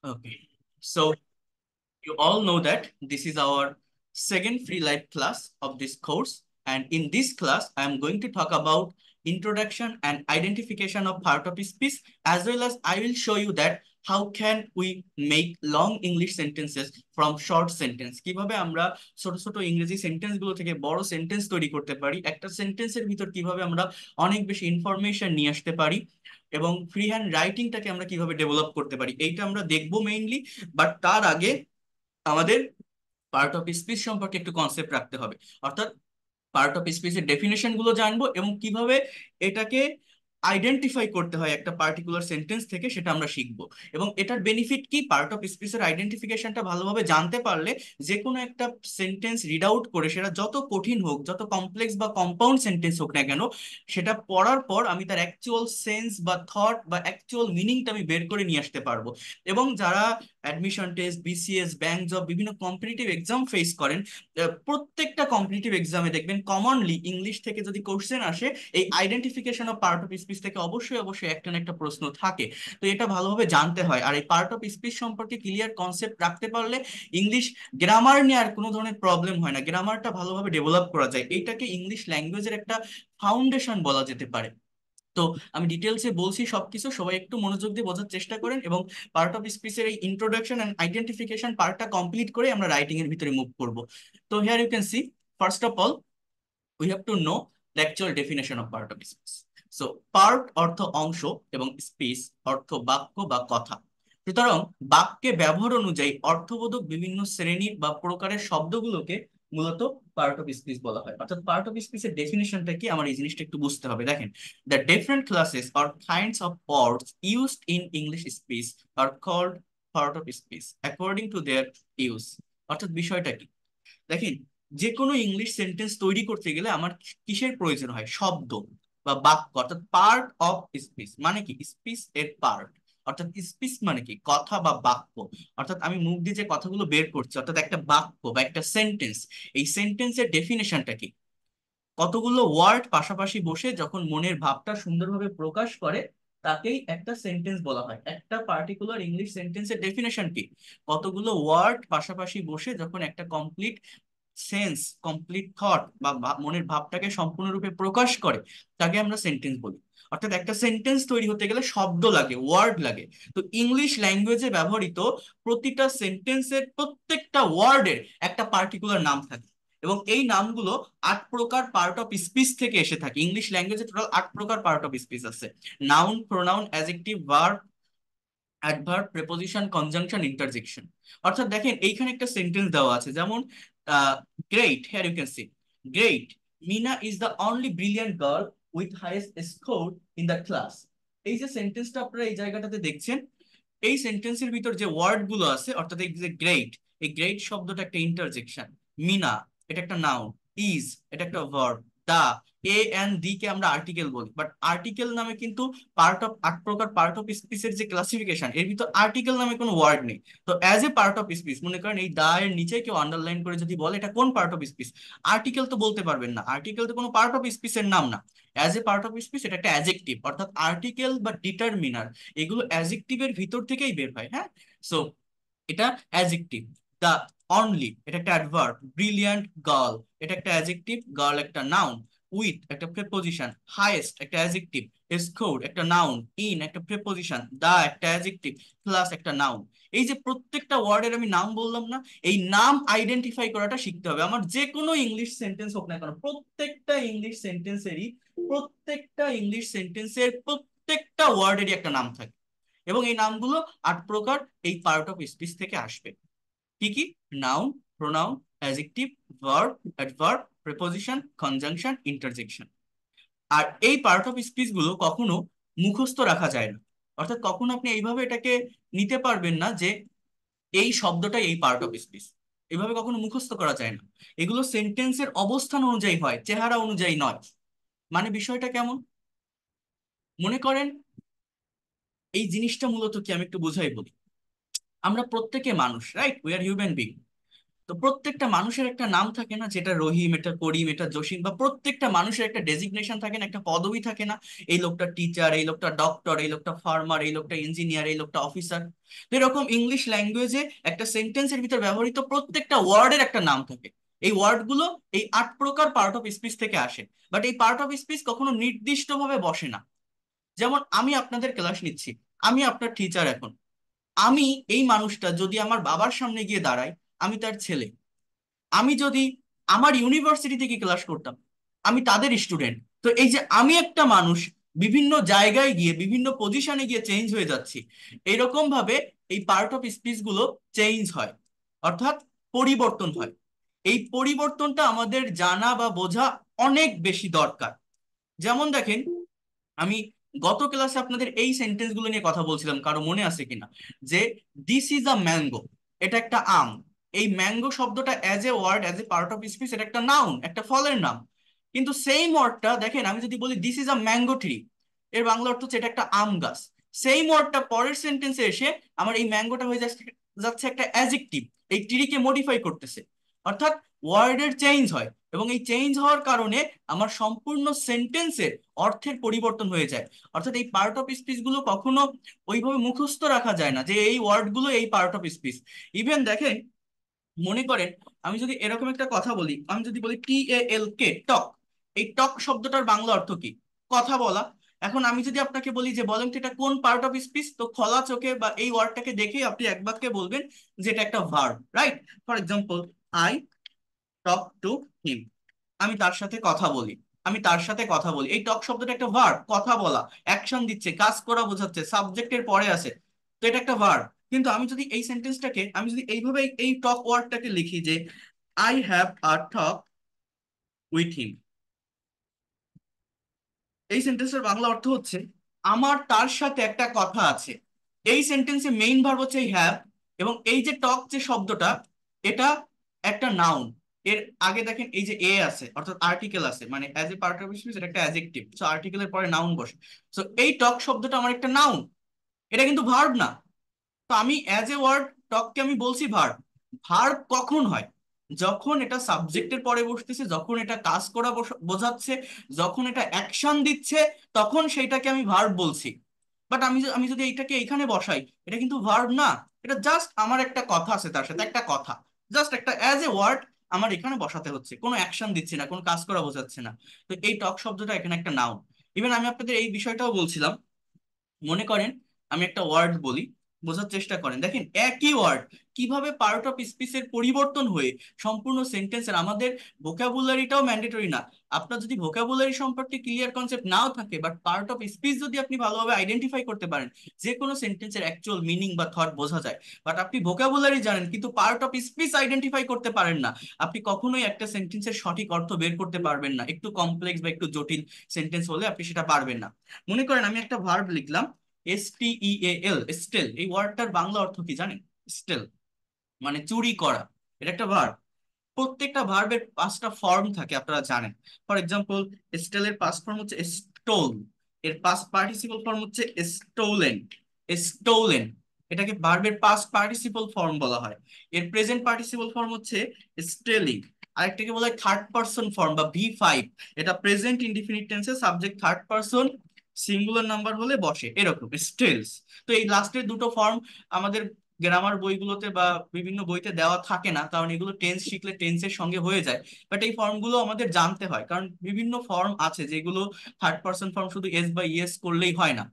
Okay. So you all know that this is our second free live class of this course. And in this class, I am going to talk about introduction and identification of part of speech, as well as I will show you that how can we make long English sentences from short sentence. কিভাবে আমরা ছোট ছোট ইংরেজি sentence গুলো থেকে বড় sentence তৈরি করতে পারি, একটা সেন্টেন্সের ভিতর কিভাবে আমরা অনেক বেশি ইনফরমেশন নিয়ে আসতে পারি, এবং ফ্রি হ্যান্ড রাইটিংটাকে আমরা কিভাবে ডেভেলপ করতে পারি, এইটা আমরা দেখবো মেইনলি। বাট তার আগে আমাদের পার্ট অফ স্পিচ সম্পর্কে একটু কনসেপ্ট রাখতে হবে। অর্থাৎ পার্ট অফ স্পিচের ডেফিনেশন গুলো জানবো এবং কিভাবে এটাকে আইডেন্টিফাই করতে হয় একটা পার্টিকুলার সেন্টেন্স থেকে, সেটা আমরা শিখবো। এবং এটার বেনিফিট কি, পার্ট অফ স্পিচের আইডেন্টিফিকেশনটা ভালোভাবে জানতে পারলে যে কোনো একটা সেন্টেন্স রিড আউট করে, সেটা যত কঠিন হোক, যত কমপ্লেক্স বা কম্পাউন্ড সেন্টেন্স হোক না কেন, সেটা পড়ার পর আমি তার অ্যাকচুয়াল সেন্স বা থট বা অ্যাকচুয়াল মিনিংটা আমি বের করে নিয়ে আসতে পারবো। এবং যারা admission test, BCS, bank job, বিভিন্ন কম্পিটিটিভ এক্সাম ফেস করেন, প্রত্যেকটা কম্পিটিটিভ এক্সামে দেখবেন কমনলি ইংলিশ থেকে যদি কোশ্চেন আসে, এই identification of part of speech থেকে অবশ্যই অবশ্যই একটা না একটা প্রশ্ন থাকে। তো এটা ভালোভাবে জানতে হয়। আর এই পার্ট অফ স্পিচ সম্পর্কে ক্লিয়ার কনসেপ্ট রাখতে পারলে ইংলিশ গ্রামার নিয়ে আর কোনো ধরনের প্রবলেম হয় না, গ্রামারটা ভালোভাবে ডেভেলপ করা যায়। এইটাকে ইংলিশ ল্যাঙ্গুয়েজের একটা ফাউন্ডেশন বলা যেতে পারে। তো আমি ডিটেলসে বলছি সবকিছু, সবাই একটু মনোযোগ দিয়ে বোঝার চেষ্টা করেন এবং পার্ট অফ স্পিচের এই ইন্ট্রোডাকশন এন্ড আইডেন্টিফিকেশন পার্টটা কমপ্লিট করে আমরা রাইটিং এর ভিতরে মুভ করব। তো here you can see, first of all we have to know the actual definition of part of speech. So part অর্থ অংশ এবং speech অর্থ বাক্য বা কথা। সুতরাং বাক্যে ব্যবহার অনুযায়ী অর্থবোধক বিভিন্ন শ্রেণীর বা প্রকারের শব্দগুলোকে মূলত পার্ট অফ স্পিচ বলা হয়। অর্থাৎ পার্ট অফ স্পিচের ডেফিনিশনটা কি, আমার এই জিনিসটা একটু বুঝতে হবে। দেখেন, the different classes or kinds of words used in English speech are called part of speech according to their use। অর্থাৎ বিষয়টা কি, দেখেন, যে কোনো ইংলিশ সেন্টেন্স তৈরি করতে গেলে আমার কিসের প্রয়োজন হয়, শব্দ বা বাক্য। অর্থাৎ পার্ট অফ স্পিচ মানে কি, স্পিচ এর পার্ট। অর্থাৎ স্পিচ মানে কি, কথা বা বাক্য। অর্থাৎ আমি মুখ দিয়ে যে কথাগুলো বের করছি, অর্থাৎ একটা বাক্য বা একটা সেন্টেন্স, এই সেন্টেন্সের ডেফিনেশনটা কি, কতগুলো ওয়ার্ড পাশাপাশি বসে যখন মনের ভাবটা সুন্দরভাবে প্রকাশ করে, তাকেই একটা সেন্টেন্স বলা হয়। একটা পার্টিকুলার ইংলিশ সেন্টেন্সের ডেফিনেশন কি, কতগুলো ওয়ার্ড পাশাপাশি বসে যখন একটা কমপ্লিট সেন্স, কমপ্লিট থট বা মনের ভাবটাকে সম্পূর্ণরূপে প্রকাশ করে, তাকে আমরা সেন্টেন্স বলি। অর্থাৎ একটা সেন্টেন্স তৈরি হতে গেলে শব্দ লাগে, ওয়ার্ড লাগে। তো ইংলিশ ল্যাঙ্গুয়েজে ব্যবহৃত প্রতিটা সেন্টেন্সের প্রত্যেকটা ওয়ার্ডের একটা পার্টিকুলার নাম থাকে, এবং এই নামগুলো 8 প্রকার পার্ট অফ স্পিচ থেকে এসে থাকে। ইংলিশ ল্যাঙ্গুয়েজে টোটাল 8 প্রকার পার্ট অফ স্পিচ আছে: noun, pronoun, adjective, verb, adverb, preposition, conjunction, interjection. অর্থাৎ দেখেন, এইখানে একটা সেন্টেন্স দেওয়া আছে, যেমন great, here you can see, great Meena is the only brilliant girl with highest score in the class. এই যে সেন্টেন্সটা আপনারা এই জায়গাটাতে দেখছেন, এই সেন্টেন্সের ভিতর যে ওয়ার্ড গুলো আছে, অর্থাৎ এই যে গ্রেট, এই গ্রেট শব্দটা একটা ইন্টারজেকশন। মিনা, এটা একটা নাউন। ইজ, এটা একটা ভার্ব। দা, এ এন্ড ডি কে আমরা আর্টিকেল বলি, বাট আর্টিকেল নামে কিন্তু পার্ট অফ 8 প্রকার পার্ট অফ স্পিচের যে ক্লাসিফিকেশন, এর ভিতর আর্টিকেল নামে কোনো ওয়ার্ড নেই। তো as a part of speech, মনে করেন এই দা এর নিচে কেউ আন্ডারলাইন করে যদি বলে এটা কোন পার্ট অফ স্পিচ, আর্টিকেল তো বলতে পারবেন না, আর্টিকেল তো কোনো পার্ট অফ স্পিচের নাম না। As a part of speech এটা একটা অ্যাজেক্টিভ, অর্থাৎ আর্টিকেল বা ডিটারমিনার এগুলো অ্যাজেক্টিভের ভিতর থেকেই বের হয়। হ্যাঁ, সো এটা অ্যাজেক্টিভ। দা অনলি, এটা একটা অ্যাডভার্ব। ব্রিলিয়ান্ট গার্ল, এটা একটা অ্যাজেক্টিভ, গার্ল একটা নাউন। উইথ একটা প্রেপোজিশন। হাইয়েস্ট একটা অ্যাজেক্টিভ। স্কোর একটা নাউন। ইন একটা প্রেপোজিশন। দা একটা অ্যাজেক্টিভ। ক্লাস একটা নাউন। এই যে প্রত্যেকটা ওয়ার্ডের আমি নাম বললাম না, এই নাম আইডেন্টিফাই করাটা শিখতে হবে। আমার যে কোনো ইংলিশ সেন্টেন্স হোক না কেন, প্রত্যেকটা ইংলিশ সেন্টেন্সের প্রত্যেকটা ওয়ার্ডেরই একটা নাম থাকে, এবং এই নামগুলো 8 প্রকার এই পার্ট অফ স্পিচ থেকে আসবে। কি কি? Noun, pronoun, adjective, verb, adverb, preposition, conjunction, interjection. আর এই পার্ট অফ স্পিচ গুলো কখনো মুখস্থ রাখা যায় না। অর্থাৎ কখনো আপনি এইভাবে এটাকে নিতে পারবেন না যে এই শব্দটাই এই পার্ট অফ স্পিচ, এভাবে কখনো মুখস্থ করা যায় না। এগুলো সেন্টেন্সের অবস্থান অনুযায়ী হয়, চেহারা অনুযায়ী নয়। মানে বিষয়টা কেমন, মনে করেন, এই জিনিসটা মূলত কি আমি একটু বুঝাই বলি। আমরা প্রত্যেকে মানুষ, right? We are human being. তো প্রত্যেকটা মানুষের একটা নাম থাকে না, যেটা রহিম, এটা করিম, এটা জসিম, বা প্রত্যেকটা মানুষের একটা ডেজিগনেশন থাকে না, একটা পদবি থাকে না। এই লোকটা টিচার, এই লোকটা ডক্টর, এই লোকটা ফার্মার, এই লোকটা ইঞ্জিনিয়ার, এই লোকটা অফিসার। তো এরকম ইংলিশ ল্যাঙ্গুয়েজে একটা সেন্টেন্সের ভিতর ব্যবহৃত প্রত্যেকটা ওয়ার্ডের একটা নাম থাকে। এই ওয়ার্ডগুলো এই 8 প্রকার পার্ট অফ স্পিচ থেকে আসে। বাট এই পার্ট অফ স্পিচ কখনো নির্দিষ্টভাবে বসে না। যেমন আমি আপনাদের ক্লাস নিচ্ছি, আমি আপনার টিচার। এখন আমি এই মানুষটা যদি আমার বাবার সামনে গিয়ে দাঁড়াই, আমি তার ছেলে। আমি যদি আমার ইউনিভার্সিটি থেকে ক্লাস করতাম, আমি তাদের স্টুডেন্ট। তো এই যে আমি একটা মানুষ বিভিন্ন জায়গায় গিয়ে বিভিন্ন পজিশনে গিয়ে চেঞ্জ হয়ে যাচ্ছি, এইরকম ভাবে এই পার্ট অফ স্পিচ গুলো চেঞ্জ হয়, অর্থাৎ পরিবর্তন হয়। এই পরিবর্তনটা আমাদের জানা বা বোঝা অনেক বেশি দরকার। যেমন দেখেন, আমি গত ক্লাসে আপনাদের এই সেন্টেন্স গুলো নিয়ে কথা বলছিলাম, কারো মনে আছে কিনা, যে দিস ইজ আ ম্যাঙ্গো, এটা একটা আম। এই ম্যাঙ্গো শব্দটা as a word, as a part of speech, এটা একটা নাউন, একটা ফলের নাম। কিন্তু সেম ওয়ার্ডটা দেখেন, আমি যদি বলি this is a mango tree, এর বাংলা অর্থ হচ্ছে এটা একটা আম গাছ। সেম ওয়ার্ডটা পরের সেন্টেন্সে এসে আমার এই ম্যাঙ্গোটা হয়ে যাচ্ছে যাচ্ছে একটা অ্যাজেক্টিভ, এই ট্রিকে মডিফাই করতেছে। অর্থাৎ ওয়ার্ডের চেঞ্জ হয়, এবং এই চেঞ্জ হওয়ার কারণে আমার সম্পূর্ণ সেন্টেন্সের অর্থের পরিবর্তন হয়ে যায়। অর্থাৎ এই পার্ট অফ স্পিচ গুলো কখনো ওইভাবে মুখস্থ রাখা যায় না যে এই ওয়ার্ড গুলো এই পার্ট অফ স্পিচ। ইভেন দেখেন, মনে করেন আমি যদি এরকম একটা কথা বলি, আমি যদি বলি TALK, টক। এই টক শব্দটার বাংলা অর্থ কি? কথা বলা। এখন আমি যদি আপনাকে বলি যে বলেন তো এটা কোন পার্ট অফ স্পিচ, তো খোলা চোখে বা এই ওয়ার্ডটাকে দেখেই আপনি এক বাক্যে বলবেন যে এটা একটা verb, right? For example, I talk to him, আমি তার সাথে কথা বলি। আমি তার সাথে কথা বলি, এই টক শব্দটা একটা ভার্ব, কথা বলা, অ্যাকশন দিচ্ছে, কাজ করা বোঝাচ্ছে, সাবজেক্টের পরে আছে। তো এটা একটা ভার্ব। কিন্তু আমি যদি এই সেন্টেন্সটাকে, আমি যদি এইভাবে এই টক ওয়ার্ডটাকে লিখি যে I have a talk with হিম, এই সেন্টেন্সের বাংলা অর্থ হচ্ছে আমার তার সাথে একটা কথা আছে। এই সেন্টেন্সে মেইন ভার্ব হচ্ছে হ্যাভ, এবং এই যে টক যে শব্দটা, এটা একটা নাউন। এর আগে দেখেন এই যে এ আছে, অর্থাৎ আর্টিকেল আছে, মানে as a part of speech এটা একটা অ্যাডজেক্টিভ, সো আর্টিকেলের পরে নাউন বসে। সো এই টক শব্দটা আমার একটা নাউন, এটা কিন্তু ভার্ব না। তো আমি অ্যাজ এ ওয়ার্ড টককে আমি বলছি ভার্ব। ভার্ব কখন হয়? যখন এটা সাবজেক্টের পরে বসতেছে, যখন এটা কাজ করা বোঝাচ্ছে, যখন এটা অ্যাকশন দিচ্ছে, তখন সেইটাকে আমি ভার্ব বলছি। বাট আমি যদি এইটাকে এইখানে বসাই, এটা কিন্তু ভার্ব না। এটা জাস্ট আমার একটা কথা আছে, তার সাথে একটা কথা, জাস্ট একটা অ্যাজ এ ওয়ার্ড আমার এখানে বসাতে হচ্ছে, কোনো অ্যাকশন দিচ্ছে না, কোনো কাজ করা বোঝাচ্ছে না। তো এই টক শব্দটা এখানে একটা নাউন। ইভেন আমি আপনাদের এই বিষয়টাও বলছিলাম, মনে করেন আমি একটা ওয়ার্ড বলি, বোঝার চেষ্টা করেন। দেখেন একই ওয়ার্ড কিভাবে পার্ট অফ স্পিচের পরিবর্তন হয়ে সম্পূর্ণ সেন্টেন্সের, আমাদের ভোকাবুলারিটাও ম্যান্ডেটরি না। আপনার যদি ভোকাবুলারি সম্পর্কে ক্লিয়ার কনসেপ্ট নাও থাকে, বাট পার্ট অফ স্পিচ যদি আপনি ভালোভাবে আইডেন্টিফাই করতে পারেন, যে কোনো সেন্টেন্সের অ্যাকচুয়াল মিনিং বা থট বোঝা যায়। বাট আপনি ভোকাবুলারি জানেন কিন্তু পার্ট অফ স্পিচ আইডেন্টিফাই করতে পারেন না, আপনি কখনোই একটা সেন্টেন্সের সঠিক অর্থ বের করতে পারবেন না। একটু কমপ্লেক্স বা একটু জটিল সেন্টেন্স হলে আপনি সেটা পারবেন না। মনে করেন আমি একটা ভার্ব লিখলাম, STEAL, স্টেল। এই ওয়ার্ডটার বাংলা অর্থ কি জানেন? স্টেল মানে চুরি করা, এটা একটা ভার্ব। প্রত্যেকটা ভার্বের 5টা ফর্ম থাকে, আপনারা জানেন। ফর এক্সাম্পল, স্টেলের পাস্ট ফর্ম হচ্ছে স্টোল, এর পাস্ট পার্টিসিপল ফর্ম হচ্ছে স্টোলেন। স্টোলেন এটাকে ভার্বের পাস্ট পার্টিসিপল ফর্ম বলা হয়। এর প্রেজেন্ট পার্টিসিপল ফর্ম হচ্ছে স্টেলিং। আরেকটাকে বলা হয় থার্ড পারসন ফর্ম বা V5, এটা প্রেজেন্ট ইনডিফিনিট টেন্সে subject third person singular number হলে বসে, এরকম স্টেলস। তো এই লাস্টের দুটো ফর্ম আমাদের গ্রামার বইগুলোতে বা বিভিন্ন বইতে দেওয়া থাকে না, কারণ এগুলো টেন্স শিখলে টেন্সের সঙ্গে হয়ে যায়। বাট এই ফর্মগুলো আমাদের জানতে হয়, কারণ বিভিন্ন ফর্ম আছে যেগুলো থার্ড পারসন ফর্ম শুধু এস বা ইয়েস করলেই হয় না।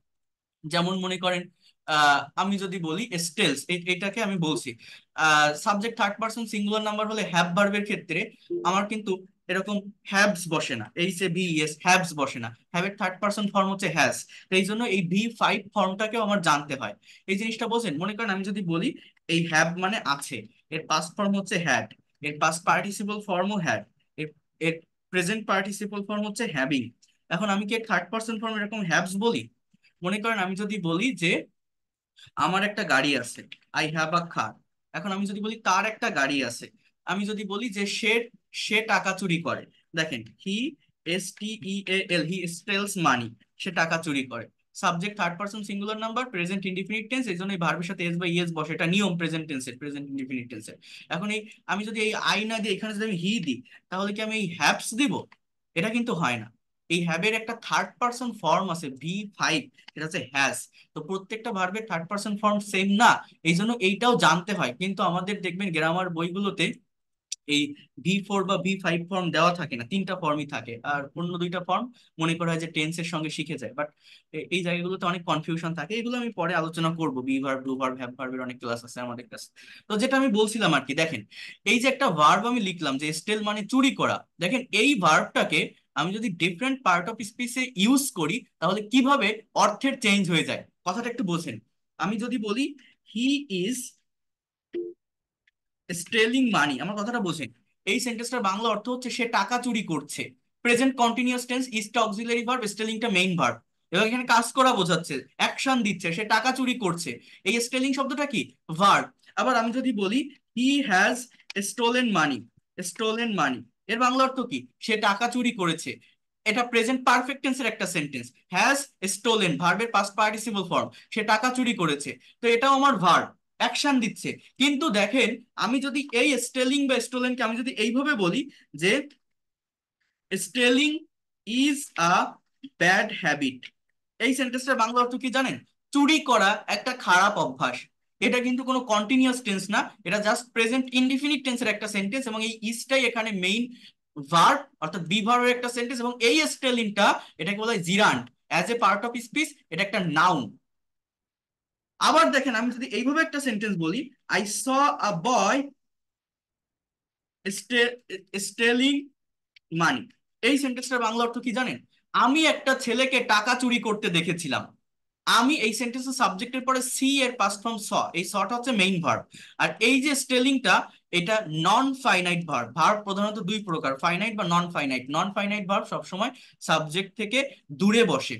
যেমন মনে করেন, আমি যদি বলি স্টেলস, এটাকে আমি বলছি subject third person singular number হলে হ্যাভ ভার্বের ক্ষেত্রে আমার কিন্তু এরকম হ্যাভস বসে না, HAVES, হ্যাভস বসে না। হ্যাভের থার্ড পারসন ফর্ম হচ্ছে হ্যাজ। তো এই জন্য এই V5 ফর্মটাকেও আমার জানতে হয়। এই জিনিসটা বোঝেন? মনে করেন আমি যদি বলি এই হ্যাভ মানে আছে, এর পাস্ট ফর্ম হচ্ছে হ্যাড, এর পাস্ট পার্টিসিপল ফর্মও হ্যাড, এর এর প্রেজেন্ট পার্টিসিপল ফর্ম হচ্ছে হ্যাভিং। এখন আমি কি থার্ড পারসন ফর্ম এরকম হ্যাভস বলি? মনে করেন আমি যদি বলি যে আমার একটা গাড়ি আছে, আই হ্যাভ আ কার। এখন আমি যদি বলি তার একটা গাড়ি আছে, আমি যদি বলি যে সে সে টাকা চুরি করে, দেখেন হি STEAL, হি স্টেলস মানি, সে টাকা চুরি করে। Subject third person singular number, present indefinite tense, এই জন্য এই ভার্বের সাথে এস বা ইএস বসে, এটা নিয়ম প্রেজেন্ট টেন্সের, প্রেজেন্ট ইনডিফিনিট টেন্সের। এখন এই আমি যদি এই আই না দিই, এখানে যদি আমি হি দিই, তাহলে কি আমি এই হ্যাভস দিব? এটা কিন্তু হয় না। এই হ্যাবের একটা থার্ড পারসন ফর্ম আছে V5, এটা হচ্ছে হ্যাজ। তো প্রত্যেকটা ভার্বের থার্ড পারসন ফর্ম সেম না, এই জন্য এইটাও জানতে হয়। কিন্তু আমাদের দেখবেন গ্রামার বইগুলোতে এই V4 বা V5 ফর্ম দেওয়া থাকে না, তিনটা ফর্মই থাকে, আর অন্য দুইটা ফর্ম মনে করা হয় যে টেন্সের সঙ্গে শিখে যায়। বাট এই জায়গাগুলোতে অনেক কনফিউশন থাকে, এগুলো আমি পরে আলোচনা করব। Be verb, do verb, have ভার্বের অনেক ক্লাস আছে আমাদের কাছে। তো যেটা আমি বলছিলাম আর কি, দেখেন এই যে একটা ভার্ব আমি লিখলাম যে স্টেল মানে চুরি করা, দেখেন এই ভার্বটাকে আমি যদি ডিফারেন্ট পার্ট অফ স্পিচে ইউজ করি, তাহলে কিভাবে অর্থের চেঞ্জ হয়ে যায়, কথাটা একটু বোঝেন। আমি যদি বলি হি ইজ স্টেলিং মানি, আমার কথাটা বোঝেন। এই সেন্টেন্সটার বাংলা অর্থ হচ্ছে সে টাকা চুরি করছে। প্রেজেন্ট কন্টিনিউয়াস টেন্স, ইজটা অক্সিলারি ভার্ব, স্টেলিংটা মেইন ভার্ব, এবং এখানে কাজ করা বোঝাচ্ছে, অ্যাকশন দিচ্ছে, সে টাকা চুরি করছে। এই স্টেলিং শব্দটা কি? ভার্ব। আবার আমি যদি বলি he has stolen money, stolen money এর বাংলা অর্থ কি? সে টাকা চুরি করেছে। এটা প্রেজেন্ট পারফেক্ট টেন্সের একটা সেন্টেন্স, হ্যাজ স্টোলেন ভার্বের পাস্ট পার্টিসিপল ফর্ম, সে টাকা চুরি করেছে। তো এটাও আমার ভার্ব, অ্যাকশন দিচ্ছে। কিন্তু দেখেন আমি যদি এই স্টেলিং বা স্টোলেনকে আমি যদি এইভাবে বলি যে stealing is a bad habit, এই সেন্টেন্সটার বাংলা অর্থ কি জানেন? চুরি করা একটা খারাপ অভ্যাস। এটা কিন্তু কোনো কন্টিনিউয়াস টেন্স না, এটা জাস্ট প্রেজেন্ট ইনডিফিনিট টেন্সের একটা সেন্টেন্স, এবং এই ইজটাই এখানে মেইন ভার্ব, অর্থাৎ বি ভার্বের একটা সেন্টেন্স। এবং এই স্টেলিংটা, এটাকে বলা হয় জিরান্ড, as a part of speech, এটা একটা নাউন। আবার দেখেন আমি যদি এইভাবে একটা সেন্টেন্স বলি, I saw a boy stealing মানি, এই সেন্টেন্সটার বাংলা অর্থ কি জানেন? আমি একটা ছেলেকে টাকা চুরি করতে দেখেছিলাম। আমি, এই সেন্টেন্সের সাবজেক্টের পরে সি এর পাস্ট ফর্ম স, এই সটা হচ্ছে মেইন ভার্ব। আর এই যে স্টেলিংটা, এটা নন ফাইনাইট ভার্ব। ভার্ব প্রধানত দুই প্রকার, ফাইনাইট বা non finite. Non finite verb সবসময় সাবজেক্ট থেকে দূরে বসে।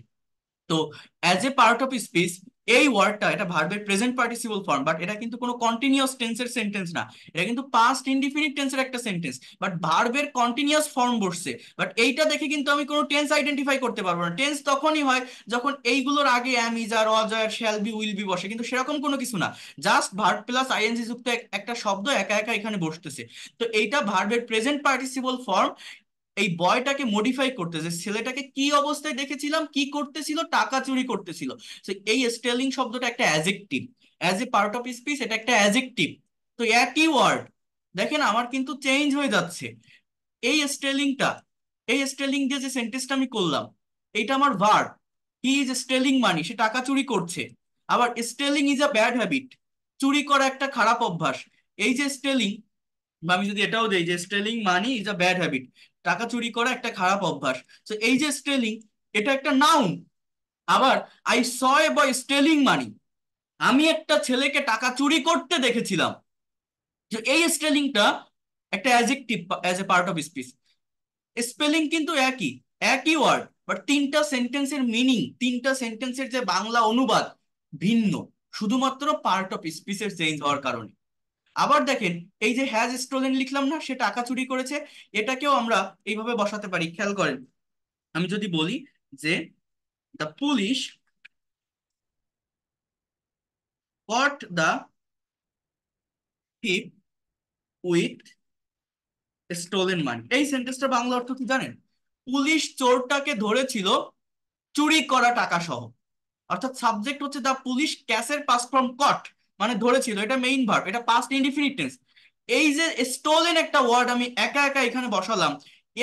তো as a part of speech, এই ওয়ার্ডটা, এটা ভার্বের প্রেজেন্ট পার্টিসিপল ফর্ম, বাট এটা কিন্তু কোনো কন্টিনিউয়াস টেন্সের সেন্টেন্স না, এটা কিন্তু পাস্ট ইনডিফিনিট টেন্সের একটা সেন্টেন্স, বাট ভার্বের কন্টিনিউয়াস ফর্ম বসছে। বাট এইটা দেখে কিন্তু আমি কোনো টেন্স আইডেন্টিফাই করতে পারবো না। টেন্স তখনই হয় যখন এইগুলোর আগে am, is, are, was, were, shall be, will be বসে, কিন্তু সেরকম কোনো কিছু না। জাস্ট ভার্ব প্লাস আইএনজি যুক্ত একটা শব্দ একা একা এখানে বসতেছে। তো এইটা ভার্বের প্রেজেন্ট পার্টিসিপল ফর্ম, এই বয়টাকে মডিফাই করতে, যে ছেলেটাকে কি অবস্থায় দেখেছিলাম, কি করতেছিল, টাকা চুরি করতেছিল। তো এই স্টেলিং শব্দটা একটা adjective, as a part of speech এটা একটা অ্যাজেক্টিভ। তো একই ওয়ার্ড, দেখেন আমার কিন্তু চেঞ্জ হয়ে যাচ্ছে। এই স্টেলিংটা, এই স্টেলিং দিয়ে যে সেন্টেন্সটা আমি করলাম, এইটা আমার ভার্ব, হি ইজ স্টেলিং মানি, সে টাকা চুরি করছে। আবার stealing is a bad habit, চুরি করা একটা খারাপ অভ্যাস। এই যে স্টেলিং, বা আমি যদি এটাও দেই যে stealing money is a bad habit, টাকা চুরি করা একটা খারাপ অভ্যাস। তো এই যে স্টেলিং, এটা একটা নাউন। আবার I saw A boy stealing মানি, আমি একটা ছেলেকে টাকা চুরি করতে দেখেছিলাম। যে এই স্টেলিংটা একটা adjective as a part of speech. Spelling কিন্তু একই, একই ওয়ার্ড, বাট তিনটা সেন্টেন্সের মিনিং, তিনটা সেন্টেন্সের যে বাংলা অনুবাদ ভিন্ন, শুধুমাত্র পার্ট অফ স্পিচের চেঞ্জ হওয়ার কারণে। আবার দেখেন এই যে হ্যাজ স্টোলেন লিখলাম না, সে টাকা চুরি করেছে, এটাকেও আমরা এইভাবে বসাতে পারি, খেয়াল করেন। আমি যদি বলি যে the police caught the thief with stolen money, এই সেন্টেন্সটা বাংলা অর্থ কি জানেন? পুলিশ চোরটাকে ধরেছিল চুরি করা টাকা সহ। অর্থাৎ সাবজেক্ট হচ্ছে দা পুলিশ, ক্যাসের পাস্ট ফর্ম কট, মানে ধরেছিল, এটা মেইন ভার্ব, এটা পাস্ট ইনডিফিনিট টেন্স। এই যে স্টোলেন একটা ওয়ার্ড আমি একা একা এখানে বসালাম,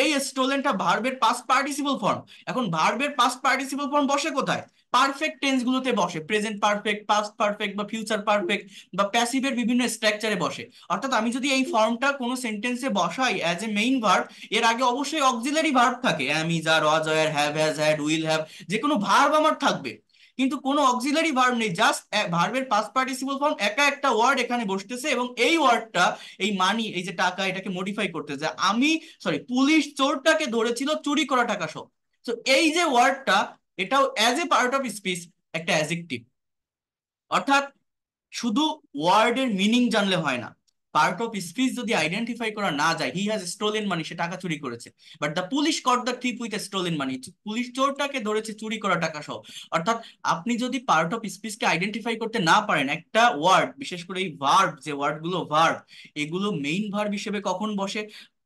এই স্টোলেনটা ভার্বের পাস্ট পার্টিসিপল ফর্ম। এখন ভার্বের পাস্ট পার্টিসিপল ফর্ম বসে কোথায়? পারফেক্ট টেন্স গুলোতে বসে, প্রেজেন্ট পারফেক্ট, পাস্ট পারফেক্ট বা ফিউচার পারফেক্ট বা প্যাসিভের বিভিন্ন স্ট্রাকচারে বসে। অর্থাৎ আমি যদি এই ফর্মটা কোনো সেন্টেন্সে বসাই অ্যাজ এ মেইন ভার্ব, এর আগে অবশ্যই অক্সিলারি ভার্ব থাকে, am, is, are, was, were, have, has, had, will have, যে কোনো ভার্ব আমার থাকবে। কিন্তু কোনো অক্সিলারি ভার্ব নেই, জাস্ট ভার্বের পাস্ট পার্টিসিপল ফর্ম, একা একটা ওয়ার্ড এখানে বসতেছে, এবং এই ওয়ার্ডটা, এই মানি, এই যে টাকা, এটাকে মডিফাই করতেছে। আমি, সরি, পুলিশ চোরটাকে ধরেছিল চুরি করা টাকা সহ। তো এই যে ওয়ার্ডটা, এটাও as a part of speech একটা অ্যাজেক্টিভ। অর্থাৎ শুধু ওয়ার্ডের মিনিং জানলে হয় না, পার্ট অফ স্পিচ যদি আইডেন্টিফাই করা না যায়, হি হ্যাজ স্টোলেন মানি, সে টাকা চুরি করেছে, but the police caught the thief with stolen money, police চোরটাকে ধরেছে চুরি করা টাকা সহ। অর্থাৎ আপনি যদি পার্ট অফ স্পিচকে আইডেন্টিফাই করতে না পারেন, একটা ওয়ার্ড, বিশেষ করে এই ভার্ব, যে ওয়ার্ডগুলো ভার্ব, এগুলো মেইন ভার্ব হিসেবে কখন বসে,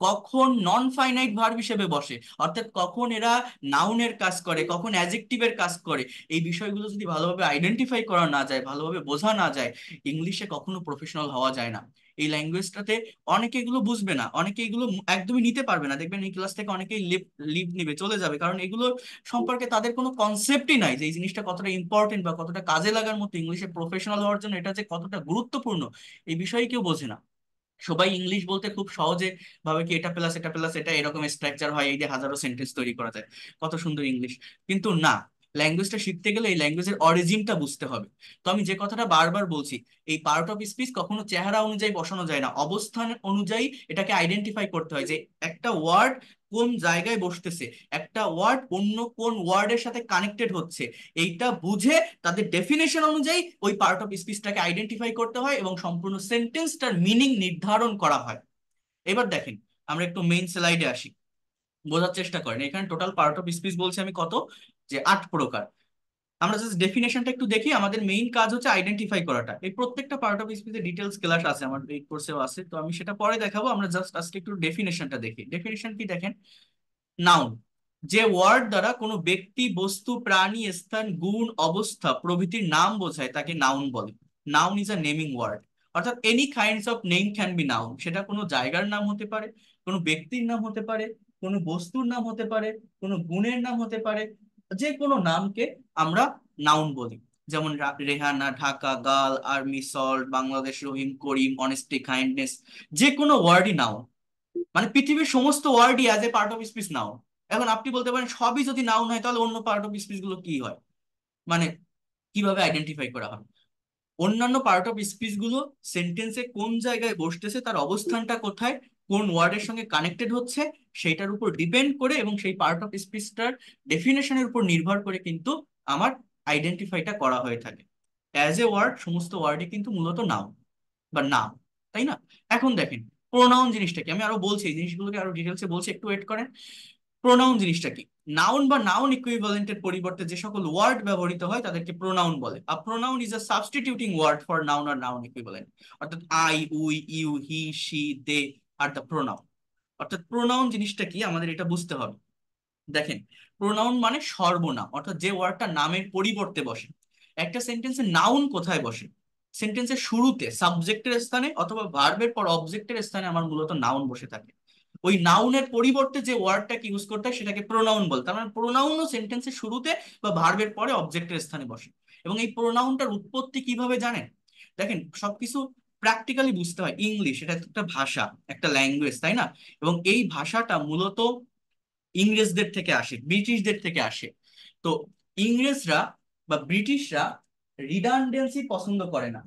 কখন নন ফাইনাইট ভার্ব হিসেবে বসে, অর্থাৎ কখন এরা নাউনের কাজ করে, কখন অ্যাডজেক্টিভের কাজ করে, এই বিষয়গুলো যদি ভালোভাবে আইডেন্টিফাই করা না যায়, ভালোভাবে বোঝা না যায়, ইংলিশে কখনো প্রফেশনাল হওয়া যায় না। এই ল্যাঙ্গুয়েজটাতে অনেকে এগুলো বুঝবে না, অনেকে এগুলো একদমই নিতে পারবে না, দেখবেন এই ক্লাস থেকে অনেকেই লিভ নিবে, চলে যাবে, কারণ এগুলো সম্পর্কে তাদের কোনো কনসেপ্টই নাই যে এই জিনিসটা কতটা ইম্পর্টেন্ট বা কতটা কাজে লাগার মতো, ইংলিশে প্রফেশনাল হওয়ার জন্য এটা যে কতটা গুরুত্বপূর্ণ, এই বিষয়ে কেউ বোঝে না। সবাই ইংলিশ বলতে খুব সহজে ভাবে কি এটা প্লাস এটা প্লাস এটা এরকম স্ট্রাকচার হয়, এই যে হাজারো সেন্টেন্স তৈরি করা যায়, কত সুন্দর ইংলিশ। কিন্তু না, ল্যাঙ্গুয়েজটা শিখতে গেলে এই ল্যাঙ্গুয়েজের অরিজিনটা বুঝতে হবে। তো আমি যে কথাটা বারবার বলছি, এই পার্ট অফ স্পিচ কখনো চেহারা অনুযায়ী বসানো যায় না, অবস্থান অনুযায়ী এটাকে আইডেন্টিফাই করতে হয় যে একটা ওয়ার্ড কোন জায়গায় বসতেছে, একটা ওয়ার্ড অন্য কোন ওয়ার্ডের সাথে কানেক্টেড হচ্ছে, এইটা বুঝে তাদের ডেফিনেশন অনুযায়ী ওই পার্ট অফ স্পিচটাকে আইডেন্টিফাই করতে হয় এবং সম্পূর্ণ সেন্টেন্সটার মিনিং নির্ধারণ করা হয়। এবার দেখেন, আমরা একটু মেইন স্লাইডে আসি, বোঝার চেষ্টা করেন। এখানে টোটাল পার্ট অফ স্পিচ বলছে আমি কত, যে 8 প্রকার। আমরা জাস্ট ডেফিনেশনটা একটু দেখি, আমাদের মেইন কাজ হচ্ছে আইডেন্টিফাই করাটা। এই প্রত্যেকটা পার্ট অফ স্পিচে ডিটেলস ক্লাস আছে, আমার এই কোর্সেও আছে, তো আমি সেটা পরে দেখাবো। আমরা জাস্ট আজকে একটু ডেফিনেশনটা দেখি। ডেফিনেশন কি দেখেন, নাউন, যে ওয়ার্ড দ্বারা কোনো ব্যক্তি, বস্তু, প্রাণী, স্থান, গুণ, অবস্থা প্রভৃতির নাম বোঝায় তাকে নাউন বলে। Noun is a naming word, অর্থাৎ any kinds of name can be noun. সেটা কোনো জায়গার নাম হতে পারে, কোনো ব্যক্তির নাম হতে পারে, কোনো বস্তুর নাম হতে পারে, কোনো গুণের নাম হতে পারে, যে কোনো নামকে আমরা নাউন বলি। যেমন Rehana, Dhaka, girl, army, salt, Bangladesh, Rahim, Karim, honesty, kindness, যে কোনো ওয়ার্ডই নাউন। মানে পৃথিবীর সমস্ত ওয়ার্ডই as a part of speech noun. এখন আপনি বলতে পারেন সবই যদি নাউন হয় তাহলে অন্য পার্ট অফ স্পিচ গুলো কি হয়, মানে কিভাবে আইডেন্টিফাই করা হয়? অন্যান্য পার্ট অফ স্পিচ গুলো সেন্টেন্সে কোন জায়গায় বসতেছে, তার অবস্থানটা কোথায়, কোন ওয়ার্ডের সঙ্গে কানেক্টেড হচ্ছে, সেইটার উপর ডিপেন্ড করে এবং সেই পার্ট অফ স্পিচটার ডেফিনেশনের উপর নির্ভর করে কিন্তু আমার আইডেন্টিফাইটা করা হয়ে থাকে। অ্যাজ এ ওয়ার্ড সমস্ত ওয়ার্ডই কিন্তু মূলত নাউন বা নাম, তাই না? এখন দেখেন, প্রোনাউন জিনিসটা কি, আমি আরো বলছি এই জিনিসগুলোকে, আরো ডিটেলসে বলছি, একটু ওয়েট করেন। প্রোনাউন জিনিসটা কি, নাউন বা নাউন ইকুইভ্যালেন্টের পরিবর্তে যে সকল ওয়ার্ড ব্যবহৃত হয় তাদেরকে প্রোনাউন বলে। A pronoun is a substituting word for noun আর নাউন ইকুইভ্যালেন্ট। অর্থাৎ I, we, you, he, she, they are the pronoun. অর্থাৎ প্রোনাউন জিনিসটা কি আমাদের এটা বুঝতে হবে। দেখেন, প্রোনাউন মানে সর্বনাম, অর্থাৎ যে ওয়ার্ডটা নামের পরিবর্তে বসে। একটা সেন্টেন্সে নাউন কোথায় বসে? সেন্টেন্সের শুরুতে সাবজেক্টের স্থানে অথবা ভার্বের পর অবজেক্টের স্থানে আমার মূলত নাউন বসে থাকে। ওই নাউনের পরিবর্তে যে ওয়ার্ডটাকে ইউজ করতে হয় সেটাকে প্রোনাউন বলে। তার মানে প্রোনাউনও সেন্টেন্সের শুরুতে বা ভার্বের পরে অবজেক্টের স্থানে বসে। এবং এই প্রোনাউনটার উৎপত্তি কিভাবে জানেন? দেখেন, সবকিছু প্র্যাকটিক্যালি বুঝতে হয়। ইংলিশ এটা একটা ভাষা, একটা ল্যাঙ্গুয়েজ, তাই না? এবং এই ভাষাটা মূলত ইংরেজদের থেকে আসে, ব্রিটিশদের থেকে আসে। তো ইংরেজরা বা ব্রিটিশরা রিডান্ডেন্সি পছন্দ করে না।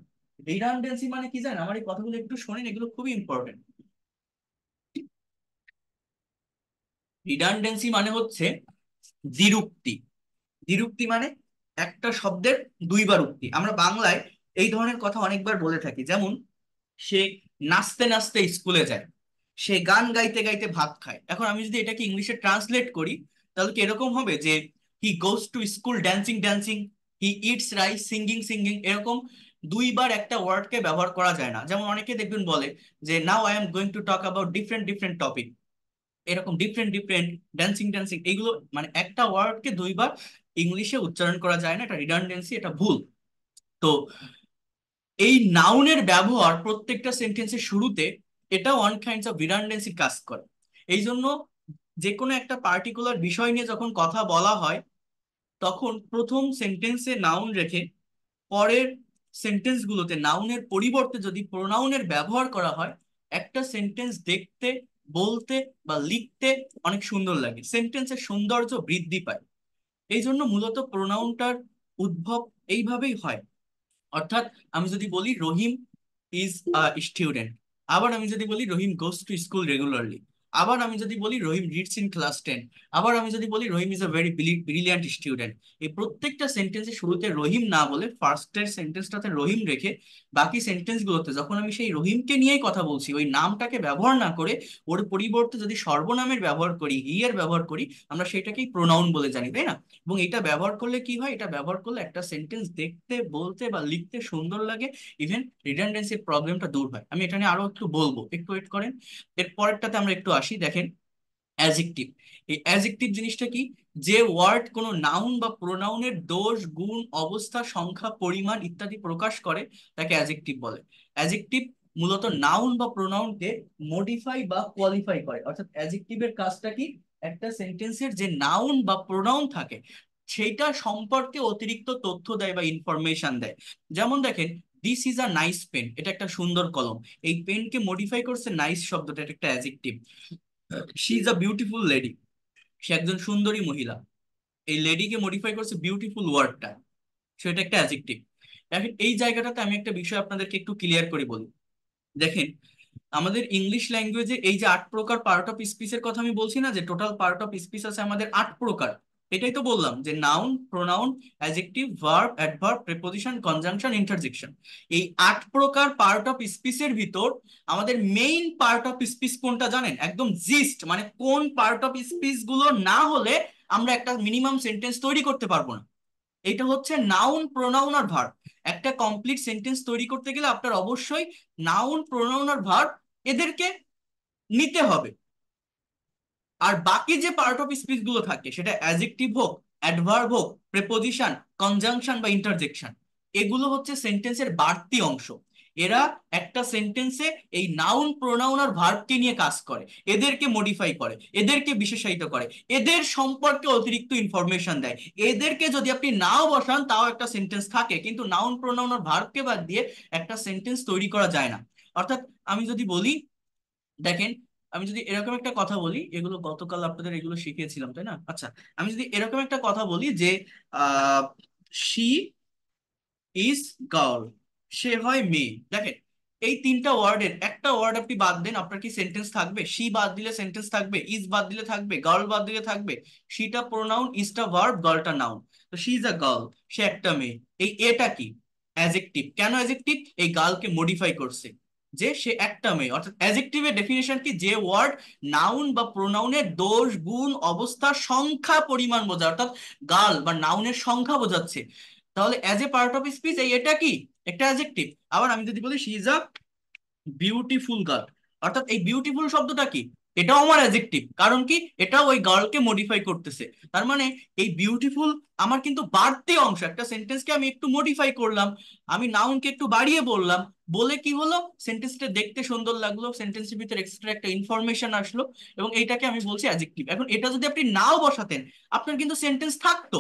রিডান্ডেন্সি মানে কি জানেন? আমার এই কথাগুলো একটু শোনেন, এগুলো খুবই ইম্পর্টেন্ট। রিডান্ডেন্সি মানে হচ্ছে দ্বিরুক্তি। দ্বিরুক্তি মানে একটা শব্দের দুইবার উক্তি। আমরা বাংলায় এই ধরনের কথা অনেকবার বলে থাকি, যেমন সে নাচতে নাচতে স্কুলে যায়, সে গান গাইতে গাইতে ভাত খায়। এখন আমি যদি এটাকে ইংলিশে ট্রান্সলেট করি, তাহলে কি এরকম হবে যে he goes to school dancing dancing, he eats rice singing singing. এরকম দুইবার একটা ওয়ার্ডকে ব্যবহার করা যায় না। যেমন অনেকে দেখবেন বলে যে now I am going to talk about different different topic, এরকম ডিফারেন্ট ডিফারেন্ট, ড্যান্সিং ড্যান্সিং, এইগুলো মানে একটা ওয়ার্ডকে দুইবার ইংলিশে উচ্চারণ করা যায় না, এটা রিডান্ডেন্সি, এটা ভুল। তো এই নাউনের ব্যবহার প্রত্যেকটা সেন্টেন্সের শুরুতে, এটা ওয়ান কাইন্ডস অফ রিডান্ডেন্সি কাজ করে। এই জন্য যে কোনো একটা পার্টিকুলার বিষয় নিয়ে যখন কথা বলা হয়, তখন প্রথম সেন্টেন্সে নাউন রেখে পরের সেন্টেন্সগুলোতে নাউনের পরিবর্তে যদি প্রোনাউনের ব্যবহার করা হয়, একটা সেন্টেন্স দেখতে, বলতে বা লিখতে অনেক সুন্দর লাগে, সেন্টেন্সের সৌন্দর্য বৃদ্ধি পায়। এই জন্য মূলত প্রোনাউনটার উদ্ভব এইভাবেই হয়। অর্থাৎ আমি যদি বলি রহিম ইজ আ স্টুডেন্ট, আবার আমি যদি বলি রহিম গোস টু স্কুল রেগুলারলি, আবার আমি যদি বলি রহিম রিডস ইন ক্লাস 10, আবার আমি যদি বলি Rahim is a very brilliant student. এই প্রত্যেকটা সেন্টেন্সের শুরুতে রহিম না বলে ফার্স্টের সেন্টেন্সটাতে রহিম রেখে বাকি সেন্টেন্স গুলোতে যখন আমি সেই রহিমকে নিয়েই কথা বলছি, ওই নামটাকে ব্যবহার না করে ওর পরিবর্তে যদি সর্বনামের ব্যবহার করি, হি এর ব্যবহার করি, আমরা সেটাকেই প্রোনাউন বলে জানি, তাই না? এবং এটা ব্যবহার করলে কি হয়, এটা ব্যবহার করলে একটা সেন্টেন্স দেখতে, বলতে বা লিখতে সুন্দর লাগে। ইভেন রিডান্ডেন্সির প্রবলেমটা দূর হয়। আমি এটা নিয়ে আরো একটু বলবো, একটু ওয়েট করেন। এর পরেরটাতে আমরা একটু আসি, দেখেন অ্যাজেক্টিভ। এই অ্যাজেক্টিভ জিনিসটা কি? যে ওয়ার্ড কোনো নাউন বা প্রোনাউনের দোষ, গুণ, অবস্থা, সংখ্যা, পরিমাণ ইত্যাদি প্রকাশ করে তাকে অ্যাজেক্টিভ বলে। অ্যাজেক্টিভ মূলত নাউন বা প্রোনাউনকে মডিফাই বা কোয়ালিফাই করে। অর্থাৎ অ্যাজেক্টিভের কাজটা কি? একটা সেন্টেন্সের যে নাউন বা প্রোনাউন থাকে সেইটা সম্পর্কে অতিরিক্ত তথ্য দেয় বা ইনফরমেশন দেয়। যেমন দেখেন, this is a nice pen, এটা একটা সুন্দর কলম। এই পেনকে মডিফাই করছে নাইস শব্দটা, এটা একটা adjective. She is a beautiful lady, সে একজন সুন্দরী মহিলা। এই লেডিকে মডিফাই করছে বিউটিফুল ওয়ার্ডটা, সেটা একটা অ্যাডজেক্টিভ। এখন এই জায়গাটাতে আমি একটা বিষয় আপনাদেরকে একটু ক্লিয়ার করে বলি। দেখেন, আমাদের ইংলিশ ল্যাঙ্গুয়েজে এই যে 8 প্রকার পার্ট অফ স্পিচের কথা আমি বলছি না, যে টোটাল পার্ট অফ স্পিচ আছে আমাদের 8 প্রকার। এটাই তো বললাম যে noun, pronoun, adjective, verb, adverb, preposition, conjunction, interjection. এই 8 প্রকার পার্ট অফ স্পিচের ভিতর আমাদের মেইন পার্ট অফ স্পিচ কোনটা জানেন? একদম জিস্ট, মানে কোন পার্ট অফ স্পিচ গুলো না হলে আমরা একটা মিনিমাম সেন্টেন্স তৈরি করতে পারবো না। এটা হচ্ছে নাউন, প্রোনাউন আর ভার্ব। একটা কমপ্লিট সেন্টেন্স তৈরি করতে গেলে আপনার অবশ্যই নাউন, প্রোনাউন আর ভার্ব এদেরকে নিতে হবে। আর বাকি যে পার্ট অফ স্পিচ গুলো থাকে, সেটা অ্যাডজেক্টিভ হোক, অ্যাডভার্ব হোক, প্রেপোজিশন, কনজাংশন বা ইন্টারজেকশন, এগুলো হচ্ছে সেন্টেন্সের বাড়তি অংশ। এরা একটা সেন্টেন্সে এই নাউন, প্রোনাউন আর ভার্বকে নিয়ে কাজ করে, এদেরকে মডিফাই করে, এদেরকে বিশেষায়িত করে, এদের সম্পর্কে অতিরিক্ত ইনফরমেশন দেয়। এদেরকে যদি আপনি নাও বসান তাও একটা সেন্টেন্স থাকে, কিন্তু নাউন, প্রোনাউন আর ভার্বকে বাদ দিয়ে একটা সেন্টেন্স তৈরি করা যায় না। অর্থাৎ আমি যদি বলি, দেখেন, আমি যদি এরকম একটা কথা বলি, এগুলো গতকাল আপনাদের এগুলো শিখিয়েছিলাম তাই না? আচ্ছা, আমি যদি এরকম একটা কথা বলি যে আহ শি ইজ গার্ল, সে হয় মেয়ে। দেখেন, এই 3টা ওয়ার্ডের একটা ওয়ার্ড আপনি বাদ দেন, আপনার কি সেন্টেন্স থাকবে? শি বাদ দিলে সেন্টেন্স থাকবে, ইজ বাদ দিলে থাকবে, গার্ল বাদ দিলে থাকবে। শিটা প্রোনাউন, ইজটা ভার্ব, গার্লটা নাউন। তো শি ইজ আ গার্ল, সে একটা মেয়ে। এই এটা কি? অ্যাজেক্টিভ। কেন অ্যাজেক্টিভ? এই গার্লকে মডিফাই করছে, যে সে একটা মেয়ে। অর্থাৎ অ্যাজেক্টিভের ডেফিনেশন কি? যে ওয়ার্ড নাউন বা প্রোনাউনের দোষ, গুণ, অবস্থা, সংখ্যা, পরিমাণ বোঝায়, অর্থাৎ গার্ল বা নাউনের সংখ্যা বোঝাচ্ছে। তাহলে as a part of speech এই এটা কি? একটা অ্যাডজেক্টিভ। আবার আমি যদি বলি she is a beautiful girl, অর্থাৎ এই বিউটিফুল শব্দটা কি? এটাও আমার অ্যাডজেক্টিভ। কারণ কি? এটাও ওই গার্লকে মডিফাই করতেছে। তার মানে এই বিউটিফুল আমার কিন্তু বাড়তি অংশ। একটা সেন্টেন্সকে আমি একটু মডিফাই করলাম, আমি নাউনকে একটু বাড়িয়ে বললাম, বলে কি হলো? সেন্টেন্সটা দেখতে সুন্দর লাগলো, সেন্টেন্সের ভিতরে এক্সট্রা একটা ইনফরমেশন আসলো, এবং এইটাকে আমি বলছি অ্যাডজেক্টিভ। এখন এটা যদি আপনি নাও বসাতেন, আপনার কিন্তু সেন্টেন্স থাকতো,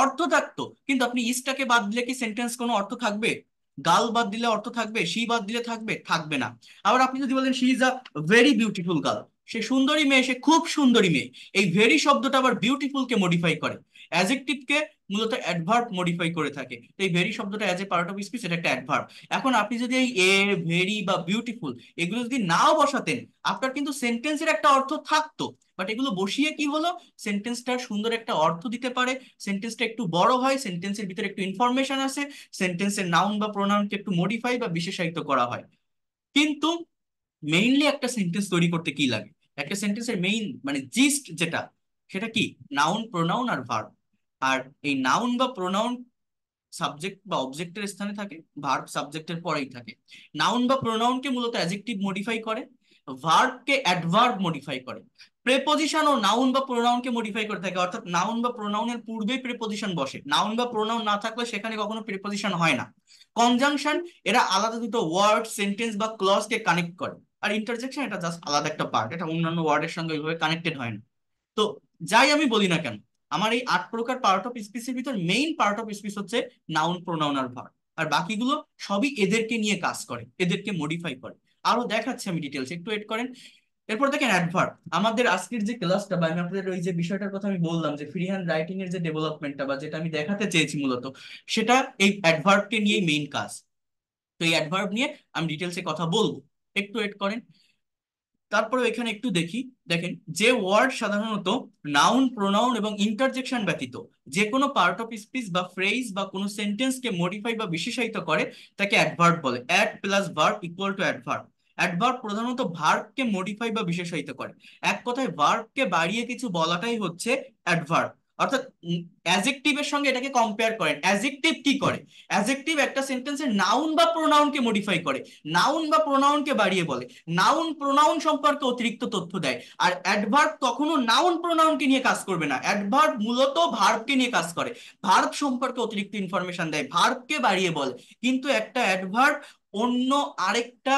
অর্থ থাকতো। কিন্তু আপনি ইসটাকে বাদ দিলে কি সেন্টেন্স কোনো অর্থ থাকবে? গাল বাদ দিলে অর্থ থাকবে? শি বাদ দিলে থাকবে? থাকবে না। আবার আপনি যদি বলেন she is a very beautiful girl, সে সুন্দরী মেয়ে, সে খুব সুন্দরী মেয়ে, এই ভেরি শব্দটা আবার বিউটিফুল কে মডিফাই করে। অ্যাডজেক্টিভ কে মূলত অ্যাডভার্ব মডিফাই করে থাকে। তো এই ভেরি শব্দটা as a part of speech এটা একটা অ্যাডভার্ব। এখন আপনি যদি এই এ, ভেরি বা বিউটিফুল এগুলো যদি নাও বসাতেন, আপনার কিন্তু সেন্টেন্সের একটা অর্থ থাকতো। বাট এগুলো বসিয়ে কি হলো? সেন্টেন্সটা সুন্দর একটা অর্থ দিতে পারে, সেন্টেন্সটা একটু বড় হয়, সেন্টেন্সের ভিতরে একটু ইনফরমেশন আছে, সেন্টেন্সের নাউন বা প্রোনাউনকে একটু মডিফাই বা বিশেষায়িত করা হয়। কিন্তু মেইনলি একটা সেন্টেন্স তৈরি করতে কি লাগে? একটা সেন্টেন্সের মেইন মানে জিস্ট যেটা, সেটা কি? নাউন, প্রোনাউন আর ভার্ব। আর এই নাউন বা প্রোনাউন সাবজেক্ট বা অবজেক্টের স্থানে থাকে, ভার্ব সাবজেক্টের পরেই থাকে। নাউন বা প্রোনাউনকে মূলত অ্যাডজেক্টিভ মডিফাই করে, ভার্বকে অ্যাডভার্ব মডিফাই করে, প্রেপোজিশন ও নাউন বা প্রোনাউনকে মডিফাই করে থাকে। অর্থাৎ নাউন বা প্রোনাউনের পূর্বেই প্রেপোজিশন বসে, নাউন বা প্রোনাউন না থাকলে সেখানে কখনো প্রেপোজিশন হয় না। কনজাংশন, এরা আলাদা দুটো ওয়ার্ড, সেন্টেন্স বা ক্লজকে কানেক্ট করে। আর ইন্টারজেকশন এটা জাস্ট আলাদা একটা পার্ট, এটা অন্যান্য ওয়ার্ডের সঙ্গে ওইভাবে কানেক্টেড হয় না। তো যাই আমি বলি না কেন, আমার এই 8 প্রকার পার্ট অফ স্পিচের ভিতর মেইন পার্ট অফ স্পিচ হচ্ছে নাউন, প্রোনাউন আর ভার্ব। আর বাকিগুলো সবই এদেরকে নিয়ে কাজ করে, এদেরকে মডিফাই করে। আরো দেখাচ্ছি আমি ডিটেলস, একটু ওয়েট করেন। এরপর দেখেন অ্যাডভার্ব। আমাদের আজকের যে ক্লাসটা বা আমি আপনাদের ওই যে বিষয়টার কথা আমি বললাম যে ফ্রি হ্যান্ড রাইটিং এর যে ডেভেলপমেন্টটা বা যেটা আমি দেখাতে চেয়েছি মূলত, সেটা এই অ্যাডভার্বকে নিয়েই মেইন কাজ। তো এই অ্যাডভার্ব নিয়ে আমি ডিটেলসে কথা বলবো, একটু ওয়েট করেন। তারপরে এখানে একটু দেখি। দেখেন, যে ওয়ার্ড সাধারণত নাউন, প্রোনাউন এবং ইন্টারজেকশন ব্যতীত যে কোনো পার্ট অফ স্পিচ বা ফ্রেজ বা কোনো সেন্টেন্সকে মডিফাই বা বিশেষায়িত করে তাকে অ্যাডভার্ব বলে। Add plus verb equal to adverb. Adverb প্রধানত ভার্বকে মডিফাই বা বিশেষায়িত করে। এক কথায় ভার্বকে বাড়িয়ে কিছু বলাটাই হচ্ছে অ্যাডভার্ব। অর্থাৎ অ্যাজেক্টিভের সঙ্গে এটাকে কম্পেয়ার করেন। অ্যাজেক্টিভ কি করে? অ্যাজেক্টিভ একটা সেন্টেন্সের নাউন বা প্রোনাউনকে মডিফাই করে, নাউন বা প্রোনাউনকে বাড়িয়ে বলে, নাউন প্রোনাউন সম্পর্কে অতিরিক্ত তথ্য দেয়। আর অ্যাডভার্ব কখনো নাউন প্রোনাউনকে নিয়ে কাজ করবে না, অ্যাডভার্ব মূলত ভার্বকে নিয়ে কাজ করে, ভার্ব সম্পর্কে অতিরিক্ত ইনফরমেশন দেয়, ভার্বকে বাড়িয়ে বলে। কিন্তু একটা অ্যাডভার্ব অন্য আরেকটা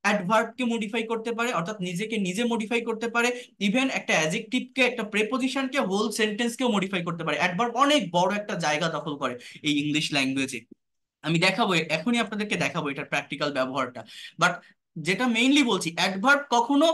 অ্যাডভার্বকে মডিফাই করতে পারে, অর্থাৎ নিজেকে নিজে মডিফাই করতে পারে। ইভেন একটা অ্যাডজেক্টিভকে, একটা প্রেপোজিশনকে, হোল সেন্টেন্সকেও মডিফাই করতে পারে। অ্যাডভার্ব অনেক বড় একটা জায়গা দখল করে এই ইংলিশ ল্যাঙ্গুয়েজে। আমি দেখাবো, এখনই আপনাদেরকে দেখাবো এটার প্র্যাকটিক্যাল ব্যবহারটা। বাট যেটা মেইনলি বলছি, অ্যাডভার্ব কখনো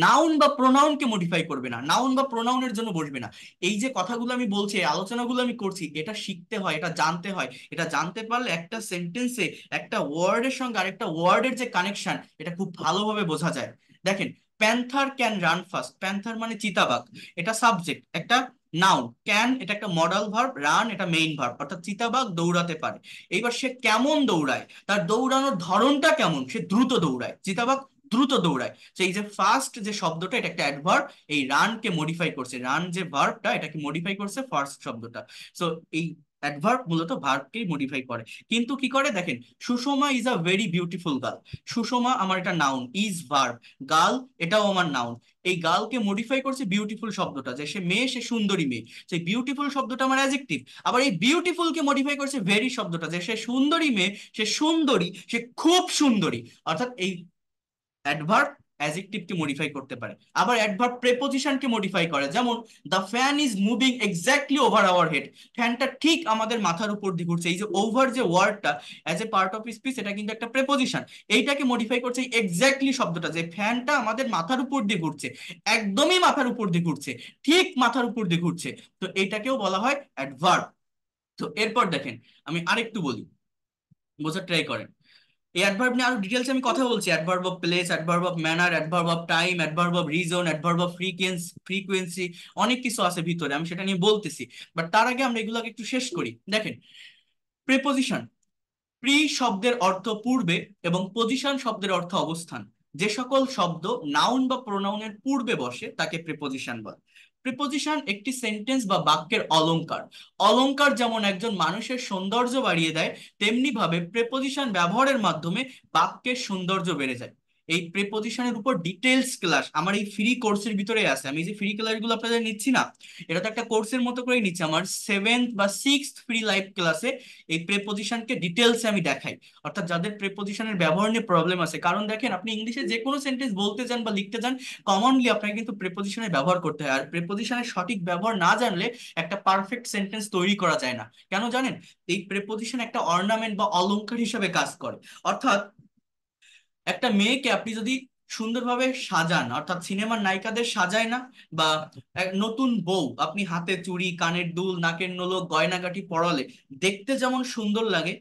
নাউন বা প্রোনাউনকে মডিফাই করবে না, নাউন বা প্রোনাউনের জন্য বসবে না। এই যে কথাগুলো আমি বলছি, এই আলোচনাগুলো আমি করছি, এটা শিখতে হয়, এটা জানতে হয়। এটা জানতে পারলে একটা সেন্টেন্সে একটা ওয়ার্ডের সঙ্গে আরেকটা ওয়ার্ডের যে কানেকশন, এটা খুব ভালোভাবে বোঝা যায়। দেখেন, panther can run fast. Panther মানে চিতাবাঘ, এটা সাবজেক্ট, একটা নাউন। ক্যান এটা একটা মডাল ভার্ব, রান এটা মেইন ভার্ব, অর্থাৎ চিতাবাঘ দৌড়াতে পারে। এইবার সে কেমন দৌড়ায়, তার দৌড়ানোর ধরনটা কেমন, সে দ্রুত দৌড়ায়, চিতাবাঘ দ্রুত দৌড়ায়। সেই যে ফার্স্ট যে শব্দটা, এটা একটা অ্যাডভার্ব, এই রানকে মডিফাই করছে, রান যে ভার্বটা এটাকে মডিফাই করছে ফার্স্ট শব্দটা। সো এই অ্যাডভার্ব মূলত ভার্বকেই মডিফাই করে। কিন্তু কি করে দেখেন, Sushma is a very beautiful girl. Sushma আমার এটা নাউন, ইজ ভার্ব, গার্ল এটাও আমার নাউন। এই গার্লকে মডিফাই করছে বিউটিফুল শব্দটা, যে সে মেয়ে, সে সুন্দরী মেয়ে, সেই বিউটিফুল শব্দটা আমার অ্যাডজেক্টিভ। আবার এই বিউটিফুল কে মডিফাই করছে ভেরি শব্দটা, যে সে সুন্দরী মেয়ে, সে সুন্দরী, সে খুব সুন্দরী। অর্থাৎ এই অ্যাডভার্ব অ্যাডজেক্টিভকে মডিফাই করতে পারে। আবার অ্যাডভার্ব প্রেপোজিশনকে মডিফাই করে, যেমন the fan is moving exactly over our head. ফ্যানটা ঠিক আমাদের মাথার উপর দিয়ে ঘুরছে। এই যে ওভার যে ওয়ার্ডটা as a part of speech, এটা কিন্তু একটা প্রেপোজিশন। এইটাকে মডিফাই করছে এক্স্যাক্টলি শব্দটা, যে ফ্যানটা আমাদের মাথার উপর দিয়ে ঘুরছে, একদমই মাথার উপর দিয়ে ঘুরছে, ঠিক মাথার উপর দিয়ে ঘুরছে। তো এটাকেও বলা হয় অ্যাডভার্ব। তো এরপর দেখেন, আমি আরেকটু বলি, বোঝার ট্রাই করেন। এই অ্যাডভার্ব নিয়ে আরো ডিটেলস আমি কথা বলছি, adverb of place, adverb of manner, adverb of time, adverb of reason, adverb of frequency, অনেক কিছু আছে ভিতরে, আমি সেটা নিয়ে বলতেছি। বাট তার আগে আমরা এগুলোকে একটু শেষ করি। দেখেন, প্রিপোজিশন, প্রি শব্দের অর্থ পূর্বে এবং পজিশন শব্দের অর্থ অবস্থান। যে সকল শব্দ নাউন বা প্রোনাউনের পূর্বে বসে তাকে প্রিপোজিশন বলে। প্রিপোজিশন একটি সেন্টেন্স বা বাক্যের অলংকার। অলংকার যেমন একজন মানুষের সৌন্দর্য বাড়িয়ে দেয়, তেমনি ভাবে প্রিপোজিশন ব্যবহারের মাধ্যমে বাক্যের সৌন্দর্য বেড়ে যায়। এই প্রিপোজিশনের উপর ডিটেলস ক্লাস আমার এই ফ্রি কোর্সের ভিতরে আছে। আমি যে ফ্রি ক্লাসগুলো আপনাদের নিচ্ছি না, এটা তো একটা কোর্সের মতো করেই নিচ্ছি। আমার 7th বা 6th ফ্রি লাইভ ক্লাসে এই প্রেপোজিশনকে ডিটেলসে আমি দেখাই। অর্থাৎ যাদের প্রেপোজিশনের ব্যবহার নিয়ে প্রবলেম আছে, কারণ দেখেন, আপনি ইংলিশে যে কোনো সেন্টেন্স বলতে যান বা লিখতে যান, কমনলি আপনাকে কিন্তু প্রেপোজিশনের ব্যবহার করতে হয়। আর প্রেপোজিশনের সঠিক ব্যবহার না জানলে একটা পারফেক্ট সেন্টেন্স তৈরি করা যায় না। কেন জানেন? এই প্রেপোজিশন একটা অর্নামেন্ট বা অলংকার হিসাবে কাজ করে। অর্থাৎ একটা মেয়েকে আপনি যদি সুন্দরভাবে সাজান, অর্থাৎ সিনেমার নায়িকাদের সাজায় না, বা এক নতুন বউ আপনি হাতে চুড়ি, কানের দুল, নাকের নোলক, গয়নাগাটি পরালে দেখতে যেমন সুন্দর লাগে,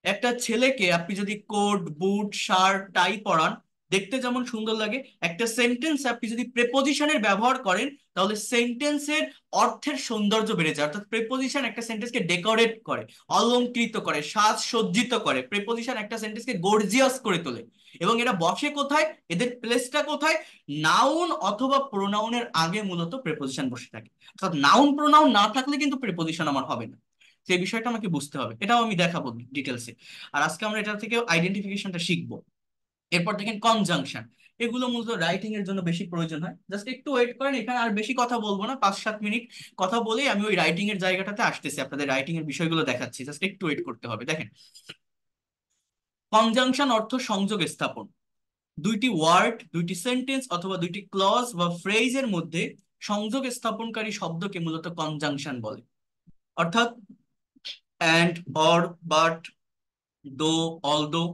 একটা ছেলেকে আপনি যদি কোট, বুট, শার্ট, টাই পরান দেখতে যেমন সুন্দর লাগে, একটা সেন্টেন্স আপনি যদি প্রেপোজিশনের ব্যবহার করেন তাহলে সেন্টেন্সের অর্থের সৌন্দর্য বেড়ে যায়। অর্থাৎ প্রেপোজিশন একটা সেন্টেন্সকে ডেকোরেট করে, অলংকৃত করে, সাজ সজ্জিত করে। প্রেপোজিশন একটা সেন্টেন্সকে গর্জিয়াস করে তোলে। এবং এরা বসে কোথায়, এদের প্লেসটা কোথায়? নাউন অথবা প্রোনাউনের আগে মূলত প্রেপোজিশন বসে থাকে। অর্থাৎ নাউন প্রোনাউন না থাকলে কিন্তু প্রেপোজিশন আমার হবে না। সেই বিষয়টা আমাকে বুঝতে হবে, এটাও আমি দেখাবো ডিটেলসে। আর আজকে আমরা এটা থেকে আইডেন্টিফিকেশনটা শিখবো। এরপর দেখেন কনজাংশন। এগুলো মূলত রাইটিং এর জন্য বেশি প্রয়োজন হয়। জাস্ট একটু ওয়েট করেন, এখানে আর বেশি কথা বলবো না, 5-7 মিনিট কথা বলেই আমি ওই রাইটিং এর জায়গাটাতে আসতেছি, আপনাদের রাইটিং এর বিষয়গুলো দেখাচ্ছি। জাস্ট একটু ওয়েট করতে হবে। দেখেন, কনজাংশন অর্থ সংযোগ স্থাপন। দুইটি ওয়ার্ড, দুইটি সেন্টেন্স অথবা দুইটি ক্লজ বা ফ্রেজের মধ্যে সংযোগ স্থাপনকারী শব্দকে মূলত কনজাংশন বলে। অর্থাৎ অ্যান্ড, অর, বাট, দো, although,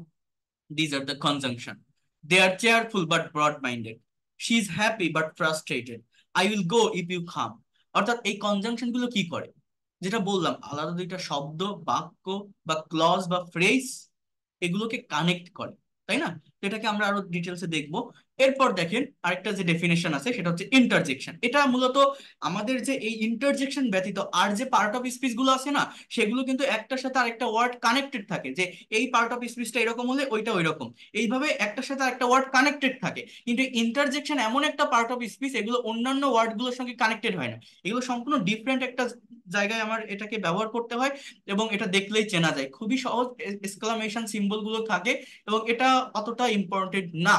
these are the conjunction. They are cheerful but broad-minded. She is happy but frustrated. I will go if you come. অর্থাৎ এই কনজাংশন গুলো কি করে? যেটা বললাম, আলাদা দুইটা শব্দ, বাক্য বা ক্লজ বা ফ্রেজ, এগুলোকে কানেক্ট করে, তাই না? তো এটাকে আমরা আরো ডিটেলসে দেখবো। এরপর দেখেন আরেকটা যে ডেফিনেশন আছে সেটা হচ্ছে ইন্টারজেকশন। এটা মূলত আমাদের যে এই ইন্টারজেকশন ব্যতীত আর যে পার্ট অফ স্পিচ গুলো আছে না, সেগুলো কিন্তু একটার সাথে আরেকটা ওয়ার্ড কানেক্টেড থাকে, যে এই পার্ট অফ স্পিচটা এরকম হলে ওইটা ওইরকম, এইভাবে একটার সাথে আরেকটা ওয়ার্ড কানেক্টেড থাকে। কিন্তু ইন্টারজেকশন এমন একটা পার্ট অফ স্পিচ, এগুলো অন্যান্য ওয়ার্ড গুলোর সঙ্গে কানেক্টেড হয় না, এগুলো সম্পূর্ণ ডিফারেন্ট একটা জায়গায় আমার এটাকে ব্যবহার করতে হয়, এবং এটা দেখলেই চেনা যায়, খুবই সহজ, এক্সক্লামেশন সিম্বল গুলো থাকে, এবং এটা অতটা ইম্পর্টেন্ট না,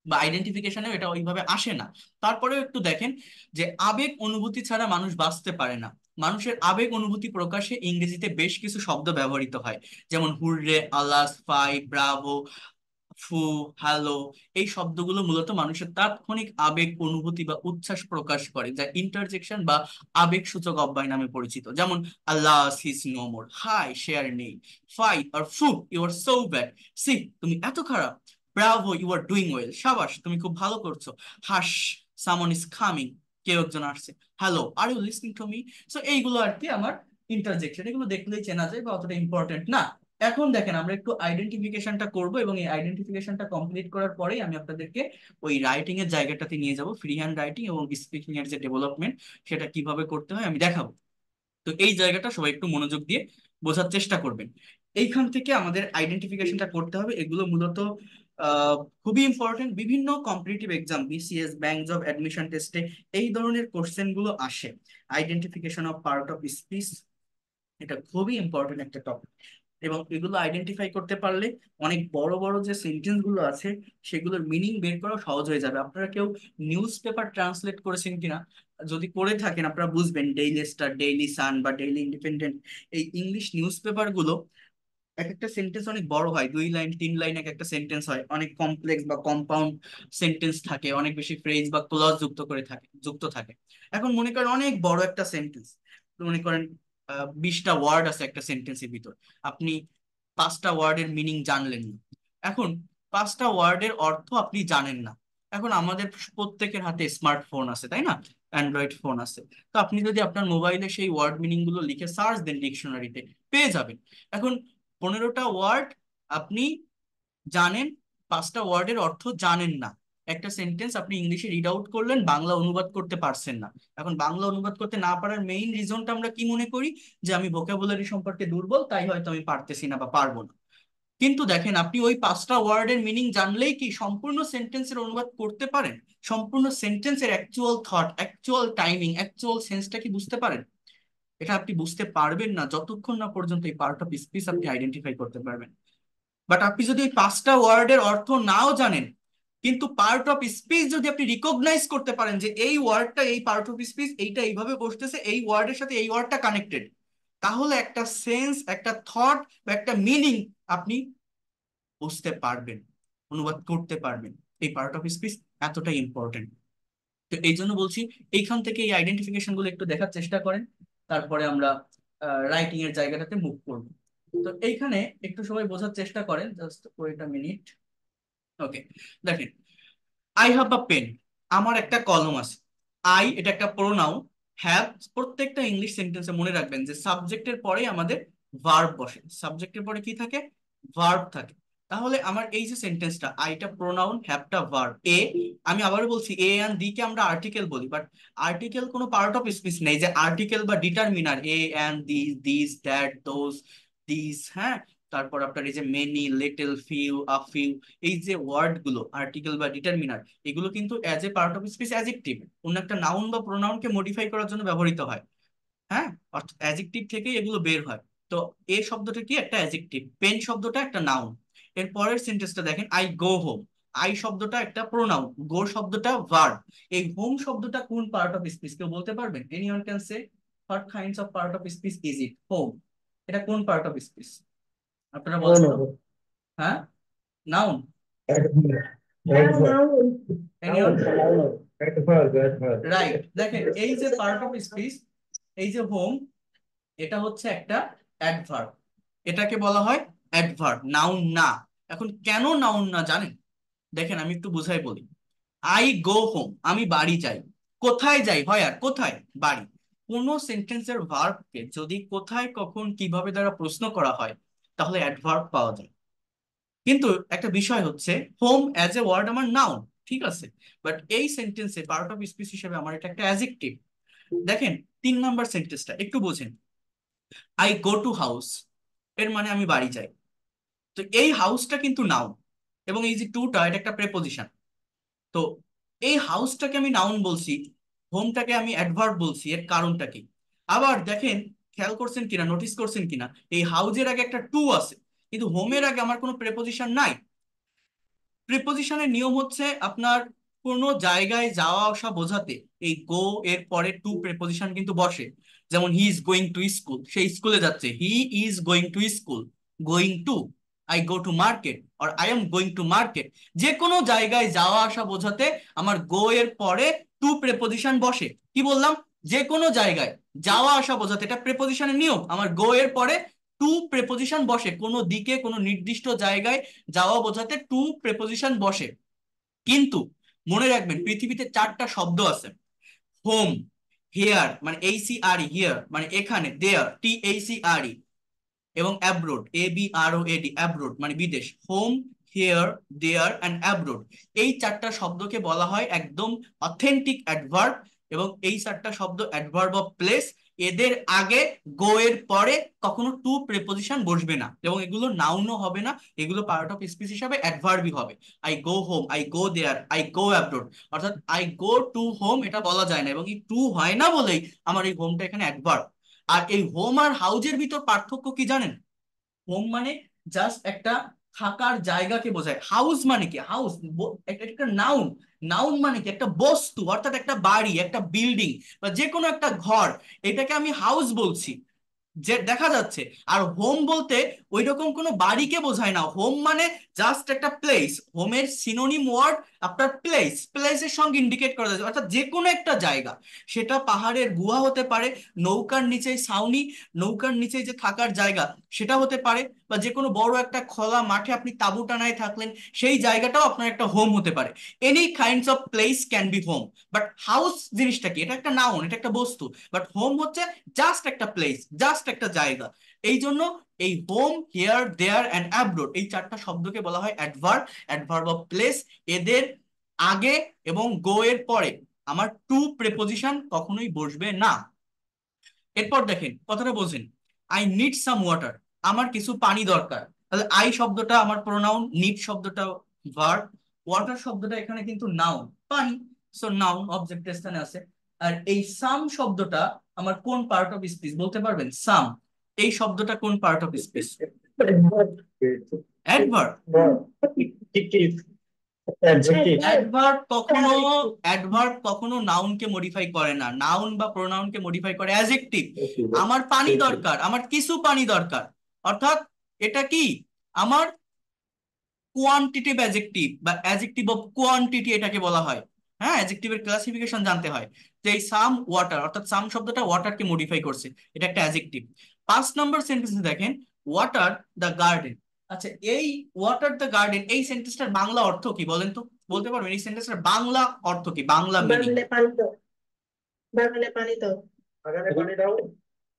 বা আইডেন্টিফিকেশনেও এটা ওইভাবে আসে না। তারপরেও একটু দেখেন যে আবেগ অনুভূতি ছাড়া মানুষ বাঁচতে পারে না। মানুষের আবেগ অনুভূতি প্রকাশে ইংরেজিতে বেশ কিছু শব্দ ব্যবহৃত হয়, যেমন হুররে, আলাস, ফাই, ব্রাভো, ফু, হ্যালো। এই শব্দগুলো মূলত মানুষের তাৎক্ষণিক আবেগ অনুভূতি বা উচ্ছ্বাস প্রকাশ করে, যা ইন্টারজেকশন বা আবেগ সূচক অব্যয় নামে পরিচিত। যেমন আল্লাহ হিজ নো মোর, হাই সে আর নেই, ফাই আর ফু ইউ আর সো ব্যাড, সি তুমি এত খারাপ, bravo you are doing well, সাবাস তুমি খুব ভালো করছো, হাস সামন ইজ কামিং, কেউ একজন আসছে, hello are you listening to me. So এইগুলো আর কি আমার ইন্টারজেকশন, এগুলো দেখলেই চেনা যায় বা অতটা ইম্পর্টেন্ট না। এখন দেখেন আমরা একটু আইডেন্টিফিকেশনটা করব, এবং এই আইডেন্টিফিকেশনটা কমপ্লিট করার পরেই আমি আপনাদেরকে ওই রাইটিং এর জায়গাটাতে নিয়ে যাব, ফ্রি হ্যান্ড রাইটিং এবং স্পিকিং এর যে ডেভেলপমেন্ট সেটা কিভাবে করতে হয় আমি দেখাবো। তো এই জায়গাটা সবাই একটু মনোযোগ দিয়ে বোঝার চেষ্টা করবেন। এইখান থেকে আমাদের আইডেন্টিফিকেশনটা করতে হবে, এগুলো মূলত আহ খুবই ইম্পর্টেন্ট, বিভিন্ন competitive exam, BCS, bank job, admission টেস্টে এই ধরনের কোশ্চেন গুলো আসে। Identification of part of speech, এটা খুবই ইম্পর্টেন্ট একটা টপিক, এবং এগুলো আইডেন্টিফাই করতে পারলে অনেক বড় বড় যে সেন্টেন্স গুলো আছে সেগুলোর মিনিং বের করা সহজ হয়ে যাবে। আপনারা কেউ নিউজ পেপার ট্রান্সলেট করেছেন কিনা, যদি করে থাকেন আপনারা বুঝবেন, ডেইলি স্টার, ডেইলি সান বা ডেইলি ইন্ডিপেন্ডেন্ট, এই ইংলিশ নিউজ পেপার গুলো এক একটা সেন্টেন্স অনেক বড় হয়, 2 লাইন 3 লাইন এক একটা সেন্টেন্স হয়, অনেক কমপ্লেক্স বা কম্পাউন্ড সেন্টেন্স থাকে, অনেক বেশি ফ্রেজ বা ক্লজ যুক্ত থাকে। এখন মনে করেন অনেক বড় একটা সেন্টেন্স, মনে করেন 20টা ওয়ার্ড আছে একটা সেন্টেন্সের ভিতর, আপনি 5টা ওয়ার্ডের মিনিং জানলেন না। এখন 5টা ওয়ার্ডের অর্থ আপনি জানেন না। এখন আমাদের প্রত্যেকের হাতে স্মার্টফোন আছে, তাই না, অ্যান্ড্রয়েড ফোন আছে। তো আপনি যদি আপনার মোবাইলে সেই ওয়ার্ড মিনিং গুলো লিখে সার্চ দেন ডিকশনারিতে, পেয়ে যাবেন। এখন 15টা ওয়ার্ড আপনি জানেন, 5টা ওয়ার্ডের অর্থ জানেন না। একটা সেন্টেন্স আপনি ইংলিশে রিড আউট করলেন, বাংলা অনুবাদ করতে পারছেন না। এখন বাংলা অনুবাদ করতে না পারার মেইন রিজনটা আমরা কি মনে করি, যে আমি ভোকাবুলারি সম্পর্কে দুর্বল, তাই হয়তো আমি পারতেছি না বা পারবো না। কিন্তু দেখেন আপনি ওই 5টা ওয়ার্ডের মিনিং জানলেই কি সম্পূর্ণ সেন্টেন্সের অনুবাদ করতে পারেন? সম্পূর্ণ সেন্টেন্সের actual thought, actual timing, actual সেন্সটা কি বুঝতে পারেন? এটা আপনি বুঝতে পারবেন না যতক্ষণ না পর্যন্ত এই পার্ট অফ স্পিচ আপনি আইডেন্টিফাই করতে পারবেন। বাট আপনি যদি ওই 5টা ওয়ার্ডের অর্থ নাও জানেন, কিন্তু পার্ট অফ স্পিচ যদি আপনি রিকগনাইজ করতে পারেন যে এই ওয়ার্ডটা, এই পার্ট অফ স্পিচ এইটা এইভাবে বসতেছে, এই ওয়ার্ডের সাথে এই ওয়ার্ডটা কানেক্টেড, তাহলে একটা সেন্স, একটা থট বা একটা মিনিং আপনি বুঝতে পারবেন, অনুবাদ করতে পারবেন। এই পার্ট অফ স্পিচ এতটাই ইম্পর্টেন্ট। তো এই জন্য বলছি, এইখান থেকে এই আইডেন্টিফিকেশন গুলো একটু দেখার চেষ্টা করেন, তারপরে আমরা রাইটিং এর জায়গাটাতে মুভ করব। তো এইখানে একটু সবাই বোঝার চেষ্টা করেন, জাস্ট ওয়েট আ মিনিট। ওকে, দেখেন, আই হ্যাভ আ পেন, আমার একটা কলম আছে। আই এটা একটা প্রোনাউন, হ্যাভ, প্রত্যেকটা ইংলিশ সেন্টেন্সে মনে রাখবেন যে সাবজেক্টের পরে আমাদের ভার্ব বসে, সাবজেক্টের পরে কি থাকে, ভার্ব থাকে। তাহলে আমার এই যে সেন্টেন্সটা, আইটা প্রোনাউন, হ্যাভটা ভার্ব, এ, আমি আবারও বলছি এ এন্ড দি কে আমরা আর্টিকেল বলি, বাট আর্টিকেল কোনো পার্ট অফ স্পিচ নেই যে আর্টিকেল বা determiner, a and this, this that those, this, হ্যাঁ। তারপর আপনার এই যে many, little, few, a few, এই যে ওয়ার্ড গুলো আর্টিকেল বা ডিটারমিনার, এগুলো কিন্তু as a part of speech adjective, অন্য একটা নাউন বা প্রোনাউনকে মডিফাই করার জন্য ব্যবহৃত হয়। হ্যাঁ, অর্থাৎ অ্যাজেক্টিভ থেকেই এগুলো বের হয়। তো এ শব্দটা কি, একটা অ্যাজেক্টিভ, পেন শব্দটা একটা নাউন। এর পরের সেন্টেন্সটা দেখেন, আই গো হোম, আই শব্দটা একটা প্রোনাউন, গো শব্দটা ভার্ব। এই হোম শব্দটা কোন পার্ট অফ স্পিচ কেউ বলতে পারবেন? Anyone can say, what kinds of part of speech is it, home, এটা কোন পার্ট অফ স্পিচ আপনারা No, বলেন no, তো। no. হ্যাঁ, noun, Noun. Anyone, Adverb. Right. দেখেন এই যে পার্ট অফ স্পিচ, এই যে হোম, এটা হচ্ছে একটা অ্যাডভার্ব, এটাকে বলা হয় অ্যাডভার্ব, নাউন না। এখন কেন নাউন না জানেন? দেখেন আমি একটু বুঝাই বলি। আই গো হোম, আমি বাড়ি যাই, কোথায় যাই হয়, আর কোথায়, বাড়ি। কোন সেন্টেন্সের ভার্বকে যদি কোথায়, কখন, কিভাবে দ্বারা প্রশ্ন করা হয়, তাহলে অ্যাডভার্ব পাওয়া যায়। কিন্তু একটা বিষয় হচ্ছে, হোম অ্যাজ এ ওয়ার্ড আমার নাউন, ঠিক আছে, বাট এই সেন্টেন্সে পার্ট অফ স্পিচ হিসেবে আমার এটা একটা অ্যাডজেক্টিভ। দেখেন 3 নাম্বার সেন্টেন্সটা একটু বোঝেন। আই গো টু হাউস, এর মানে আমি বাড়ি যাই। তো এই হাউসটা কিন্তু নাউন, এবং এই যে টুটা এটা একটা প্রেপোজিশন। তো এই হাউসটাকে আমি নাউন বলছি, হোমটাকে আমি অ্যাডভার্ব বলছি, এর কারণটা কি? আবার দেখেন, খেয়াল করছেন কিনা, নোটিস করছেন কিনা, এই হাউজের আগে একটা টু আছে, কিন্তু হোমের আগে আমার কোনো প্রেপোজিশন নাই। প্রিপোজিশনের নিয়ম হচ্ছে আপনার কোনো জায়গায় যাওয়া আসা বোঝাতে এই গো এর পরে টু প্রিপোজিশন কিন্তু বসে। যেমন he is going to school, সে স্কুলে যাচ্ছে, he is going to school. Going to, I go to market or I am going to market. যে কোনো জায়গায় যাওয়া আসা বোঝাতে আমার গো এর পরে টু প্রিপোজিশন বসে। কি বললাম? যে কোনো জায়গায় যাওয়া আসা বোঝাতে, এটা প্রিপোজিশনের নিয়ম, আমার গো এর পরে টু প্রিপোজিশন বসে। কোনো দিকে কোনো নির্দিষ্ট জায়গায় যাওয়া বোঝাতে টু প্রেপোজিশন বসে। কিন্তু মনে রাখবেন, পৃথিবীতে 4টা শব্দ আছে। হোম, হেয়ার মানে ACRE, হিয়ার মানে এখানে, দেয়ার TACRE, এবং অ্যাব্রোড ABROAD, অ্যাব্রোড মানে বিদেশ। Home, here, there and abroad, এই 4টা শব্দকে বলা হয় একদম অথেন্টিক অ্যাডভার্ব। এবং এই 4টা শব্দ অ্যাডভার্ব অফ প্লেস। এদের আগে গো এর পরে কখনো টু প্রেপোজিশন বসবে না, এবং এগুলো নাউনও হবে না, এগুলো পার্ট অফ স্পিচ হিসাবে অ্যাডভার্বই হবে। I go home, I go there, I go abroad. অর্থাৎ আই গো টু হোম এটা বলা যায় না, এবং এই টু হয় না বলেই আমার এই হোমটা এখানে অ্যাডভার্ব। আর এই হোম আর হাউজের ভিতর পার্থক্য কি জানেন? হোম মানে জাস্ট একটা থাকার জায়গাকে বোঝায়। হাউস মানে কি? হাউস একটা নাউন। নাউন মানে কি? একটা বস্তু, অর্থাৎ একটা বাড়ি, একটা বিল্ডিং, বা যে কোনো একটা ঘর, এটাকে আমি হাউস বলছি, যে দেখা যাচ্ছে। আর হোম বলতে ওই রকম কোনো বাড়িকে বোঝায় না। হোম মানে জাস্ট একটা প্লেস। হোমের সিনোনিম ওয়ার্ড আপনার প্লেস, প্লেসের সঙ্গে ইন্ডিকেট করা যায়, অর্থাৎ যে কোনো একটা জায়গা। সেটা পাহাড়ের গুহা হতে পারে, নৌকার নিচে ছাউনি, নৌকার নিচে যে থাকার জায়গা সেটা হতে পারে, বা যে কোনো বড় একটা খোলা মাঠে আপনি তাঁবু টানায় থাকলেন, সেই জায়গাটাও আপনার একটা হোম হতে পারে। Any kinds of place can be home. But house জিনিসটা কি? এটা একটা নাউন, এটা একটা বস্তু। বাট হোম হচ্ছে জাস্ট একটা প্লেস, জাস্ট একটা জায়গা। এই জন্য এই home, here, there and abroad, এই 4টা শব্দকে বলা হয় অ্যাডভার্ব, অ্যাডভার্ব অফ প্লেস। এদের আগে এবং গো এর পরে আমার টু প্রেপোজিশন কখনোই বসবে না। এরপর দেখেন কথাটা বোঝেন। আই নিড সাম ওয়াটার, আমার কিছু পানি দরকার। তাহলে আই শব্দটা আমার প্রোনাউন, নিড শব্দটা ভার্ব, ওয়াটার শব্দটা এখানে কিন্তু নাউন, পানি। সো নাউন অবজেক্টের স্থানে আছে। আর এই সাম শব্দটা আমার কোন পার্ট অফ স্পিচ বলতে পারবেন? সাম, এই শব্দটা কোন part of speech? Adverb. Adverb কখনো নাউনকে মডিফাই করে না, নাউন বা প্রোনাউনকে মডিফাই করে অ্যাডজেক্টিভ। আমার পানি দরকার, আমার কিছু পানি দরকার, অর্থাৎ এটা কি? আমার কোয়ান্টিটিভ অ্যাডজেক্টিভ বা অ্যাডজেক্টিভ অফ কোয়ান্টিটি এটাকে বলা হয়। হ্যাঁ, অ্যাডজেক্টিভের ক্লাসিফিকেশন জানতে হয়। যে এই সাম ওয়াটার, অর্থাৎ সাম শব্দটা ওয়াটারকে মডিফাই করছে, এটা একটা অ্যাডজেক্টিভ। 5 নম্বর সেন্টেন্সে দেখেন, ওয়াটার দ্য গার্ডেন। আচ্ছা, এই ওয়াটার দ্য গার্ডেন এই সেন্টেন্সটার বাংলা অর্থ কি বলেন তো? বলতে পারবেন এই সেন্টেন্সটার বাংলা অর্থ কি, বাংলা মিনিং? বাগানে পানি দাও, বাগানে পানি দাও, বাগানে পানি দাও।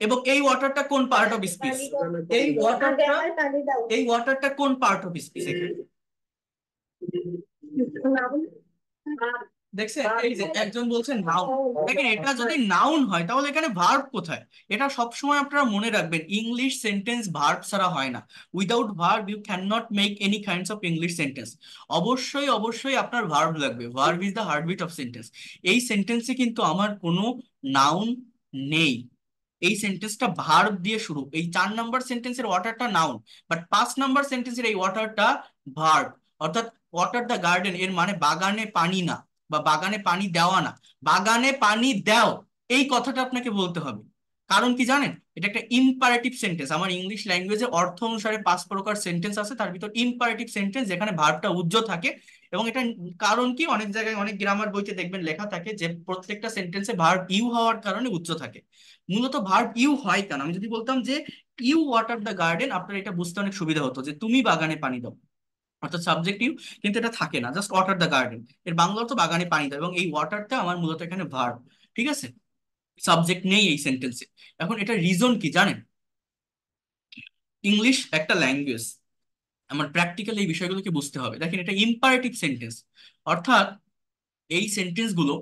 এবং এই ওয়াটারটা কোন পার্ট অফ বাগানে স্পিচ? পানি দাও, এই আগে ওয়াটারটা, আমায় পানি দাও। এই ওয়াটারটা কোন পার্ট অফ স্পিচ? নাউন, দেখছেন, এই যে একজন বলছেন নাউন। দেখেন, এটা যদি নাউন হয় তাহলে এখানে ভার্ব কোথায়? এটা সবসময় আপনারা মনে রাখবেন, ইংলিশ সেন্টেন্স ভার্ব ছাড়া হয় না। Without verb you can not make any kinds of English sentence. অবশ্যই অবশ্যই আপনার ভার্ব লাগবে। Verb is the heartbeat of sentence. এই সেন্টেন্সে কিন্তু আমার কোনো নাউন নেই, এই সেন্টেন্সটা ভার্ব দিয়ে শুরু। এই 4 নম্বর সেন্টেন্সের ওয়াটারটা নাউন, বাট 5 নম্বর সেন্টেন্সের এই ওয়াটারটা ভার্ব। অর্থাৎ ওয়াটার দ্য গার্ডেন এর মানে বাগানে পানি না, বা বাগানে পানি দেওয়া না, বাগানে পানি দাও, এই কথাটা আপনাকে বলতে হবে। কারণ কি জানেন? এটা একটা ইম্পারেটিভ সেন্টেন্স। আমার ইংলিশ ল্যাঙ্গুয়েজে অর্থ অনুসারে 5 প্রকার সেন্টেন্স আছে, তার ভিতর ইম্পারেটিভ সেন্টেন্স যেখানে ভার্বটা উজ্জ্ব থাকে। এবং এটা কারণ কি, অনেক জায়গায় অনেক গ্রামার বইতে দেখবেন লেখা থাকে যে প্রত্যেকটা সেন্টেন্সে ভার্ব ইউ হওয়ার কারণে উজ্জ্ব থাকে। মূলত ভার্ব ইউ হয় কেন? আমি যদি বলতাম যে ইউ ওয়াটার দ্য গার্ডেন, আপনার এটা বুঝতে অনেক সুবিধা হতো, যে তুমি বাগানে পানি দাও, অর্থাৎ সাবজেক্ট ইউ। কিন্তু এটা থাকে না, জাস্ট ওয়াটার দ্য গার্ডেন, এর বাংলা অর্থ বাগানে পানি দাও, এবং এই ওয়াটারটা আমার মূলত এখানে ভার্ব। ঠিক আছে, সাবজেক্ট নেই এই সেন্টেন্সে। এখন এটা রিজন কি জানেন? ইংলিশ একটা ল্যাঙ্গুয়েজ, আমার প্র্যাকটিক্যালি এই বিষয়গুলোকে বুঝতে হবে। দেখেন, এটা ইম্পারেটিভ সেন্টেন্স, অর্থাৎ এই সেন্টেন্সগুলো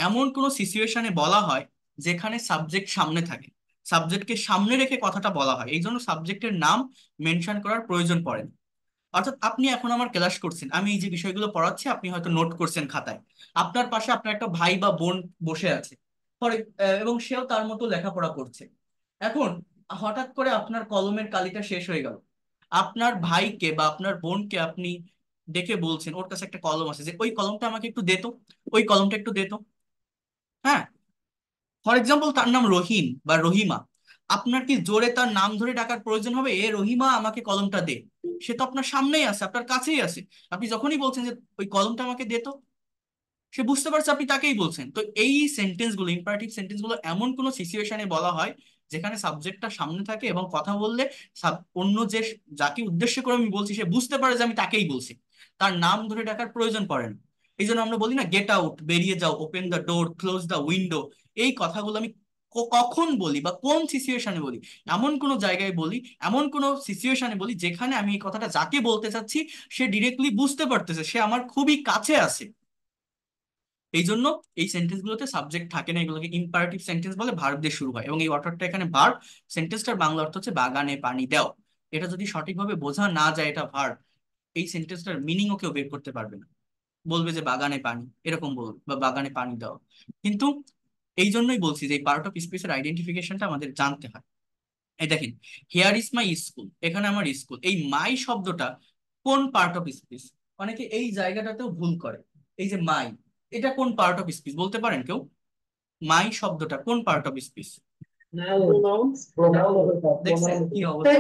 এমন কোনো সিচুয়েশনে বলা হয় যেখানে সাবজেক্ট সামনে থাকে, সাবজেক্টকে সামনে রেখে কথাটা বলা হয়, এই জন্য সাবজেক্টের নাম মেনশন করার প্রয়োজন পড়ে না। অর্থাৎ আপনি এখন আমার ক্লাস করছেন, আমি এই যে বিষয়গুলো পড়াচ্ছি আপনি হয়তো নোট করছেন খাতায়, আপনার পাশে আপনার একটা ভাই বা বোন বসে আছে, এবং সেও তার মতো লেখাপড়া করছে। এখন হঠাৎ করে আপনার কলমের কালিটা শেষ হয়ে গেল, আপনার ভাইকে বা আপনার বোনকে আপনি ডেকে বলছেন, ওর কাছে একটা কলম আছে, যে ওই কলমটা আমাকে একটু দে তো, ওই কলমটা একটু দে তো। হ্যাঁ, ফর এক্সাম্পল তার নাম রহিম বা রহিমা, আপনার কি জোরে তার নাম ধরে ডাকার প্রয়োজন হবে, এ রহিমা আমাকে কলমটা দে? সে তো আপনার সামনেই আছে, আপনার কাছেই আছে, আপনি যখনই বলছেন যে ওই কলমটা আমাকে দে তো, সে বুঝতে পারছে আপনি তাকেই বলছেন। তো এই সেন্টেন্স গুলো, ইম্পারেটিভ সেন্টেন্স গুলো এমন কোন সিচুয়েশনে বলা হয় যেখানে সাবজেক্টটা সামনে থাকে এবং কথা বললে অন্য যে যাকে উদ্দেশ্য করে আমি বলছি সে বুঝতে পারে যে আমি তাকেই বলছি, তার নাম ধরে ডাকার প্রয়োজন পড়ে না। এই জন্য আমরা বলি না, গেট আউট, বেরিয়ে যাও, open the door, close the window. এই কথাগুলো আমি কখন বলি বা কোন সিচুয়েশনে বলি? এমন কোন জায়গায় বলি, এমন কোন সিচুয়েশনে বলি যেখানে আমি এই কথাটা যাকে বলতে চাচ্ছি সে ডিরেক্টলি বুঝতে পারতেছে, সে আমার খুবই কাছে আছে। এই জন্য এই সেন্টেন্স গুলোতে সাবজেক্ট থাকে না, এগুলোকে ইম্পারেটিভ সেন্টেন্স বলে, ভার্ব দিয়ে শুরু হয়, এবং এই অর্থটা এখানে ভার্ব। সেন্টেন্সটার বাংলা অর্থ হচ্ছে বাগানে পানি দাও। এটা যদি সঠিকভাবে বোঝা না যায় এটা ভার্ব, এই সেন্টেন্সটার মিনিংও কেউ বের করতে পারবে না, বলবে যে বাগানে পানি, এরকম বলবে, বা বাগানে পানি দাও। কিন্তু এই জন্যই বলছি যে এই পার্ট অফ স্পিচের আইডেন্টিফিকেশনটা আমাদের জানতে হয়। এই দেখেন, হিয়ার ইজ মাই স্কুল, এখানে আমার স্কুল, এই মাই শব্দটা কোন পার্ট অফ স্পিচ? অনেকে এই জায়গাটাতেও ভুল করে, এই যে মাই, এটা কোন পার্ট অফ স্পিচ বলতে পারেন কেউ? মাই শব্দটা কোন পার্ট অফ স্পিচ? দেখছেন কি অবস্থা?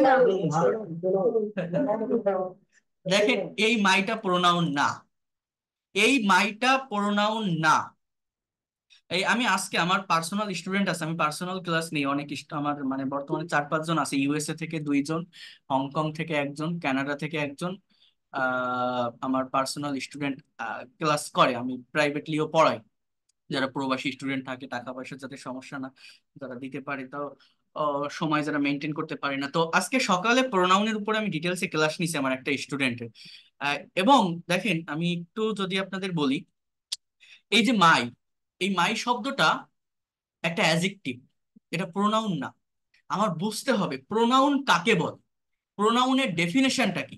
দেখেন, এই মাইটা প্রোনাউন না, এই মাইটা প্রোনাউন না। এই আমি আজকে আমার পার্সোনাল স্টুডেন্ট আছে, আমি পার্সোনাল ক্লাস নিই অনেক, আমার মানে বর্তমানে 4-5 জন আছে, ইউএসএ থেকে 2 জন, হংকং থেকে একজন, কানাডা থেকে একজন, আমার পার্সোনাল স্টুডেন্ট ক্লাস করে, আমি প্রাইভেটলিও পড়াই। যারা প্রবাসী স্টুডেন্ট থাকে, টাকা পয়সা যাদের সমস্যা না, যারা দিতে পারে, তাও সময় যারা মেনটেন করতে পারে না, তো আজকে সকালে প্রোনাউনের উপরে আমি ডিটেলসে ক্লাস নিছি আমার একটা স্টুডেন্টের। এবং দেখেন, আমি একটু যদি আপনাদের বলি, এই যে মাই, এই মাই শব্দটা একটা অ্যাজেক্টিভ, এটা প্রোনাউন না। আমার বুঝতে হবে প্রোনাউন কাকে বলে, প্রোনাউনের ডেফিনেশনটা কি।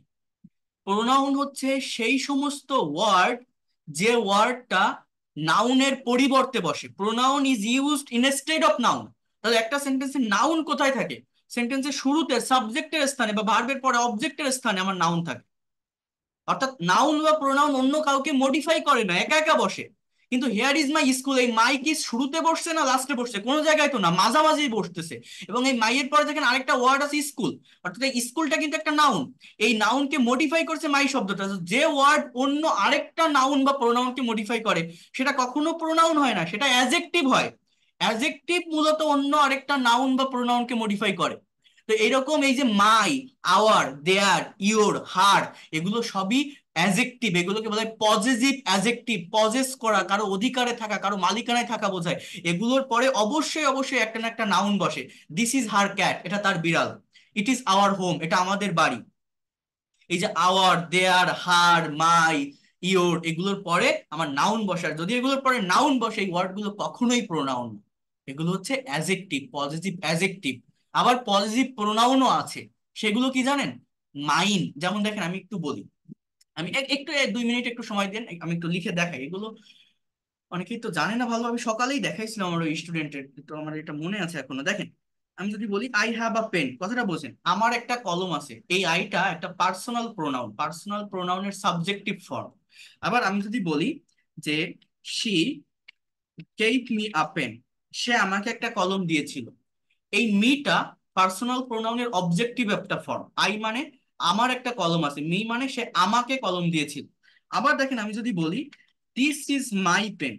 প্রোনাউন হচ্ছে সেই সমস্ত ওয়ার্ড যে ওয়ার্ডটা নাউনের পরিবর্তে বসে, pronoun is used instead of noun. তাহলে একটা সেন্টেন্সে নাউন কোথায় থাকে? সেন্টেন্সের শুরুতে সাবজেক্টের স্থানে বা ভার্বের পরে অবজেক্টের স্থানে আমার নাউন থাকে। অর্থাৎ নাউন বা প্রোনাউন অন্য কাউকে মডিফাই করে না, একা একা বসে। কিন্তু হেয়ার ইজ মাই স্কুল, এই মাই কি শুরুতে বসছে না লাস্টে বসছে? কোনো জায়গায় তো না, মাঝামাঝি বসতেছে। এবং এই মাইয়ের পরে দেখেন আরেকটা ওয়ার্ড আছে স্কুল, অর্থাৎ এই স্কুলটা কিন্তু একটা নাউন, এই নাউনকে মডিফাই করছে মাই শব্দটা। যে ওয়ার্ড অন্য আরেকটা নাউন বা প্রোনাউনকে মডিফাই করে সেটা কখনো প্রোনাউন হয় না, সেটা অ্যাজেক্টিভ হয়। অ্যাজেক্টিভ মূলত অন্য আরেকটা নাউন বা প্রোনাউনকে মডিফাই করে। তো এরকম এই যে মাই, আওয়ার, দেয়ার, ইওর, হার, এগুলো সবই অ্যাজেক্টিভ, এগুলোকে বলা হয় পজেসিভ অ্যাজেক্টিভ। পজেস করা, কারো অধিকারে থাকা, কারো মালিকানায় থাকা বোঝায়। এগুলোর পরে অবশ্যই অবশ্যই একটা না একটা নাউন বসে। দিস ইজ হার ক্যাট, এটা তার বিড়াল। ইট ইজ আওয়ার হোম, এটা আমাদের বাড়ি। এই যে hour, there, her, my, your, এগুলোর পরে আমার নাউন বসার, যদি এগুলোর পরে নাউন বসে এই ওয়ার্ড গুলো কখনোই প্রোনাউন না, এগুলো হচ্ছে অ্যাজেক্টিভ, পজিটিভ অ্যাজেক্টিভ। আবার পজিটিভ প্রোনাউনও আছে, সেগুলো কি জানেন? মাইন, যেমন দেখেন আমি একটু বলি, আমি একটু 2 মিনিট একটু সময় দেন, আমি একটু লিখে দেখাই এগুলো। অনেকেই তো জানে না ভালো, আমি সকালেই দেখাইছিলাম আমার ওই স্টুডেন্টের, তো আমার এটা মনে আছে এখনো। দেখেন, আমি যদি বলি আই হ্যাভ আ পেন, কথাটা বোঝেন, আমার একটা কলম আছে, এই আইটা একটা পার্সোনাল প্রোনাউন, পার্সোনাল প্রোনাউনের সাবজেক্টিভ ফর্ম। আবার আমি যদি বলি যে she gave me a pen, সে আমাকে একটা কলম দিয়েছিল, এই মিটা পার্সোনাল প্রোনাউনের অবজেক্টিভ একটা ফর্ম। আই মানে আমার একটা কলম আছে, মি মানে সে আমাকে কলম দিয়েছিল। আবার দেখেন, আমি যদি বলি দিস ইজ মাই পেন,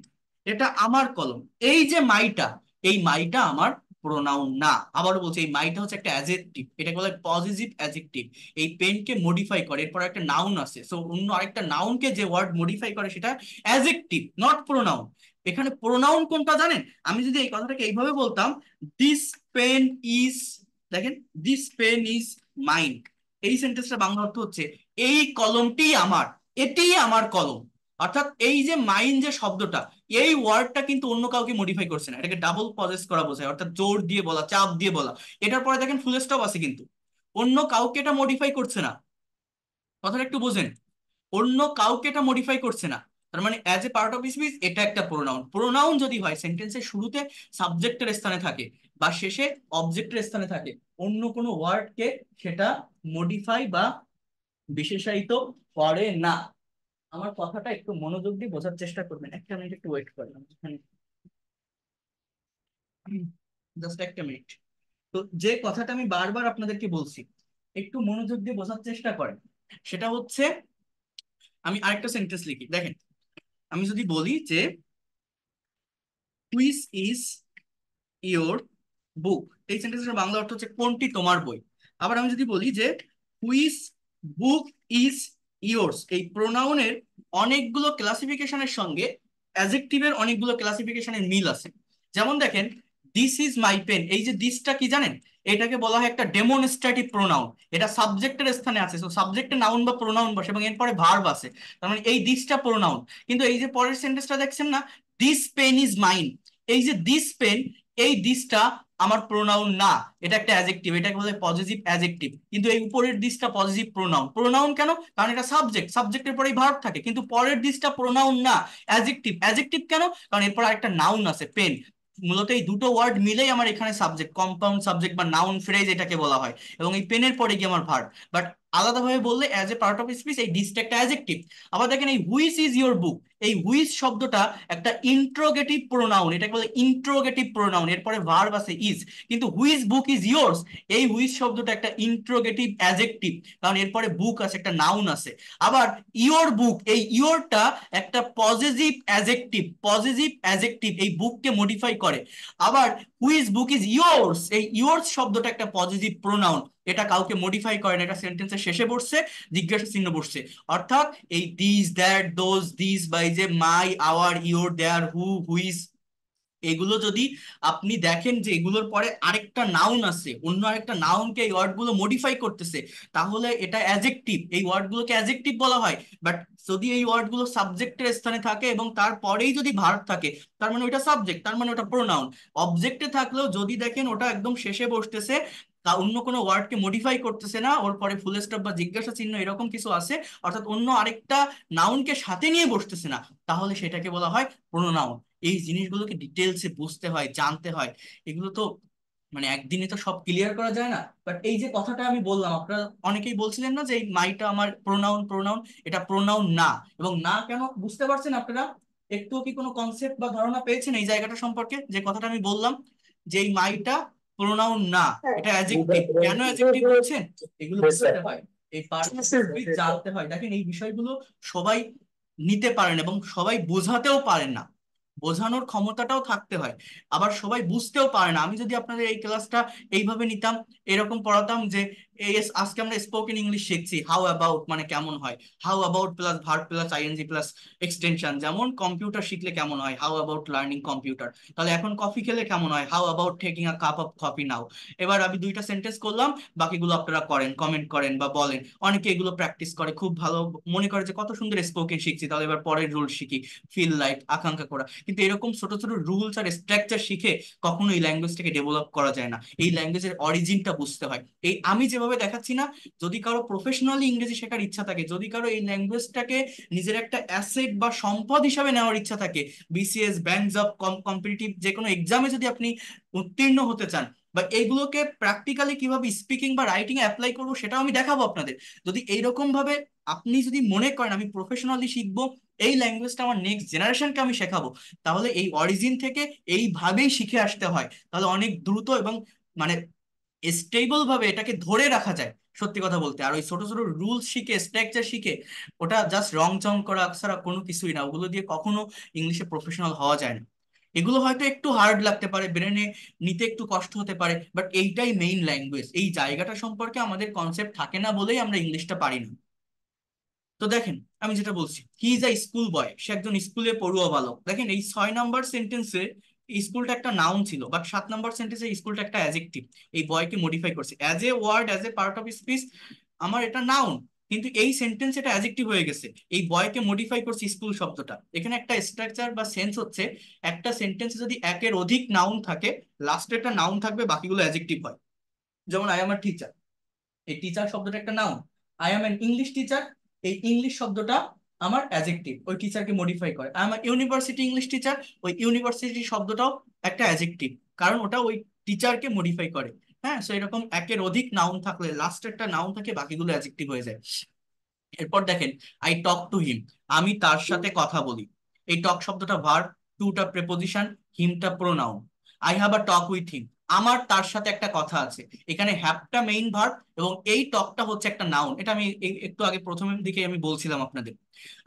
এটা আমার কলম, এই যে মাইটা, এই মাইটা আমার প্রোনাউন না। আবারও বলছি, এই মাইটা হচ্ছে একটা অ্যাজেক্টিভ, এটাকে বলে পজিটিভ অ্যাজেক্টিভ। এই পেনকে মডিফাই করে, এরপর একটা নাউন আছে, সো অন্য আরেকটা নাউনকে যে ওয়ার্ড মডিফাই করে সেটা অ্যাজেক্টিভ, নট প্রোনাউন। এখানে প্রোনাউন কোনটা জানেন? আমি যদি এই কথাটাকে এইভাবে বলতাম, দিস পেন ইজ, দেখেন, দিস পেন ইজ মাইন, এই সেন্টেন্সটা বাংলা অর্থ হচ্ছে এই কলমটি আমার, এটিই আমার কলম। অর্থাৎ এই যে মাইন যে শব্দটা, এই ওয়ার্ডটা কিন্তু অন্য কাউকে মডিফাই করছে না, এটাকে ডাবল পজেস করা বোঝায়, অর্থাৎ জোর দিয়ে বলা, চাপ দিয়ে বলা। এটার পরে দেখেন ফুল স্টপ আছে, কিন্তু অন্য কাউকে এটা মডিফাই করছে না। কথাটা একটু বোঝেন, অন্য কাউকে এটা মডিফাই করছে না। তার মানে as a part of speech এটা একটা প্রোনাউন। প্রোনাউন যদি হয় সেন্টেন্সের শুরুতে সাবজেক্টের স্থানে থাকে বা শেষে অবজেক্টের স্থানে থাকে, অন্য কোনো ওয়ার্ডকে সেটা মডিফাই বা বিশেষায়িত করে না। আমার কথাটা একটু মনোযোগ দিয়ে বোঝার চেষ্টা করবেন, একটা মিনিট একটু ওয়েট করলাম, জাস্ট একটা মিনিট। তো যে কথাটা আমি বারবার আপনাদেরকে বলছি, একটু মনোযোগ দিয়ে বোঝার চেষ্টা করেন। সেটা হচ্ছে, আমি আরেকটা সেন্টেন্স লিখি, দেখেন। আমি যদি বলি যে হুইচ ইজ ইয়োর বুক, এই সেন্টেন্সের বাংলা অর্থ হচ্ছে কোনটি তোমার বই। আবার আমি যদি বলি যে হুইচ বুক ইজ ইয়োর্স, এই প্রোনাউনের অনেকগুলো ক্লাসিফিকেশনের সঙ্গে অ্যাডজেক্টিভের অনেকগুলো ক্লাসিফিকেশনের মিল আছে। যেমন দেখেন, দিস ইজ মাই পেন, এই যে দিসটা কি জানেন, এটাকে বলা হয় একটা ডেমনস্ট্রেটিভ প্রোনাউন। এটা সাবজেক্টের স্থানে আছে, তো সাবজেক্টে নাউন বা প্রোনাউন বসে এবং এরপরে ভার্ব আছে। তার মানে এই দিসটা প্রোনাউন। কিন্তু এই যে পরের সেন্টেন্সটা দেখছেন না, দিস পেন ইজ মাইন, এই যে দিস পেন, এই দিসটা আমার প্রোনাউন না, এটা একটা অ্যাডজেক্টিভ, এটাকে বলে পজিটিভ অ্যাডজেক্টিভ। কিন্তু এই উপরের দিসটা পজিটিভ প্রোনাউন। প্রোনাউন কেন? কারণ এটা সাবজেক্ট, সাবজেক্টের পরেই ভার্ব থাকে। কিন্তু পরের দিসটা প্রোনাউন না, অ্যাডজেক্টিভ। অ্যাডজেক্টিভ কেন? কারণ এরপর আরেকটা নাউন আছে, পেন। মূলত এই দুটো ওয়ার্ড মিলেই আমার এখানে সাবজেক্ট, কম্পাউন্ড সাবজেক্ট বা নাউন ফ্রেজ এটাকে বলা হয়। এবং এই পেনের পরে গিয়ে আমার ভার্ব। বাট আলাদাভাবে বললে as a part of speech এই দিসটা একটা অ্যাডজেক্টিভ। আবার দেখেন এই হুইচ ইজ ইয়োর বুক, এই হুইচ শব্দটা একটা ইন্ট্রোগেটিভ প্রোনাউন, এটাকে বলে ইন্ট্রোগেটিভ প্রোনাউন, এরপরে ভার্ব আছে ইজ। কিন্তু হুইচ বুক ইজ ইয়োর্স, এই হুইচ শব্দটা একটা ইন্ট্রোগেটিভ অ্যাডজেক্টিভ, কারণ এরপরে বুক আছে, একটা নাউন আছে। আবার ইয়োর বুক, এই ইয়োরটা একটা পজিটিভ অ্যাডজেক্টিভ, পজিটিভ অ্যাডজেক্টিভ এই বুককে মডিফাই করে। আবার হুইচ বুক ইজ ইয়োর্স, এই ইয়োর্স শব্দটা একটা পজিটিভ প্রোনাউন, এটা কাউকে মডিফাই করে না, এটা সেন্টেন্সের শেষে বসছে, জিজ্ঞাসা চিহ্ন বসছে। অর্থাৎ এই দিস, দ্যাট, দোজ, দিস বা এই যে my, our, your, their, who, whose, এগুলো যদি আপনি দেখেন যে এগুলোর পরে আরেকটা নাউন আছে, অন্য আরেকটা নাউনকে এই ওয়ার্ড গুলো মডিফাই করতেছে, তাহলে এটা অ্যাডজেক্টিভ, এই ওয়ার্ড গুলোকে অ্যাডজেক্টিভ বলা হয়। বাট যদি এই ওয়ার্ড গুলো সাবজেক্টের স্থানে থাকে এবং তারপরেই যদি ভার্ব থাকে, তার মানে ওটা সাবজেক্ট, তার মানে ওটা প্রোনাউন। অবজেক্টে থাকলেও যদি দেখেন ওটা একদম শেষে বসতেছে, তা অন্য কোনো ওয়ার্ডকে মডিফাই করতেছে না, ওর পরে ফুল স্টপ বা জিজ্ঞাসা চিহ্ন এরকম কিছু আছে, অর্থাৎ অন্য আরেকটা নাউনকে সাথে নিয়ে বসতেছে না, তাহলে সেটাকে বলা হয় প্রোনাউন। এই জিনিসগুলোকে ডিটেলসে বুঝতে হয়, জানতে হয়। এগুলো তো মানে একদিনে তো সব ক্লিয়ার করা যায় না। বাট এই যে কথাটা আমি বললাম, আপনারা অনেকেই বলছিলেন না যে এই মাইটা আমার প্রোনাউন, প্রোনাউন, এটা প্রোনাউন না। এবং না কেন বুঝতে পারছেন আপনারা? একটু কি কোনো কনসেপ্ট বা ধারণা পেয়েছেন এই জায়গাটা সম্পর্কে, যে কথাটা আমি বললাম যে এই মাইটা প্রোনাউন না, এটা অ্যাডজেক্টিভ। কেন অ্যাডজেক্টিভ বুঝছেন? এগুলো বুঝতে হয়, এই পার্টস জানতে হয়। দেখেন এই বিষয়গুলো সবাই নিতে পারেন এবং সবাই বোঝাতেও পারেন না, বোঝানোর ক্ষমতাটাও থাকতে হয়। আবার সবাই বুঝতেও পারে না। আমি যদি আপনাদের এই ক্লাসটা এইভাবে নিতাম, এরকম পড়াতাম যে এই আজকে আমরা স্পোকেন ইংলিশ শিখছি, হাউ অ্যাবাউট মানে কেমন হয়, how about plus verb plus ING plus extension, যেমন কম্পিউটার শিখলে কেমন হয়, হাউ অ্যাবাউট লার্নিং কম্পিউটার। তাহলে এখন কফি খেলে কেমন হয়, how about taking a cup of coffee now. এবার আমি দুইটা সেন্টেন্স করলাম, বাকিগুলো আপনারা করেন, কমেন্ট করেন বা বলেন। অনেকে এগুলো প্র্যাকটিস করে খুব ভালো, মনে করে যে কত সুন্দর স্পোকেন শিখছি, তাহলে এবার পরের রুল শিখি, ফিল লাইক, আকাঙ্ক্ষা করা। কিন্তু এরকম ছোট ছোট রুলস আর স্ট্রাকচার শিখে কখনো এই ল্যাঙ্গুয়েজটাকে ডেভেলপ করা যায় না। এই ল্যাঙ্গুয়েজের অরিজিনটা বুঝতে হয়। এই আমি যেভাবে দেখাচ্ছি না, যদি কারো প্রফেশনালি ইংরেজি শেখার ইচ্ছা থাকে, যদি কারো এই ল্যাঙ্গুয়েজটাকে নিজের একটা অ্যাসেট বা সম্পদ হিসাবে নেওয়ার ইচ্ছা থাকে, বিসিএস, ব্যাংক জব, কম্পিটিটিভ যে কোনো এক্সামে যদি আপনি উত্তীর্ণ হতে চান, বা এইগুলোকে প্র্যাকটিক্যালি কিভাবে স্পিকিং বা রাইটিং এ অ্যাপ্লাই করবো সেটাও আমি দেখাবো আপনাদের। যদি এইরকম ভাবে আপনি যদি মনে করেন আমি প্রফেশনালি শিখবো, এই ল্যাঙ্গুয়েজটা আমার নেক্সট জেনারেশনকে আমি শেখাবো, তাহলে এই অরিজিন থেকে এইভাবেই শিখে আসতে হয়। তাহলে অনেক দ্রুত এবং মানে স্টেবল ভাবে এটাকে ধরে রাখা যায়, সত্যি কথা বলতে। আর ওই ছোট ছোট রুলস শিখে, স্ট্রাকচার শিখে, ওটা জাস্ট রং চং করা ছাড়া কোনো কিছুই না। ওগুলো দিয়ে কখনো ইংলিশে প্রফেশনাল হওয়া যায় না। এগুলো হয়তো একটু হার্ড লাগতে পারে, ব্রেনে নিতে একটু কষ্ট হতে পারে, বাট এইটাই মেইন ল্যাঙ্গুয়েজ। এই জায়গাটা সম্পর্কে আমাদের কনসেপ্ট থাকে না বলেই আমরা ইংলিশটা পারি না। তো দেখেন, আমি যেটা বলছি, হি ইজ আ স্কুল বয়, সে একজন স্কুলে পড়ুয়া বালক। দেখেন এই 6 নম্বর সেন্টেন্সে স্কুলটা একটা নাউন ছিল, বাট 7 নম্বর সেন্টেন্সে স্কুলটা একটা অ্যাডজেক্টিভ। এই বয়কে মডিফাই করছে as a word, as a part of speech, আমার এটা নাউন। কিন্তু এই সেন্টেন্স এটা অ্যাডজেক্টিভ হয়ে গেছে, এই বয়কে মডিফাই করছে স্কুল শব্দটা। এখানে একটা স্ট্রাকচার বা সেন্স হচ্ছে, একটা সেন্টেন্সে যদি একের অধিক নাউন থাকে, লাস্টে একটা নাউন থাকবে, বাকিগুলো অ্যাডজেক্টিভ হয়। যেমন আই এম আ টিচার, এই টিচার শব্দটা একটা noun. I am an English teacher, এই ইংলিশ শব্দটা আমার অ্যাডজেক্টিভ, ওই টিচারকে মডিফাই করে। I am university English teacher, ওই ইউনিভার্সিটি শব্দটাও একটা অ্যাডজেক্টিভ, কারণ ওটা ওই টিচারকে মডিফাই করে। হ্যাঁ, সো এরকম একের অধিক নাউন থাকলে লাস্টে একটা নাউন থাকে, বাকিগুলো অ্যাডজেক্টিভ হয়ে যায়। এরপর দেখেন, আই টক টু হিম, আমি তার সাথে কথা বলি। এই টক শব্দটা ভার্ব, টুটা প্রেপোজিশন, হিমটা pronoun. I have a talk with him, আমার তার সাথে একটা কথা আছে। এখানে হ্যাভটা মেইন ভার্ব এবং এই টকটা হচ্ছে একটা নাউন। এটা আমি একটু আগে প্রথমের দিকে আমি বলছিলাম আপনাদের।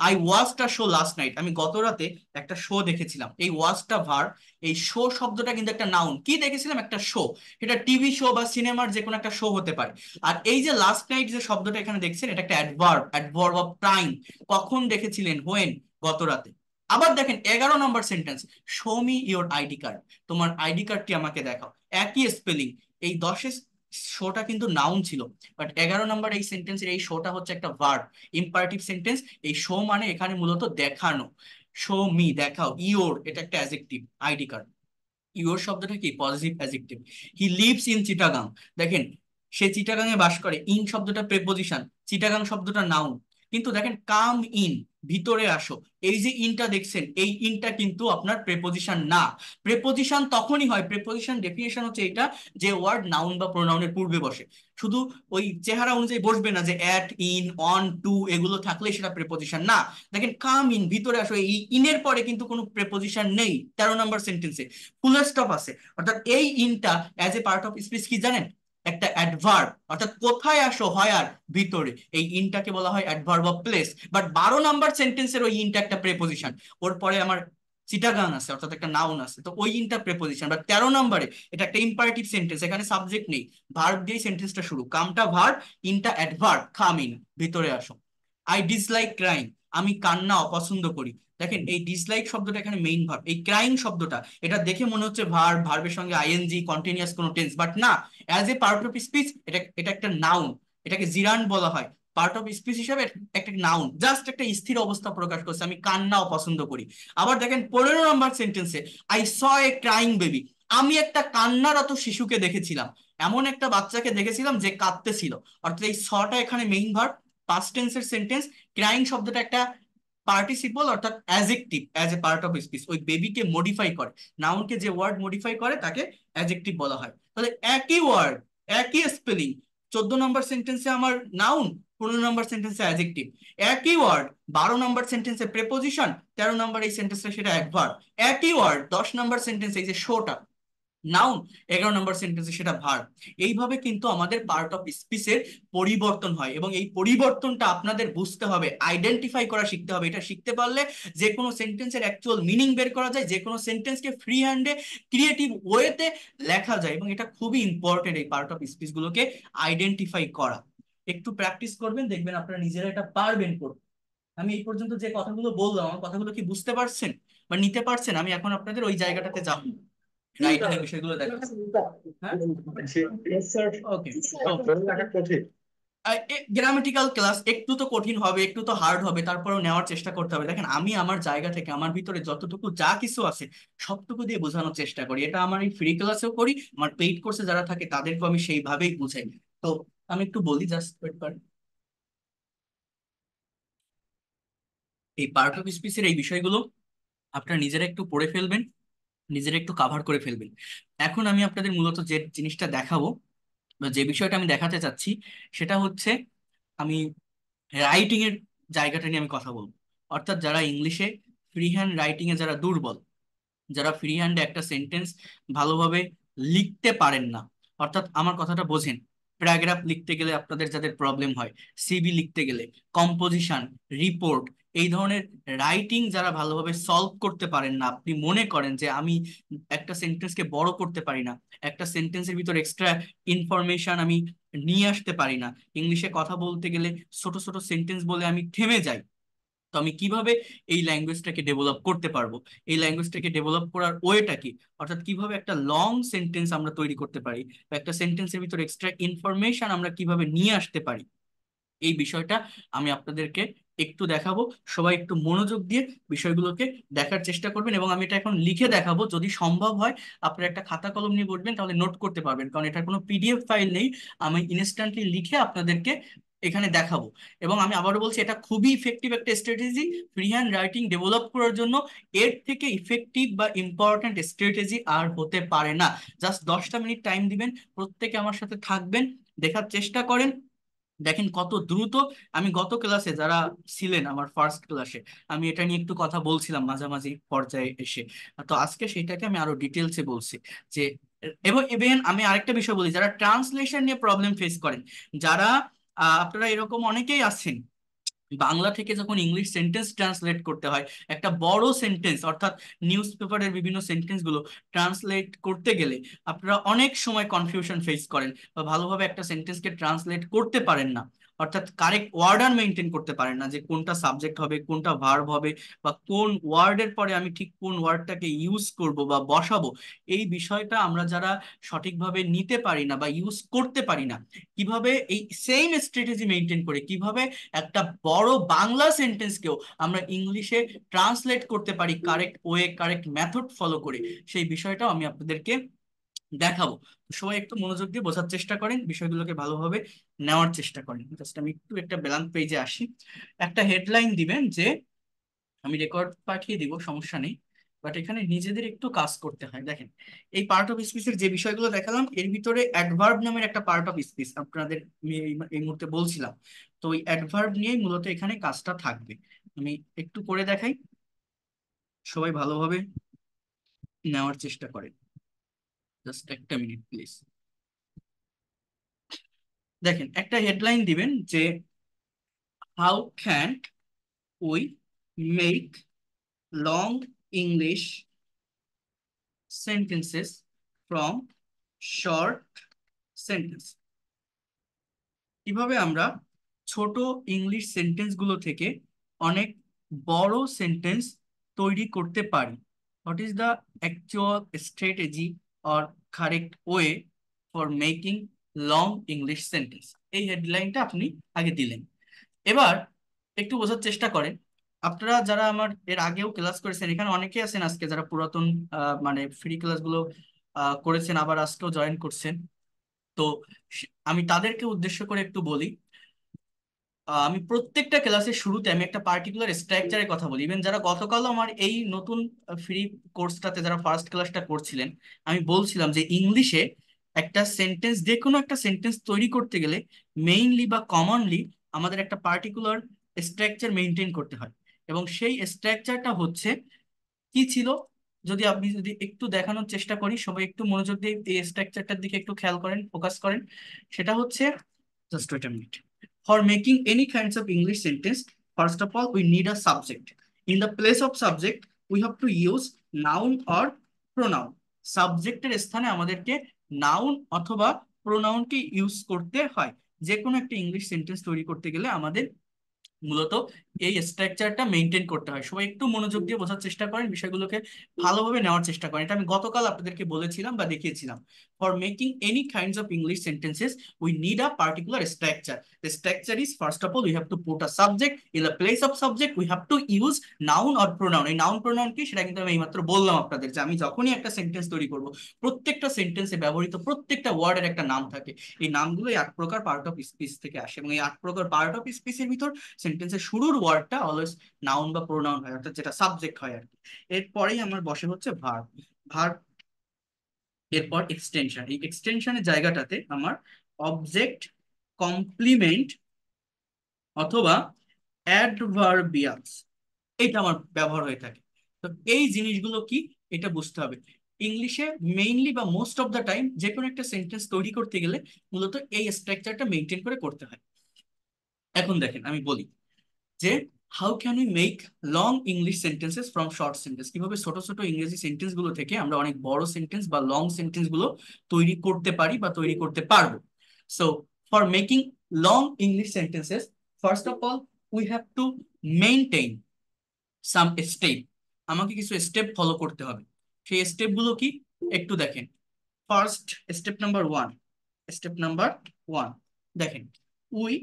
I watched a show last night, আমি গত রাতে একটা শো দেখেছিলাম। এই ওয়াচটা ভার্ব, এই শো শব্দটা কিন্তু একটা নাউন। কি দেখেছিলাম? একটা শো। এটা টিভি শো বা সিনেমার যে কোনো একটা শো হতে পারে। আর এই যে লাস্ট নাইট যে শব্দটা এখানে দেখছেন, এটা একটা অ্যাডভার্ব, অ্যাডভার্ব অফ টাইম। কখন দেখেছিলেন? হোয়েন, গত রাতে। আবার দেখেন 11 নম্বর sentence, show me your ID card, তোমার আইডি কার্ডটি আমাকে দেখাও। একই স্পেলিং, এই 10-এ শোটা কিন্তু নাউন ছিল, বাট 11 নম্বর এই সেন্টেন্সের এই শোটা হচ্ছে একটা ভার্ব, ইম্পারেটিভ সেন্টেন্স। এই শো মানে এখানে মূলত দেখানো। শো মি, দেখাও। ইওর, এটা একটা অ্যাডজেক্টিভ, আইডি কার্ড। ইওর শব্দটা কি? Positive adjective. He lives in Chittagong, দেখেন সে চিটাগাং এ বাস করে। ইন শব্দটা প্রেপোজিশন, চিটাগাং শব্দটা নাউন। কিন্তু দেখেন কাম ইন, ভিতরে আসো, এই যে ইনটা দেখছেন, এই ইনটা কিন্তু আপনার প্রেপোজিশন না। প্রেপোজিশন তখনই হয়, প্রেপোজিশন ডেফিনেশন হচ্ছে এটা, যে ওয়ার্ড নাউন বা প্রোনাউনের পূর্বে বসে। শুধু ওই চেহারা অনুযায়ী বসবে না, যে অ্যাট, ইন, অন, টু এগুলো থাকলে সেটা প্রেপোজিশন না। দেখেন কাম ইন, ভিতরে আসো, এই ইনের পরে কিন্তু কোনো প্রেপোজিশন নেই 13 নম্বর সেন্টেন্সে, ফুল স্টপ আছে। অর্থাৎ এই ইনটা as a part of speech কি জানেন? একটা অ্যাডভার্ব। অর্থাৎ কোথায় আসো হয় আর ভিতরে, এই ইনটাকে বলা হয় অ্যাডভার্ব অফ প্লেস। বাট 12 নম্বর সেন্টেন্সের ওই ইনটা একটা প্রেপোজিশন, ওর পরে আমার চিটাগাং আছে, অর্থাৎ একটা নাউন আছে, তো ওই ইনটা প্রেপোজিশন। বাট 13 নম্বরে এটা একটা ইম্পারেটিভ সেন্টেন্স, এখানে সাবজেক্ট নেই, ভার্ব দিয়ে সেন্টেন্সটা শুরু। কামটা ভার্ব, ইনটা অ্যাডভার্ব, কাম ইন, ভিতরে আসো। আই ডিসলাইক ক্রাইং, আমি কান্না অপছন্দ করি। দেখেন এই ডিসলাইক শব্দটা এখানে মেইন ভার্ব। এই ক্রাইং শব্দটা, এটা দেখে মনে হচ্ছে ভার্ব, ভার্বের সঙ্গে আইএনজি, কন্টিনিউয়াস কোনো টেন্স, বাট না। As a part of speech এটা এটা একটা নাউন, এটাকে জিরান্ড বলা হয়। পার্ট অফ স্পিচ হিসাবে একটা নাউন, জাস্ট একটা স্থির অবস্থা প্রকাশ করছে, আমি কান্না অপছন্দ করি। আবার দেখেন 15 নম্বর সেন্টেন্সে, I saw a crying baby, আমি একটা কান্নারত শিশুকে দেখেছিলাম, এমন একটা বাচ্চাকে দেখেছিলাম যে কাঁদতেছিল। অর্থাৎ এই সটা এখানে মেইন ভার্ব, পাস্ট টেন্সের সেন্টেন্স। ক্রাইং শব্দটা একটা পার্টিসিপল, অর্থাৎ adjective, as a part of speech, ওই বেবিকে মডিফাই করে। নাউনকে যে ওয়ার্ড মডিফাই করে তাকে অ্যাডজেক্টিভ বলা হয়। তাহলে একই ওয়ার্ড, একই স্পেলিং, 14 নম্বর সেন্টেন্সে আমার নাউন, 15 নম্বর সেন্টেন্সে অ্যাডজেক্টিভ। একই ওয়ার্ড 12 নম্বর সেন্টেন্সে প্রেপোজিশন, 13 নম্বর এই সেন্টেন্সে সেটা অ্যাডভার্ব। একই ওয়ার্ড 10 নম্বর সেন্টেন্সে, এই যে শোটা, নাউন, 11 নম্বর সেন্টেন্সে সেটা ভার্ব। এইভাবে কিন্তু আমাদের পার্ট অফ স্পিচের পরিবর্তন হয়, এবং এই পরিবর্তনটা আপনাদের বুঝতে হবে, আইডেন্টিফাই করা শিখতে হবে। এটা শিখতে পারলে যে কোনো সেন্টেন্সের অ্যাকচুয়াল মিনিং বের করা যায়, যে কোনো সেন্টেন্সকে ফ্রি হ্যান্ডে ক্রিয়েটিভ ওয়েতে লেখা যায়, এবং এটা খুবই ইম্পর্টেন্ট এই পার্ট অফ স্পিচ গুলোকে আইডেন্টিফাই করা। একটু প্র্যাকটিস করবেন, দেখবেন আপনারা নিজেরা এটা পারবেন করতে। আমি এই পর্যন্ত যে কথাগুলো বললাম, আমার কথাগুলো কি বুঝতে পারছেন বা নিতে পারছেন? আমি এখন আপনাদের ওই জায়গাটাতে যাবো, রাইটিং এর বিষয়গুলো দেখা। হ্যাঁ, Yes, sir. ওকে। গ্রামেটিক্যাল ক্লাস একটু তো কঠিন হবে, একটু তো হার্ড হবে, তারপরেও নেওয়ার চেষ্টা করতে হবে। দেখেন আমি আমার জায়গা থেকে আমার ভিতরে যতটুকু যা কিছু আছে সবটুকু দিয়ে বোঝানোর চেষ্টা করি। এটা আমার এই ফ্রি ক্লাসেও করি, আমার পেইড কোর্সে যারা থাকে তাদেরকেও আমি সেইভাবেই বুঝাই। তো আমি একটু বলি, জাস্ট ওয়েট করেন। এই পার্ট অফ স্পিচের এই বিষয়গুলো আপনারা নিজেরা একটু পড়ে ফেলবেন, নিজেরা একটু কাভার করে ফেলবেন। এখন আমি আপনাদের মূলত যে জিনিসটা দেখাবো বা যে বিষয়টা আমি দেখাতে চাচ্ছি, সেটা হচ্ছে আমি রাইটিং এর জায়গাটা নিয়ে আমি কথা বলবো। অর্থাৎ যারা ইংলিশে ফ্রি হ্যান্ড রাইটিং এ যারা দুর্বল, যারা ফ্রি হ্যান্ডে একটা সেন্টেন্স ভালোভাবে লিখতে পারেন না, অর্থাৎ আমার কথাটা বোঝেন। প্যারাগ্রাফ লিখতে গেলে আপনাদের যাদের প্রবলেম হয়, সিভি লিখতে গেলে, কম্পোজিশন, রিপোর্ট, এই ধরনের রাইটিং যারা ভালোভাবে সলভ করতে পারেন না, আপনি মনে করেন যে আমি একটা সেন্টেন্সকে বড় করতে পারি না, একটা সেন্টেন্সের ভিতর এক্সট্রা ইনফরমেশন আমি নিয়ে আসতে পারি না, ইংলিশে কথা বলতে গেলে ছোট ছোট সেন্টেন্স বলে আমি থেমে যাই, তো আমি কিভাবে এই ল্যাঙ্গুয়েজটাকে ডেভেলপ করতে পারবো? এই ল্যাঙ্গুয়েজটাকে ডেভেলপ করার ওয়েটা কি? অর্থাৎ কিভাবে একটা লং সেন্টেন্স আমরা তৈরি করতে পারি, বা একটা সেন্টেন্সের ভিতরে এক্সট্রা ইনফরমেশন আমরা কিভাবে নিয়ে আসতে পারি, এই বিষয়টা আমি আপনাদেরকে একটু দেখাবো। সবাই একটু মনোযোগ দিয়ে বিষয়গুলোকে দেখার চেষ্টা করবেন, এবং আমি এটা এখন লিখে দেখাবো। যদি সম্ভব হয় আপনারা একটা খাতা কলম নিয়ে বসবেন, তাহলে নোট করতে পারবেন, কারণ এটার কোনো পিডিএফ ফাইল নেই। আমি ইনস্ট্যান্টলি লিখে আপনাদেরকে এখানে দেখাবো। এবং আমি আবারও বলছি, এটা খুবই ইফেক্টিভ একটা strategy free hand writing develop করার জন্য। এর থেকে ইফেক্টিভ বা ইম্পর্ট্যান্ট স্ট্র্যাটেজি আর হতে পারে না। জাস্ট 10টা মিনিট টাইম দিবেন, প্রত্যেকে আমার সাথে থাকবেন, দেখার চেষ্টা করেন। দেখেন কত দ্রুত। আমি গত ক্লাসে যারা ছিলেন আমার ফার্স্ট ক্লাসে, আমি এটা নিয়ে একটু কথা বলছিলাম মাঝামাঝি পর্যায়ে এসে। তো আজকে সেটাকে আমি আরো ডিটেলসে বলছি যে, এবং ইভেন আমি আরেকটা বিষয় বলি, যারা ট্রান্সলেশন নিয়ে প্রবলেম ফেস করেন, যারা আপনারা এরকম অনেকেই আছেন, বাংলা থেকে যখন ইংলিশ সেন্টেন্স ট্রান্সলেট করতে হয়, একটা বড় সেন্টেন্স অর্থাৎ নিউজ পেপারের বিভিন্ন সেন্টেন্স গুলো ট্রান্সলেট করতে গেলে আপনারা অনেক সময় কনফিউশন ফেস করেন, বা ভালোভাবে একটা সেন্টেন্সকে ট্রান্সলেট করতে পারেন না। অর্থাৎ কারেক্ট ওয়ার্ডার মেনটেন করতে পারেন না, যে কোনটা সাবজেক্ট হবে, কোনটা ভার্ব হবে, বা কোন ওয়ার্ডের পরে আমি ঠিক কোন ওয়ার্ডটাকে ইউজ করব বা বসাবো। এই বিষয়টা আমরা যারা সঠিকভাবে নিতে পারি না বা ইউজ করতে পারি না, কিভাবে এই সেম স্ট্র্যাটেজি মেনটেন করে কিভাবে একটা বড় বাংলা সেন্টেন্সকেও আমরা ইংলিশে ট্রান্সলেট করতে পারি correct way, correct method follow করে, সেই বিষয়টাও আমি আপনাদেরকে দেখাবো। তো সবাই একটু মনোযোগ দিয়ে বোঝার চেষ্টা করেন, বিষয়গুলোকে ভালোভাবে নেওয়ার চেষ্টা করেন। জাস্ট আমি একটু একটা ব্ল্যাঙ্ক পেজে আসি। একটা হেডলাইন দিবেন যে, আমি রেকর্ড পাঠিয়ে দিব, সমস্যা নেই, বাট এখানে নিজেদের একটু কাজ করতে হয়। দেখেন, এই পার্ট অফ স্পিচের যে বিষয়গুলো দেখালাম, এর ভিতরে অ্যাডভার্ব নামের একটা পার্ট অফ স্পিচ আপনাদের আমি এই মুহূর্তে বলছিলাম। তো ওই অ্যাডভার্ব নিয়েই মূলত এখানে কাজটা থাকবে। আমি একটু করে দেখাই, সবাই ভালোভাবে নেওয়ার চেষ্টা করেন। জাস্ট একটা মিনিট প্লিজ। দেখেন, একটা হেডলাইন দিবেন যে, how can we make long English sentences from short sentence. কিভাবে আমরা ছোট ইংলিশ সেন্টেন্স গুলো থেকে অনেক বড় সেন্টেন্স তৈরি করতে পারি। What is the actual strategy or correct way for making long English sentence. এই হেডলাইনটা আপনি আগে দিলেন। এবার একটু বোঝার চেষ্টা করেন। আপনারা যারা আমার এর আগেও ক্লাস করেছেন, এখানে অনেকেই আছেন আজকে যারা পুরাতন মানে ফ্রি ক্লাসগুলো করেছেন, আবার আজকেও জয়েন করছেন। তো আমি তাদেরকে উদ্দেশ্য করে একটু বলি। আমি প্রত্যেকটা ক্লাসের শুরুতে আমি একটা পার্টিকুলার স্ট্রাকচারের কথা বলি। ইভেন যারা গতকাল আমার এই নতুন ফ্রি কোর্সটাতে যারা ফার্স্ট ক্লাসটা করছিলেন, আমি বলছিলাম যে ইংলিশে একটা সেন্টেন্স, যে কোনো একটা সেন্টেন্স তৈরি করতে গেলে মেইনলি বা কমনলি আমাদের একটা পার্টিকুলার স্ট্রাকচার মেনটেন করতে হয়। এবং সেই স্ট্রাকচারটা হচ্ছে কি ছিল, যদি একটু দেখানোর চেষ্টা করি, সবাই একটু মনোযোগ দিয়ে এই স্ট্রাকচারটার দিকে একটু খেয়াল করেন, ফোকাস করেন। সেটা হচ্ছে, just wait a minute. For making any kinds of English sentence, first of all, we need a subject. In the place of subject, we have to use noun or pronoun. সাবজেক্টের স্থানে আমাদেরকে noun অথবা প্রোনাউনকে use করতে হয়। যে কোনো একটা English sentence তৈরি করতে গেলে আমাদের মূলত এই স্ট্রাকচারটা মেনটেন করতে হয়। সবাই একটু মনোযোগ দিয়ে বোঝার চেষ্টা করেন, বিষয়গুলোকে ভালোভাবে নেওয়ার চেষ্টা করেন। এটা আমি গতকাল আপনাদেরকে বলেছিলাম বা দেখিয়েছিলাম। For making any kinds of English sentences we need a particular structure. The structure is, first of all, we have to put a subject. In the place of subject, we have to use noun or pronoun. এই noun pronoun কি সেটা কিন্তু আমি এইমাত্র বললাম আপনাদের, যে আমি যখনই একটা সেন্টেন্স তৈরি করব, প্রত্যেকটা সেন্টেন্সে ব্যবহৃত প্রত্যেকটা ওয়ার্ডের একটা নাম থাকে। এই নামগুলো এই 8 প্রকার পার্ট অফ স্পিচ থেকে আসে, এবং এই 8 প্রকার পার্ট অফ স্পিচের ভিতর সেন্টেন্সের শুরুর ওয়ার্ডটা অলওয়েজ নাউন বা প্রোনাউন হয়, অর্থাৎ যেটা সাবজেক্ট হয় আর কি। এরপরেই আমার বসে হচ্ছে ভার্ব। ভার্ব, এরপর এক্সটেনশন। এই এক্সটেনশনের জায়গাটাতে আমার অবজেক্ট, কমপ্লিমেন্ট অথবা অ্যাডভার্বিয়ালস, এটা আমার ব্যবহার হয়ে থাকে। তো এই জিনিসগুলো কি, এটা বুঝতে হবে। ইংলিশে মেইনলি বা মোস্ট অফ দ্য টাইম যে কোনো একটা সেন্টেন্স তৈরি করতে গেলে মূলত এই স্ট্রাকচারটা মেনটেন করে করতে হয়। এখন দেখেন, আমি বলি যে, how can we make long English sentences from short sentence. কিভাবে ছোট ছোট ইংরেজি সেন্টেন্স গুলো থেকে আমরা অনেক বড় সেন্টেন্স বা লং সেন্টেন্স গুলো তৈরি করতে পারি বা তৈরি করতে পারবো। So for making long English sentences, first of all we have to maintain some step. আমাকে কিছু স্টেপ ফলো করতে হবে। সেই স্টেপ গুলো কি, একটু দেখেন। First step number one, step number one, দেখেন, উই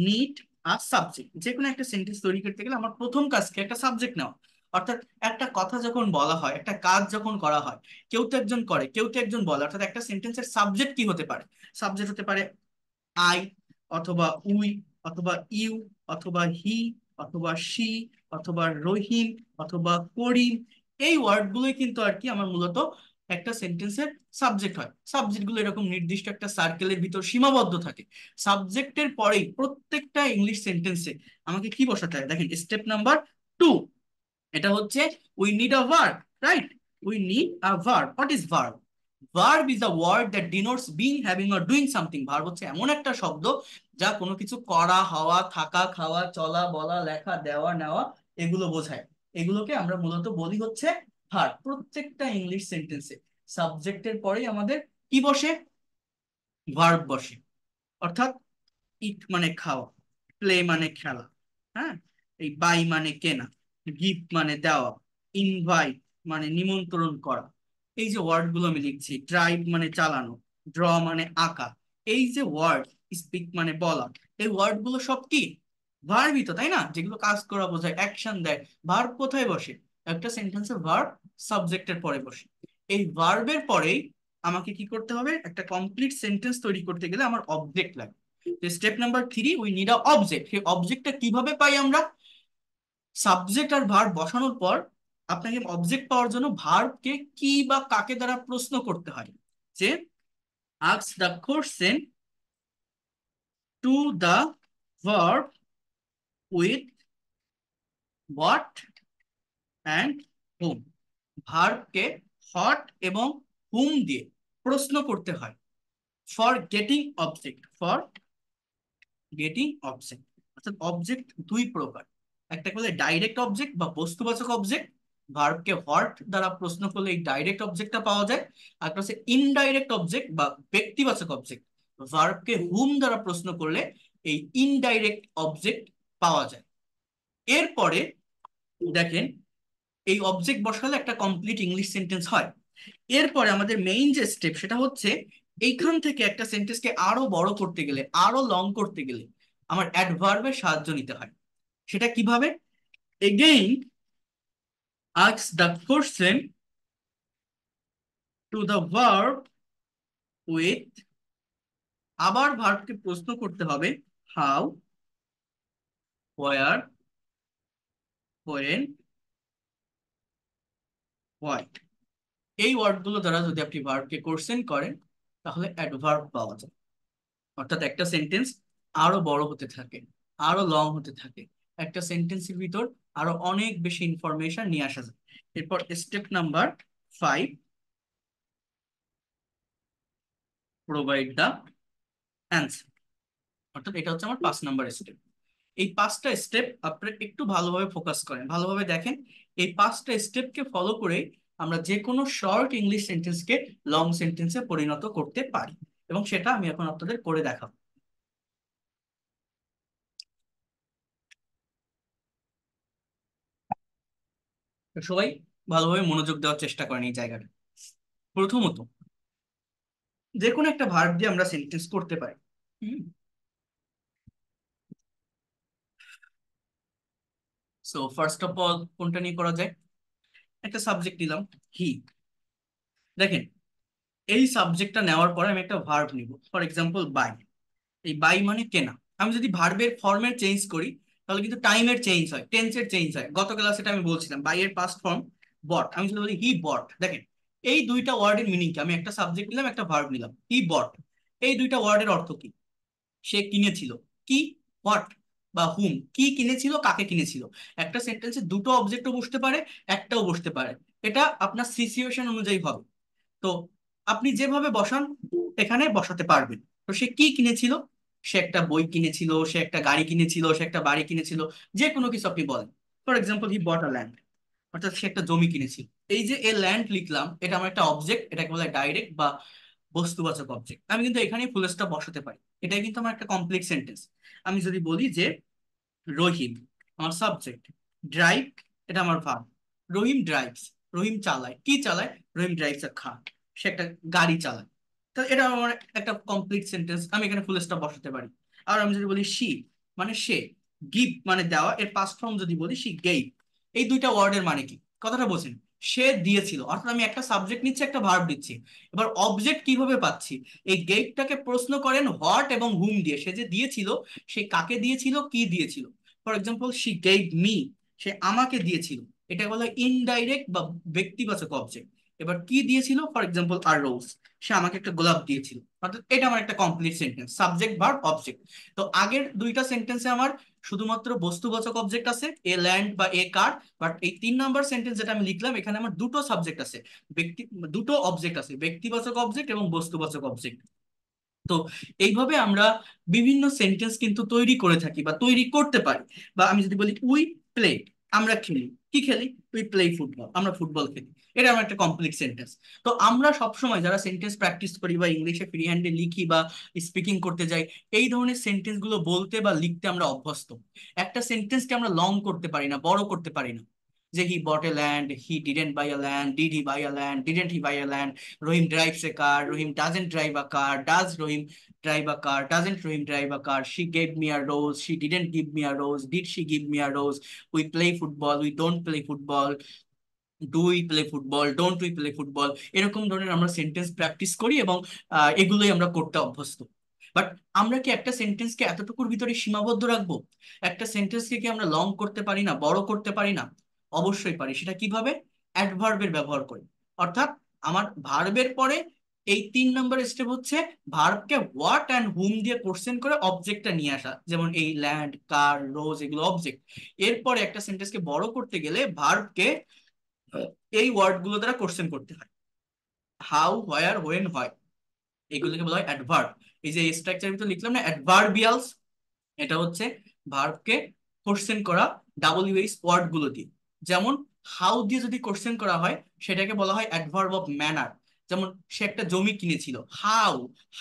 নিড আ সাবজেক্ট। যে কোনো একটা সেন্টেন্স তৈরি করতে গেলে আমার প্রথম কাজ কি, একটা সাবজেক্ট নেওয়া। অর্থাৎ একটা কথা যখন বলা হয়, একটা কাজ যখন করা হয়, কেউ তো একজন করে, কেউ তো একজন বলে, অর্থাৎ একটা সেন্টেন্সের সাবজেক্ট কি হতে পারে? সাবজেক্ট হতে পারে আই, অথবা উই, অথবা ইউ, অথবা হি, অথবা শি, অথবা রহিম, অথবা করিম। এই ওয়ার্ডগুলোই কিন্তু আর কি আমার মূলত একটা সেন্টেন্সের সাবজেক্ট হয়। সাবজেক্ট গুলো এরকম নির্দিষ্ট একটা সার্কেলের ভিতর সীমাবদ্ধ থাকে। সাবজেক্টের পরেই প্রত্যেকটা ইংলিশ সেন্টেন্সে আমাকে কি বসাতে হয়? দেখেন, স্টেপ নাম্বার 2, এটা হচ্ছে we need a verb, right? We need a verb. What is verb? Verb is a word that denotes being, having or doing something. Verb হচ্ছে এমন একটা শব্দ যা কোনো কিছু করা, হওয়া, থাকা, খাওয়া, চলা, বলা, লেখা, দেওয়া, নেওয়া, এগুলো বোঝায়। এগুলোকে আমরা মূলত বলি হচ্ছে ভার্ব। প্রত্যেকটা ইংলিশ সেন্টেন্সে সাবজেক্টের পরেই আমাদের কি বসে? ভার্ব বসে। অর্থাৎ ইট মানে খাওয়া, প্লে মানে খেলা, হ্যাঁ, এই বাই মানে কেনা, গিফট মানে দেওয়া, ইনভাইট মানে নিমন্ত্রণ করা। এই যে ওয়ার্ড গুলো আমি লিখছি, ড্রাইভ মানে চালানো, ড্র মানে আঁকা, এই যে ওয়ার্ড, স্পিক মানে বলা, এই ওয়ার্ড গুলো সব কি ভার্বই তো, তাই না? যেগুলো কাজ করা বোঝায়, অ্যাকশন দেয়। ভার্ব কোথায় বসে? একটা সেন্টেন্সে ভার্ব সাবজেক্টের পরে বসে। এই ভার্বের পরেই আমাকে কি করতে হবে? একটা কমপ্লিট সেন্টেন্স তৈরি করতে গেলে আমার অবজেক্ট লাগে। Step number 3, we need a object. সেই অবজেক্টটা কিভাবে পাই আমরা? সাবজেক্ট আর ভার্ব বসানোর পর আপনাকে অবজেক্ট পাওয়ার জন্য ভার্বকে কি বা কাকে দ্বারা প্রশ্ন করতে হয়। যে ask the question to the verb with what and whom. ভার্বকে হট এবং হুম দিয়ে প্রশ্ন করতে হয়। For getting object, for getting object. অর্থাৎ অবজেক্ট দুই প্রকার। একটা বলে ডাইরেক্ট অবজেক্ট বা বস্তুবাচক অবজেক্ট, ভার্বকে হোয়াট দ্বারা প্রশ্ন করলে এই ডাইরেক্ট অবজেক্টটা পাওয়া যায়। আর একটা হচ্ছে ইনডাইরেক্ট অবজেক্ট বা ব্যক্তিবাচক অবজেক্ট, ভার্বকে হুম দ্বারা প্রশ্ন করলে এই ইনডাইরেক্ট অবজেক্ট পাওয়া যায়। এরপরে দেখেন, এই অবজেক্ট বসালে একটা কমপ্লিট ইংলিশ সেন্টেন্স হয়। এরপরে আমাদের মেইন যে স্টেপ, সেটা হচ্ছে এইখান থেকে একটা সেন্টেন্সকে আরো বড় করতে গেলে, আরো লং করতে গেলে আমার অ্যাডভার্বের সাহায্য নিতে হয়। সেটা কিভাবে? Again ask the question to the verb with, আবার ভার্বকে প্রশ্ন করতে হবে হাউ, হোয়ার, হোয়েন, হোয়াই। এই ওয়ার্ডগুলো দ্বারা যদি আপনি ভার্বকে কোশ্চেন করেন, তাহলে অ্যাডভার্ব পাওয়া যায়। অর্থাৎ একটা সেন্টেন্স আরো বড় হতে থাকে, আরো লং হতে থাকে, একটা সেন্টেন্সের ভিতর আরো অনেক বেশি ইনফরমেশন নিয়ে আসা যায়। এরপর step number 5, provide the answer. অর্থাৎ এটা হচ্ছে আমার 5 নাম্বার স্টেপ। এই 5টা স্টেপ আপনারা একটু ভালোভাবে ফোকাস করেন, ভালোভাবে দেখেন। এই 5টা স্টেপকে ফলো করে আমরা যে কোনো শর্ট ইংলিশ সেন্টেন্সকে লং সেন্টেন্সে পরিণত করতে পারি, এবং সেটা আমি এখন আপনাদের করে দেখাবো। তো সবাই ভালোভাবে মনোযোগ দেওয়ার চেষ্টা করেন এই জায়গাটা। প্রথমত, যে কোনো একটা ভার্ব দিয়ে আমরা সেন্টেন্স করতে পারি। সো ফার্স্ট অফ অল কোনটা নিয়ে করা যায়? একটা সাবজেক্ট নিলাম, হি। দেখেন, এই সাবজেক্টটা নেওয়ার পরে আমি একটা ভার্ব নিব, ফর এক্সাম্পল বাই। এই বাই মানে কেনা। আমি যদি ভার্বের ফর্মের চেঞ্জ করি, তাহলে কিন্তু টাইমের চেঞ্জ হয়, টেন্সের চেঞ্জ হয়। গত ক্লাসে এটা আমি বলছিলাম, বাই এর পাস্ট ফর্ম বট। আমি যদি বলি হি বট, দেখেন এই দুইটা ওয়ার্ডের মিনিং কি? আমি একটা সাবজেক্ট নিলাম, একটা ভার্ব নিলাম, হি বট। এই দুইটা ওয়ার্ডের অর্থ কি? সে কিনেছিল। কি? হোয়াট বা হুম। কি কিনেছিল, কাকে কিনেছিল। একটা সেন্টেন্সে দুটো অবজেক্টও বসতে পারে, একটাও বসতে পারে। এটা আপনার সিচুয়েশন অনুযায়ী হবে। তো আপনি যেভাবে বসান এখানে বসাতে পারবেন। তো সে কি কিনেছিল? সে একটা বই কিনেছিল, সে একটা গাড়ি কিনেছিল, সে একটা বাড়ি কিনেছিল, যে কোনো কিছু আপনি বলেন। For example, he bought a land, অর্থাৎ সে একটা জমি কিনেছিল। এই যে এ ল্যান্ড লিখলাম, এটা আমার একটা অবজেক্ট, এটাকে বলে ডাইরেক্ট বা বস্তুবাচক অবজেক্ট। আমি কিন্তু এখানে ফুল স্টপ বসাতে পারি, এটাই কিন্তু আমার একটা কমপ্লিট সেন্টেন্স। আমি যদি বলি যে রহিম আমার সাবজেক্ট, ড্রাইভ এটা আমার ভার্ব। রহিম ড্রাইভস, রহিম চালায়। কি চালায়? রহিম ড্রাইভস আ কার, সে একটা গাড়ি চালায়। তো এটা আমার একটা কমপ্লিট সেন্টেন্স, আমি এখানে ফুল স্টপ বসাতে পারি। আর আমি যদি বলি শি মানে সে, গিভ মানে দেওয়া, এর পাস্ট ফর্ম যদি বলি শি গেভ। এই দুইটা ওয়ার্ডের মানে কি, কথাটা বোঝেন। সে দিয়েছিল, অর্থাৎ আমি একটা সাবজেক্ট নিচ্ছি, একটা ভার্ব দিচ্ছি। এবার অবজেক্ট কিভাবে পাচ্ছি, এই গেভটাকে প্রশ্ন করেন হোয়াট এবং হুম দিয়ে। সে যে দিয়েছিল, সে কাকে দিয়েছিল, কি দিয়েছিল। For example she gave me, সে আমাকে দিয়েছিল, এটা বলা হয় ইনডাইরেক্ট বা ব্যক্তিবাচক অবজেক্ট। এবার কি দিয়েছিল, ফর এক্সাম্পল আর রোজ, সে আমাকে একটা গোলাপ দিয়েছিল। অর্থাৎ এটা আমার একটা complete sentence, subject verb object. তো আগের দুইটা সেন্টেন্সে আমার শুধুমাত্র বস্তুবাচক অবজেক্ট আছে, এ ল্যান্ড বা এ কার। বাট এই 3 নম্বর সেন্টেন্স যেটা আমি লিখলাম, এখানে আমার দুটো সাবজেক্ট আছে, ব্যক্তি, দুটো অবজেক্ট আছে, ব্যক্তিবাচক অবজেক্ট এবং বস্তুবাচক অবজেক্ট। তো এইভাবে আমরা বিভিন্ন সেন্টেন্স কিন্তু তৈরি করে থাকি বা তৈরি করতে পারি। বা আমি যদি বলি উই প্লে, আমরা খেলি, কি খেলি, উই প্লে ফুটবল, আমরা ফুটবল খেলি। এটা আমার একটা কমপ্লিট সেন্টেন্স। তো আমরা সবসময় যারা সেন্টেন্স প্র্যাকটিস করি বা ইংলিশে ফ্রি হ্যান্ডে লিখি বা স্পিকিং করতে যাই, এই ধরনের সেন্টেন্স গুলো বলতে বা লিখতে আমরা অভ্যস্ত। একটা সেন্টেন্সকে আমরা লং করতে পারি না, বড় করতে পারি না। যে he bought a land, he didn't buy a land, did he buy a land, didn't he buy a land, Rahim drives a car, Rahim doesn't drive a car, does Rahim drive a car, doesn't Rahim drive a car, she gave me a rose, she didn't give me a rose, did she give me a rose, we play football, we don't play football, do we play football, don't we play football. এরকম ধরনের আমরা sentence practice করি এবং এগুলোই আমরা করতে অভ্যস্ত। But আমরা কি একটা সেন্টেন্সকে এতটুকুর ভিতরে সীমাবদ্ধ রাখবো? একটা সেন্টেন্সকে কি আমরা লং করতে পারি না, বড় করতে পারি না? অবশ্যই পারি। সেটা কিভাবে? অ্যাডভার্বের ব্যবহার করে। অর্থাৎ আমার ভার্বের পরে এই 3 নম্বর স্টেপ হচ্ছে ভার্বকে হোয়াট অ্যান্ড হুম দিয়ে কোশ্চেন করে অবজেক্টটা নিয়ে আসা, যেমন এই ল্যান্ড, কার, রোজ, এগুলো অবজেক্ট। এরপরে একটা সেন্টেন্সকে বড় করতে গেলে ভার্বকে এই ওয়ার্ড গুলো দ্বারা কোশ্চেন করতে হয়। হাউ, হোয়ার, হোয়েন, হয়, এগুলোকে বলা হয় অ্যাডভার্ব। এই যে স্ট্রাকচার ভিতরে লিখলাম না অ্যাডভার্বিয়ালস, এটা হচ্ছে ভার্বকে কোশ্চেন করা ডাব্লিউএইচ ওয়ার্ড গুলো দিয়ে। যেমন হাউ দিয়ে যদি কোশ্চেন করা হয়, সেটাকে বলা হয় অ্যাডভার্ব অফ ম্যানার। যেমন সে একটা জমি কিনেছিল, how,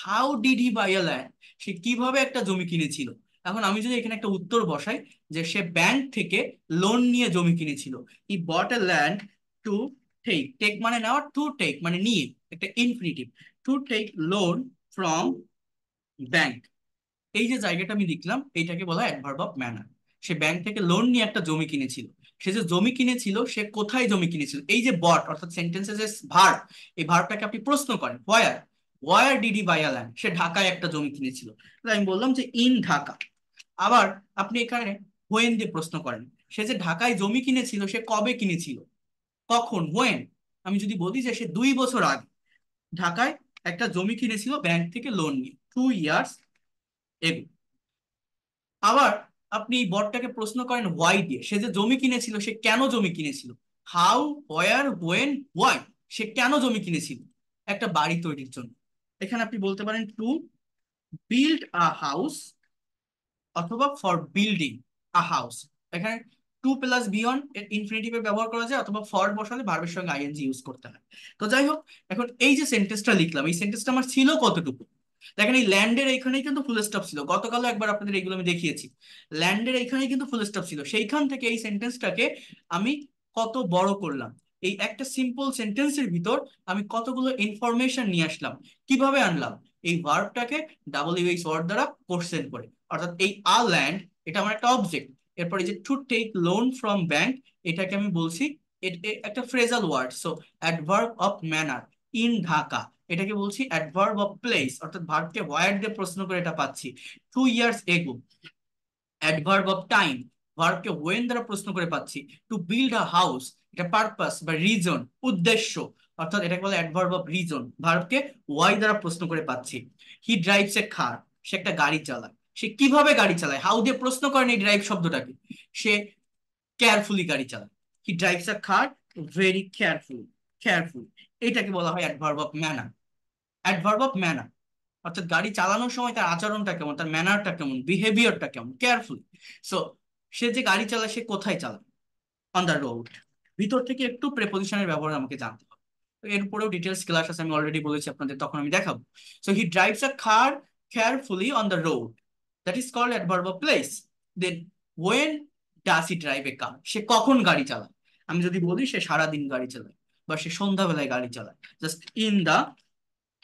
how did he buy a land, সে কিভাবে একটা জমি কিনেছিল। এখন আমি যদি এখানে একটা উত্তর বসাই যে সে ব্যাংক থেকে লোন নিয়ে জমি কিনেছিল, he bought a land to take, take মানে নেওয়া, টু টেক মানে নিয়ে, একটা infinitive, to take loan from bank. এই যে জায়গাটা আমি লিখলাম, এইটাকে বলা হয় অ্যাডভার্ব অফ ম্যানার। সে ব্যাংক থেকে লোন নিয়ে একটা জমি কিনেছিল। সে যে জমি কিনেছিল, সে কোথায় জমি কিনেছিল, এই যে বট অর্থাৎ সেন্টেন্সে যে ভার্ব, এই ভার্বটাকে আপনি প্রশ্ন করেন where, where did he buy a land, সে ঢাকায় একটা জমি কিনেছিল। তাহলে আমি বললাম যে ইন ঢাকা। আবার আপনি এখানে হোয়েন দিয়ে প্রশ্ন করেন, সে যে ঢাকায় জমি কিনেছিল, সে কবে কিনেছিল, কখন, হোয়েন। আমি যদি বলি যে সে 2 বছর আগে ঢাকায় একটা জমি কিনেছিল ব্যাংক থেকে লোন নিয়ে, 2 ইয়ার্স এগো। আবার আপনি এই বরটাকে প্রশ্ন করেন হোয়াই দিয়ে, সে যে জমি কিনেছিল, সে কেন জমি কিনেছিল, হাউ, হোয়ার, হোয়েন, হোয়াই, সে কেন জমি কিনেছিল, একটা বাড়ি তৈরির জন্য। এখানে আপনি বলতে পারেন টু বিল্ড আ হাউস, অথবা ফর বিল্ডিং আ হাউস। এখানে টু প্লাস বিয়ন এর ইনফিনিটিভে ব্যবহার করা যায়, অথবা ফর বসালে ভার্বের সঙ্গে আইএনজি ইউজ করতে হয়। তো যাই হোক, এখন এই যে সেন্টেন্সটা লিখলাম, এই সেন্টেন্সটা আমার ছিল কতটুকু, দেখেন এই ল্যান্ডের এইখানেই কিন্তু ফুল স্টপ ছিল, গতকালও একবার আপনাদের এগুলো আমি দেখিয়েছি। ল্যান্ডের এইখানেই কিন্তু ফুল স্টপ ছিল, সেইখান থেকে এই সেন্টেন্সটাকে আমি কত বড় করলাম। এই একটা সিম্পল সেন্টেন্সের ভিতর আমি কতগুলো ইনফরমেশন নিয়ে আসলাম। কিভাবে আনলাম? এই ভার্বটাকে ডাব্লিউএইচ ওয়ার্ড দ্বারা কোশ্চেন করে। অর্থাৎ এই আ ল্যান্ড, এটা আমার একটা অবজেক্ট। এরপরে যে to take loan from bank, এটাকে আমি বলছি একটা phrasal word, so adverb of manner. In Dhaka, এটাকে বলছি অ্যাডভার্ব অফ প্লেস, অর্থাৎ ভার্বকে ওয়ার দিয়ে প্রশ্ন করে এটা পাচ্ছি। 2 years ago, adverb of time, ভার্বকে ওয়েন দ্বারা প্রশ্ন করে পাচ্ছি। টু বিল্ড আ হাউস, এটা পারপাস বা রিজন, উদ্দেশ্য, অর্থাৎ এটাকে বলে অ্যাডভার্ব অফ রিজন, ভার্বকে ওয়াই দ্বারা প্রশ্ন করে পাচ্ছি। হি ড্রাইভস এ কার, সে একটা গাড়ি চালায়, সে কিভাবে গাড়ি চালায়, হাউ দিয়ে প্রশ্ন করেন এই ড্রাইভ শব্দটাকে, সে কেয়ারফুলি গাড়ি চালায়। হি drives a car very carefully, careful, এটাকে বলা হয় adverb of manner. Adverb of manner অর্থাৎ গাড়ি চালানোর সময় তার আচরণটা কেমন, তার ম্যানারটা কেমন, বিহেভিয়ারটা কেমন, কেয়ারফুল। সো সে যে গাড়ি চালায়, সে কোথায় চালায়, অন দ্য রোড। ভিতর থেকে একটু প্রেপোজিশনের ব্যবহার আমাকে জানতে হবে। তো এরপরেও ডিটেলস ক্লাস আছে, আমি অলরেডি বলেছি আপনাদের, তখন আমি দেখাবো। So he drives a car carefully on the road, that is called adverb of place. Then when does he drive a car, সে কখন গাড়ি চালায়। আমি যদি বলি সে সারাদিন গাড়ি চালায়, বা সে সন্ধ্যাবেলায় গাড়ি চালায়, জাস্ট ইন দা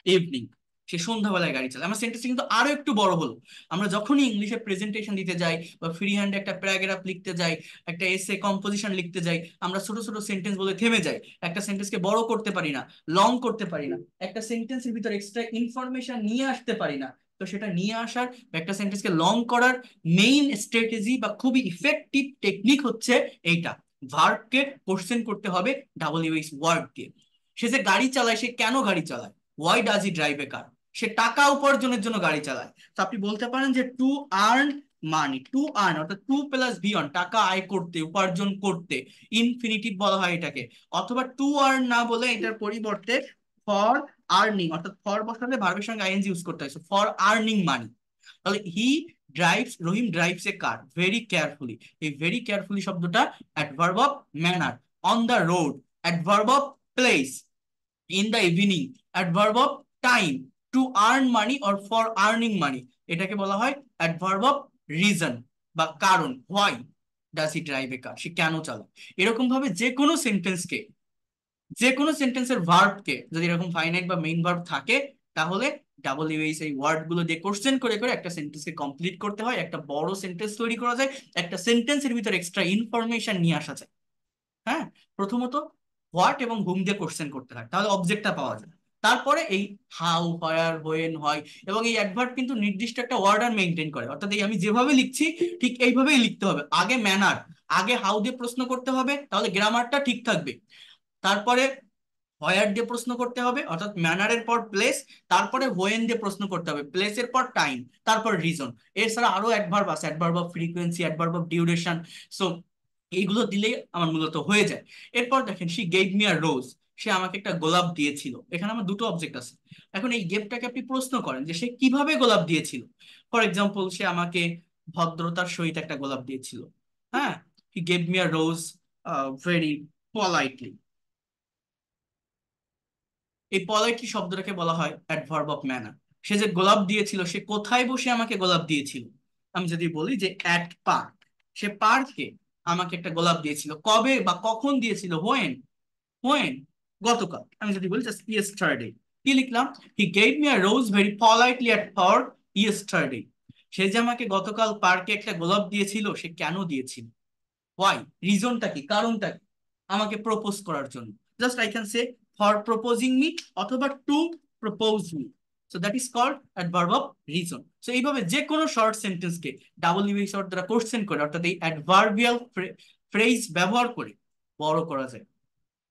ইভিনিং। সে সন্ধ্যাবেলায় গাড়ি চালায়। আমার সেন্টেন্সটা কিন্তু আরো একটু বড় হলো। আমরা যখনই ইংলিশে প্রেজেন্টেশন দিতে যাই বা ফ্রি হ্যান্ডে একটা প্যারাগ্রাফ লিখতে যাই, একটা এসে কম্পোজিশন লিখতে যাই, আমরা ছোট ছোট সেন্টেন্স বলে থেমে যাই, একটা সেন্টেন্সকে বড় করতে পারি না, লং করতে পারি না, একটা সেন্টেন্সের ভিতর এক্সট্রা ইনফরমেশন নিয়ে আসতে পারি না। তো সেটা নিয়ে আসার বা একটা সেন্টেন্সকে লং করার মেইন স্ট্র্যাটেজি বা খুবই ইফেক্টিভ টেকনিক হচ্ছে এইটা, ভার্বকে কোশ্চেন করতে হবে ডাব্লিউএইচ ওয়ার্ড দিয়ে। সে যে গাড়ি চালায়, সে কেন গাড়ি চালায়? Y does he drive a car? সে টাকা উপার্জনের জন্য গাড়ি চালায়। তো আপনি বলতে পারেন যে two earn money, to earn অর্থাৎ টু প্লাস বি অন, টাকা আয় করতে, উপার্জন করতে, ইনফিনিটিভ বলা হয় এটাকে। অথবা টু আর্ন না বলে এটার পরিবর্তে ফর আর্নিং, অর্থাৎ ফর বসালে ভার্বের সঙ্গে আইএনজি ইউজ করতে হয়, ফর আর্নিং মানি। তাহলে Rahim drives a car very carefully. এই ভেরি কেয়ারফুলি শব্দটা adverb of manner. On the road adverb of place. In the evening adverb of time. To earn money or for earning money, এটাকে বলা হয় adverb of reason বা কারণ। Why does he drive a car? সে কেন চালায়। এরকম ভাবে যে কোনো সেন্টেন্সের ভার্বকে যদি এরকম ফাইনাইট বা মেইন ভার্ব থাকে, তাহলে ডাব্লিউএইচ এই ওয়ার্ড গুলো দিয়ে কোশ্চেন করে করে একটা সেন্টেন্সকে কমপ্লিট করতে হয়, একটা বড় সেন্টেন্স তৈরি করা যায়, একটা সেন্টেন্সের ভিতর এক্সট্রা ইনফরমেশন নিয়ে আসা যায়। হ্যাঁ, প্রথমত হোয়াট এবং হুম দিয়ে কোশ্চেন করতে হয়, তাহলে অবজেক্টটা পাওয়া যায়। তারপরে এই হাউ, হোয়ার, হোয়েন হয়। এবং এই অ্যাডভার্ব কিন্তু নির্দিষ্ট একটা অর্ডার মেনটেন করে, অর্থাৎ এই আমি যেভাবে লিখছি ঠিক এইভাবেই লিখতে হবে। আগে ম্যানার, আগে হাউ দিয়ে প্রশ্ন করতে হবে, তাহলে গ্রামারটা ঠিক থাকবে। তারপরে হোয়ার দিয়ে প্রশ্ন করতে হবে, অর্থাৎ ম্যানারের পর প্লেস। তারপরে হোয়েন দিয়ে প্রশ্ন করতে হবে, প্লেসের পর টাইম, তারপর রিজন। এছাড়া আরো অ্যাডভার্ব আছে, adverb of frequency, adverb of duration. So এইগুলো দিলেই আমার মূলত হয়ে যায়। এরপর দেখেন, শি গেভ মি আ রোজ, সে আমাকে একটা গোলাপ দিয়েছিল। এখানে আমার দুটো অবজেক্ট আছে। এখন এই গেভটাকে আপনি প্রশ্ন করেন যে সে কিভাবে গোলাপ দিয়েছিল। ফর এক্সাম্পল, সে আমাকে ভদ্রতার সহিত একটা গোলাপ দিয়েছিল। হ্যাঁ, হি gave me a rose very politely. এই পলাইটলি শব্দটাকে বলা হয় অ্যাডভার্ব অফ ম্যানার। সে যে গোলাপ দিয়েছিল, সে কোথায় বসে আমাকে গোলাপ দিয়েছিল? আমি যদি বলি যে অ্যাট পার্ক, সে পার্কে আমাকে একটা গোলাপ দিয়েছিল। কবে বা কখন দিয়েছিল? হোয়েন। হোয়েন, গতকাল। আমি যদি বলি জাস্ট ইয়েস্টারডে, কি লিখলাম? He gave me a rose very politely at park yesterday. সে যে আমাকে গতকাল পার্কে একটা গোলাপ দিয়েছিল, সে কেন দিয়েছিল? হোয়াই, রিজনটা কি, কারণটা কি? আমাকে প্রপোজ করার জন্য। Just I can say for proposing me, অথবা to propose me. So that is called adverb of reason. So এইভাবে যে কোনো শর্ট সেন্টেন্সকে ডাব্লিউএইচ ওয়ার্ড দ্বারা কোশ্চেন করে, অর্থাৎ এই অ্যাডভার্বিয়াল ফ্রেজ ব্যবহার করে বড় করা যায়।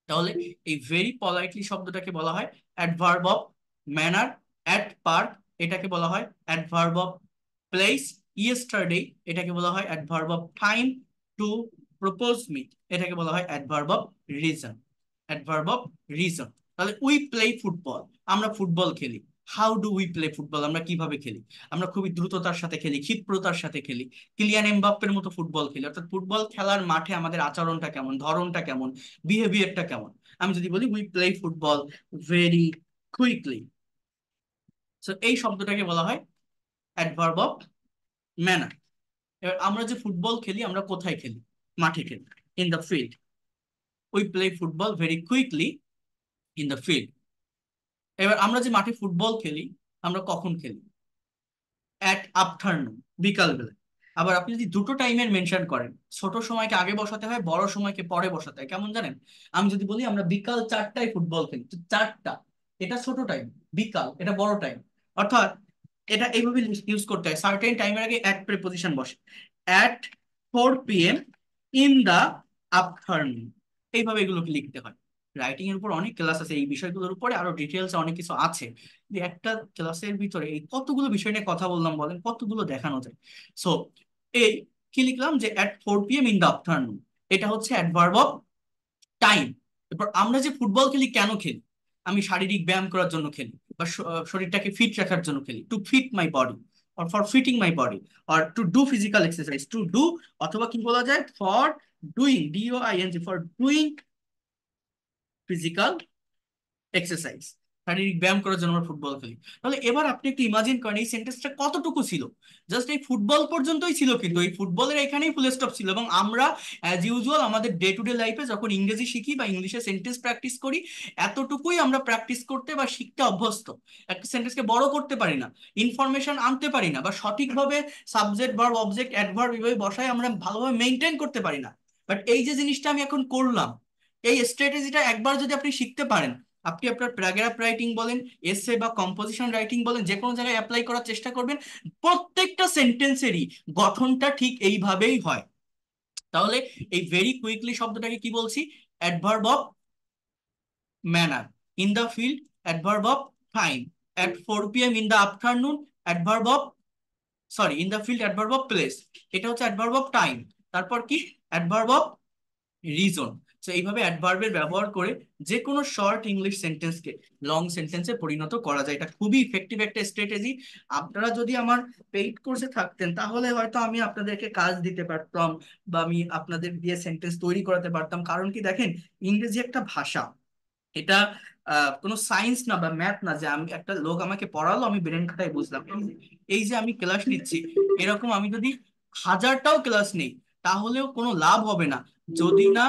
তাহলে এই ভেরি পলাইটলি শব্দটাকে বলা হয় adverb of manner. At park, এটাকে বলা হয় অ্যাডভার্ব অফ প্লেস। ইয়েস্টারডে, এটাকে বলা হয় adverb of time. Two propose me, এটাকে বলা হয় adverb of reason. Adverb of reason. তাহলে উই প্লে ফুটবল, আমরা ফুটবল খেলি। How do we play football, আমরা কিভাবে খেলি? আমরা খুবই দ্রুততার সাথে খেলি, ক্ষিপ্রতার সাথে খেলি, কিলিয়ান এমবাপ্পের মতো ফুটবল খেলি। অর্থাৎ ফুটবল খেলার মাঠে আমাদের আচরণটা কেমন, ধরনটা কেমন, বিহেভিয়ারটা কেমন। আমি যদি বলি we play football very quickly, so এই শব্দটাকে বলা হয় অ্যাডভার্ব অফ ম্যানার। এবার আমরা যে ফুটবল খেলি, আমরা কোথায় খেলি? মাঠে খেলি, in the field. We play football very quickly in the field. এবার আমরা যে মাঠে ফুটবল খেলি, আমরা কখন খেলি? অ্যাট আফটারনুন, বিকাল বেলা। আবার আপনি যদি দুটো টাইমের মেনশন করেন, ছোট সময়কে আগে বসাতে হয়, বড় সময়কে পরে বসাতে হয়। কেমন জানেন? আমি যদি বলি আমরা বিকাল 4টায় ফুটবল খেলি, তো 4টা এটা ছোট টাইম, বিকাল এটা বড় টাইম। অর্থাৎ এটা এইভাবে ইউজ করতে হয়, সার্টেন টাইমের আগে অ্যাট প্রিপোজিশন বসে। At 4 p.m. In the afternoon, এইভাবে এগুলোকে লিখতে হয়। রাইটিং এর উপর অনেক ক্লাস আছে, এই বিষয়গুলোর উপরে আরো ডিটেলস অনেক কিছু আছে। যে একটা ক্লাসের ভিতরে এই কতগুলো বিষয় নিয়ে কথা বললাম বলেন, কতগুলো দেখানো যায়। সো এই কি লিখলাম যে at 4 p.m. In the afternoon, এটা হচ্ছে অ্যাডভার্ব অফ টাইম। এরপর আমরা যে ফুটবল খেলি কেন খেলি? আমি শারীরিক ব্যায়াম করার জন্য খেলি, বা শরীরটাকে ফিট রাখার জন্য খেলি, to fit my body, or for fitting my body, or to do physical exercise, to do. অথবা কি বলা যায়? For doing, DOING, for doing physical exercise. শারীরিক ব্যায়াম করার জন্য আমরা ফুটবল খেলি। তাহলে এবার আপনি একটু ইমাজিন করেন এই সেন্টেন্সটা কতটুকু ছিল, জাস্ট এই ফুটবল পর্যন্তই ছিল, কিন্তু এই ফুটবলের এখানেই ফুল স্টপ ছিল। এবং আমরা অ্যাজ ইউজুয়াল আমাদের ডে টু ডে লাইফে যখন ইংরেজি শিখি বা ইংলিশে সেন্টেন্স প্র্যাকটিস করি, এতটুকুই আমরা প্র্যাকটিস করতে বা শিখতে অভ্যস্ত। একটা সেন্টেন্সকে বড় করতে পারি না, ইনফরমেশন আনতে পারি না, বা সঠিকভাবে সাবজেক্ট ভার্ব অবজেক্ট অ্যাডভার্ব এভাবে বসায় আমরা ভালোভাবে মেনটেন করতে পারি না। বাট এই যে জিনিসটা আমি এখন করলাম, এই স্ট্র্যাটেজিটা একবার যদি আপনি শিখতে পারেন, আপনি আপনার প্যারাগ্রাফ রাইটিং বলেন, এসে বা কম্পোজিশন রাইটিং বলেন, যে কোনো জায়গায় অ্যাপ্লাই করার চেষ্টা করবেন, প্রত্যেকটা সেন্টেন্সেরই গঠনটা ঠিক এইভাবেই হয়। তাহলে এই ভেরি কুইকলি শব্দটাকে কি বলছি? Adverb of manner. In the field, adverb of time. At 4 PM in the afternoon, adverb of, sorry, in the field, adverb of place. এটা হচ্ছে অ্যাডভার্ব অফ টাইম। তারপর কি? Adverb of reason. তো এইভাবে অ্যাডভার্বের ব্যবহার করে যে কোনো শর্ট ইংলিশ সেন্টেন্সকে লং সেন্টেন্সে পরিণত করা যায়। এটা খুবই ইফেক্টিভ একটা স্ট্র্যাটেজি। আপনারা যদি আমার পেইড কোর্সে থাকতেন তাহলে হয়তো আমি আপনাদেরকে কাজ দিতে পারতাম, বা আমি আপনাদের দিয়ে সেন্টেন্স তৈরি করাতে পারতাম। কারণ কি দেখেন, ইংরেজি একটা ভাষা, এটা কোনো সায়েন্স না বা ম্যাথ না যে আমি একটা লোক আমাকে পড়ালো আমি ব্রেন খাটাই বুঝলাম। এই যে আমি ক্লাস নিচ্ছি, এরকম আমি যদি হাজারটাও ক্লাস নিই তাহলেও কোনো লাভ হবে না, যদি না,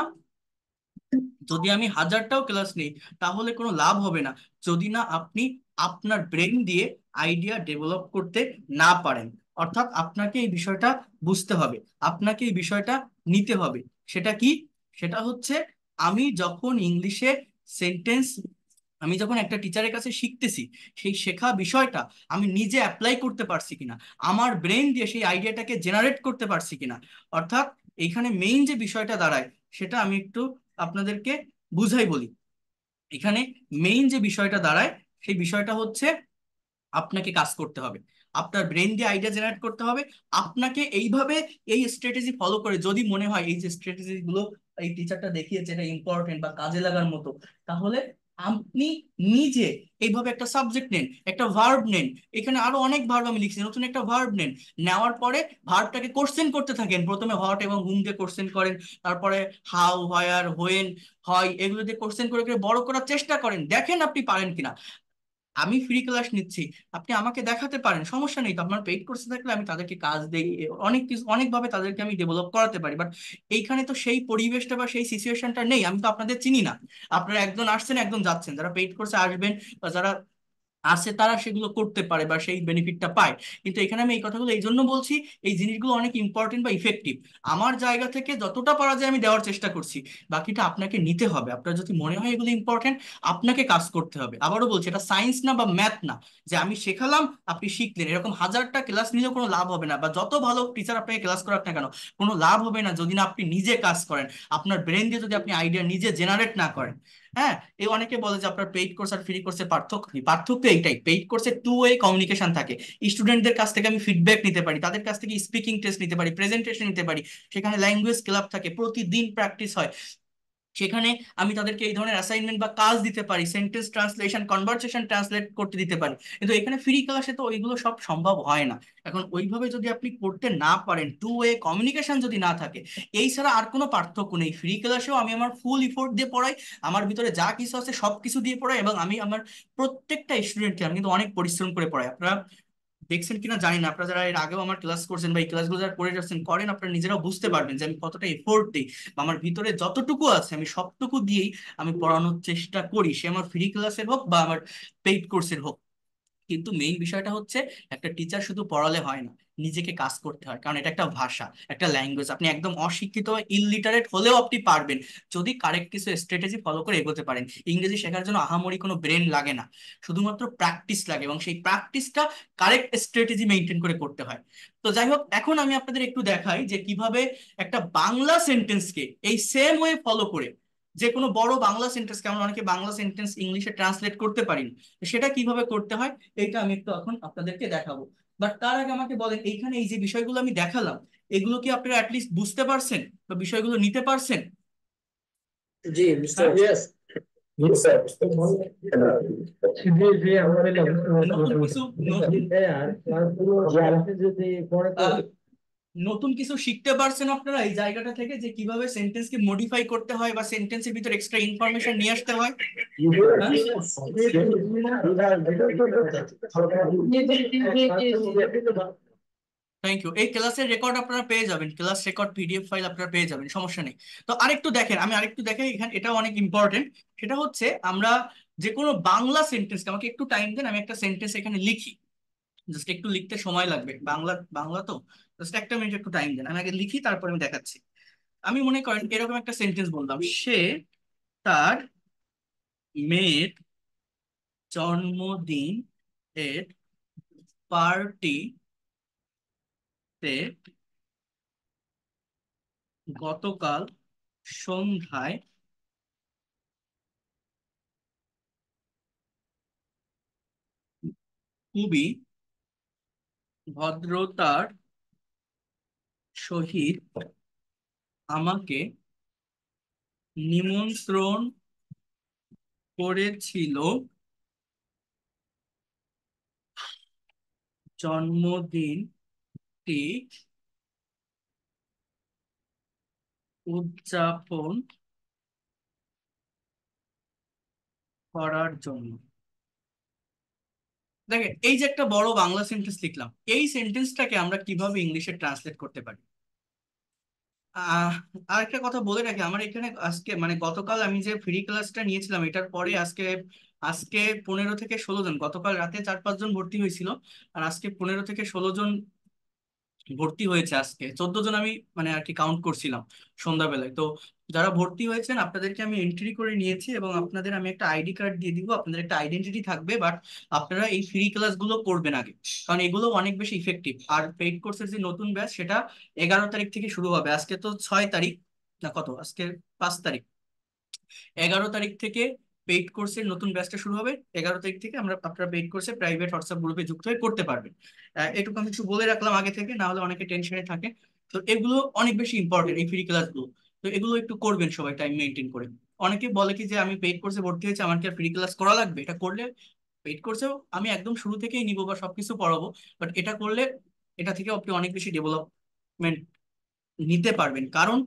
যদি আমি হাজারটাও ক্লাস নিই তাহলে কোনো লাভ হবে না যদি না আপনি আপনার ব্রেন দিয়ে আইডিয়া ডেভেলপ করতে না পারেন। অর্থাৎ আপনাকে এই বিষয়টা বুঝতে হবে, আপনাকে এই বিষয়টা নিতে হবে। সেটা কি? সেটা হচ্ছে, আমি যখন ইংলিশে সেন্টেন্স, আমি যখন একটা টিচারের কাছে শিখতেছি, সেই শেখা বিষয়টা আমি নিজে অ্যাপ্লাই করতে পারছি কিনা, আমার ব্রেন দিয়ে সেই আইডিয়াটাকে জেনারেট করতে পারছি কিনা। অর্থাৎ এইখানে মেইন যে বিষয়টা দাঁড়ায় সেটা আমি একটু আপনাদেরকে বুঝাই বলি। এখানে মেইন যে বিষয়টা দাঁড়ায় সেই বিষয়টা হচ্ছে, আপনাকে কাজ করতে হবে, আপনার ব্রেন দিয়ে আইডিয়া জেনারেট করতে হবে। আপনাকে এইভাবে এই স্ট্র্যাটেজি ফলো করে যদি মনে হয় এই যে স্ট্র্যাটেজি গুলো এই টিচারটা দেখিয়েছে এটা ইম্পর্টেন্ট বা কাজে লাগার মতো, তাহলে আপনি নিজে এইভাবে একটা সাবজেক্ট নেন, একটা ভার্ব নেন। এখানে আরো অনেক ভার্ব আমি লিখছি, নতুন একটা ভার্ব নেন। নেওয়ার পরে ভার্বটাকে কোশ্চেন করতে থাকেন। প্রথমে হট এবং হুম দিয়ে কোশ্চেন করেন, তারপরে হাউ, হোয়ার, হোয়েন, হয়, এগুলো দিয়ে কোশ্চেন করে করে বড় করার চেষ্টা করেন, দেখেন আপনি পারেন কিনা। আমি ফ্রি ক্লাস নিচ্ছি, আপনি আমাকে দেখাতে পারেন, সমস্যা নেই। তো আপনার পেইড কোর্সে থাকলে আমি তাদেরকে কাজ দেই, অনেক কিছু অনেকভাবে তাদেরকে আমি ডেভেলপ করাতে পারি। বাট এইখানে তো সেই পরিবেশটা বা সেই সিচুয়েশনটা নেই, আমি তো আপনাদের চিনি না। আপনারা একজন আসছেন একজন যাচ্ছেন, যারা পেইড কোর্সে আসবেন বা যারা আছে তারা সেগুলো করতে পারে বা সেই বেনিফিটটা পায়। কিন্তু এখানে আমি এই কথাগুলো এই জন্য বলছি, এই জিনিসগুলো অনেক ইম্পর্টেন্ট বা ইফেক্টিভ। আমার জায়গা থেকে যতটা পারা যায় আমি দেওয়ার চেষ্টা করছি, বাকিটা আপনাকে নিতে হবে। আপনার যদি মনে হয় এগুলো ইম্পর্টেন্ট, আপনাকে কাজ করতে হবে। আবারও বলছি, এটা সায়েন্স না বা ম্যাথ না যে আমি শেখালাম আপনি শিখলেন। এরকম হাজারটা ক্লাস নিলেও কোনো লাভ হবে না, বা যত ভালো টিচার আপনাকে ক্লাস করাক না কেন, কোনো লাভ হবে না যদি না আপনি নিজে কাজ করেন। আপনার ব্রেন দিয়ে যদি আপনি আইডিয়া নিজে জেনারেট না করেন। হ্যাঁ, এই অনেকে বলে যে আপনার পেইড কোর্স আর ফ্রি কোর্সের পার্থক্য কি? পার্থক্য এইটাই, পেইড কোর্সে টু ওয়ে কমিউনিকেশন থাকে। স্টুডেন্টদের কাছ থেকে আমি ফিডব্যাক নিতে পারি, তাদের কাছ থেকে স্পিকিং টেস্ট নিতে পারি, প্রেজেন্টেশন নিতে পারি, সেখানে ল্যাঙ্গুয়েজ ক্লাব থাকে, প্রতিদিন প্র্যাকটিস হয়, সেখানে আমি তাদেরকে এই ধরনের অ্যাসাইনমেন্ট বা কাজ দিতে পারি, সেন্টেন্স ট্রান্সলেশন, কনভারসেশন ট্রান্সলেট করতে দিতে পারি। কিন্তু এখানে ফ্রি ক্লাসে তো ওইগুলো সব সম্ভব হয় না। এখন ওইভাবে যদি আপনি করতে না পারেন, টু ওয়ে কমিউনিকেশন যদি না থাকে, এই ছাড়া আর কোনো পার্থক্য নেই। ফ্রি ক্লাসেও আমি আমার ফুল ইফোর্ট দিয়ে পড়াই, আমার ভিতরে যা কিছু আছে সব কিছু দিয়ে পড়াই, এবং আমি আমার প্রত্যেকটা স্টুডেন্টকে আমি কিন্তু অনেক পরিশ্রম করে পড়াই। আপনারা দেখছেন কিনা জানি না, আপনারা যারা এর আগেও আমার ক্লাস করছেন বা এই ক্লাসগুলো যারা করে যাচ্ছেন করেন, আপনারা নিজেরাও বুঝতে পারবেন যে আমি কতটা এফোর্ট দিই, বা আমার ভিতরে যতটুকু আছে আমি সবটুকু দিয়েই আমি পড়ানোর চেষ্টা করি, সে আমার ফ্রি ক্লাসের হোক বা আমার পেইড কোর্সের হোক। কিন্তু মেইন বিষয়টা হচ্ছে, একটা টিচার শুধু পড়ালে হয় না, নিজেকে কাজ করতে হয়। কারণ এটা একটা ভাষা, একটা ল্যাঙ্গুয়েজ। আপনি একদম অশিক্ষিত ইললিটারেট হলেও আপনি পারবেন যদি কারেক্ট কিছু স্ট্র্যাটেজি ফলো করে এগোতে পারেন। ইংরেজি শেখার জন্য আহামরি কোনো ব্রেন লাগে না, শুধুমাত্র প্র্যাকটিস লাগে, এবং সেই প্র্যাকটিসটা কারেক্ট স্ট্র্যাটেজি মেনটেন করে করতে হয়। তো যাই হোক, এখন আমি আপনাদের একটু দেখাই যে কিভাবে একটা বাংলা সেন্টেন্সকে এই সেম ওয়ে ফলো করে, যে কোনো বড় বাংলা সেন্টেন্স, কেমন অনেকে বাংলা সেন্টেন্স ইংলিশে ট্রান্সলেট করতে পারি না, তো সেটা কিভাবে করতে হয় এইটা আমি একটু এখন আপনাদেরকে দেখাবো। বাট তার আগে আমাকে বলেন, এইখানে এই যে বিষয়গুলো আমি দেখালাম, এগুলো কি আপনারা অ্যাটলিস্ট বুঝতে পারছেন বা বিষয়গুলো নিতে পারছেন? জি, বুঝতে হ্যাঁ, পারছি। Yes. জি স্যার, বুঝতে পারছি। জি জি, আমার নতুন কিছু ন- আর পুরো যদি পড়ে তো আহ, নতুন কিছু শিখতে পারছেন আপনারা এই জায়গাটা থেকে, যে কিভাবে সেন্টেন্সকে মডিফাই করতে হয় বা সেন্টেন্সের ভিতর এক্সট্রা ইনফরমেশন নিয়ে আসতে হয়? Thank you. এই ক্লাসের রেকর্ড আপনারা পেয়ে যাবেন, ক্লাস রেকর্ড পিডিএফ ফাইল আপনারা পেয়ে যাবেন, সমস্যা নেই। তো আরেকটু দেখেন, আমি আরেকটু দেখাই এখানে, এটাও অনেক ইম্পর্টেন্ট। সেটা হচ্ছে আমরা যে কোনো বাংলা সেন্টেন্সকে, আমাকে একটু টাইম দেন, আমি একটা সেন্টেন্স এখানে লিখি, জাস্ট একটু লিখতে সময় লাগবে, বাংলা বাংলা তো, জাস্ট একটা মিনিট একটু টাইম দেন, আমি আগে লিখি তারপর আমি দেখাচ্ছি। আমি মনে করেন এরকম একটা সেন্টেন্স বললাম, সে তার মেয়ের জন্মদিন এর পার্টিতে গতকাল সন্ধ্যায় খুবই ভদ্রতার সহিত আমাকে নিমন্ত্রণ করেছিল জন্মদিনটি উদযাপন করার জন্য। দেখেন এই যে একটা বড় বাংলা সেন্টেন্স লিখলাম, এই সেন্টেন্সটাকে আমরা কিভাবে ইংলিশে ট্রান্সলেট করতে পারি? আহ আরেকটা কথা বলে রাখি, আমার এখানে আজকে মানে গতকাল আমি যে ফ্রি ক্লাসটা নিয়েছিলাম, এটার পরে আজকে আজকে 15 থেকে 16 জন, গতকাল রাতে 4-5 জন ভর্তি হয়েছিল, আর আজকে 15 থেকে 16 জন ভর্তি হয়েছে। আজকে 14 জন আমি মানে আর কি কাউন্ট করছিলাম সন্ধ্যাবেলায়। তো যারা ভর্তি হয়েছেন আপনাদেরকে আমি এন্ট্রি করে নিয়েছি, এবং আপনাদের আমি একটা আইডি কার্ড দিয়ে দিব, আপনাদের একটা আইডেন্টিটি থাকবে, বাট আপনারা এই ফ্রি ক্লাসগুলো করবেন আগে, কারণ এগুলো অনেক বেশি ইফেক্টিভ। আর পেইড কোর্সের যে নতুন ব্যাচ, সেটা 11 তারিখ থেকে শুরু হবে। আজকে তো 6 তারিখ, না কত আজকে, 5 তারিখ। 11 তারিখ থেকে পেইড কোর্সের নতুন ব্যাচটা শুরু হবে। 11 তারিখ থেকে আমরা আপনারা পেইড কোর্সে প্রাইভেট হোয়াটসঅ্যাপ গ্রুপে যুক্ত হয়ে করতে পারবেন। এটুকু আমি কিছু বলে রাখলাম আগে থেকে, না হলে অনেকে টেনশনে থাকে। তো এগুলো অনেক বেশি ইম্পর্টেন্ট, এই ফ্রি ক্লাসগুলো। তো এগুলো একটু করবেন সবাই টাইম মেনটেন করে। অনেকে বলে কি যে আমি পেইড কোর্সে ভর্তি হয়েছে, আমার কি আর ফ্রি ক্লাস করা লাগবে? এটা করলে পেইড কোর্সেও আমি একদম শুরু থেকেই নিব বা সবকিছু পড়াবো, বাট এটা করলে এটা থেকে আপনি অনেক বেশি ডেভেলপমেন্ট নিতে পারবেন। কারণ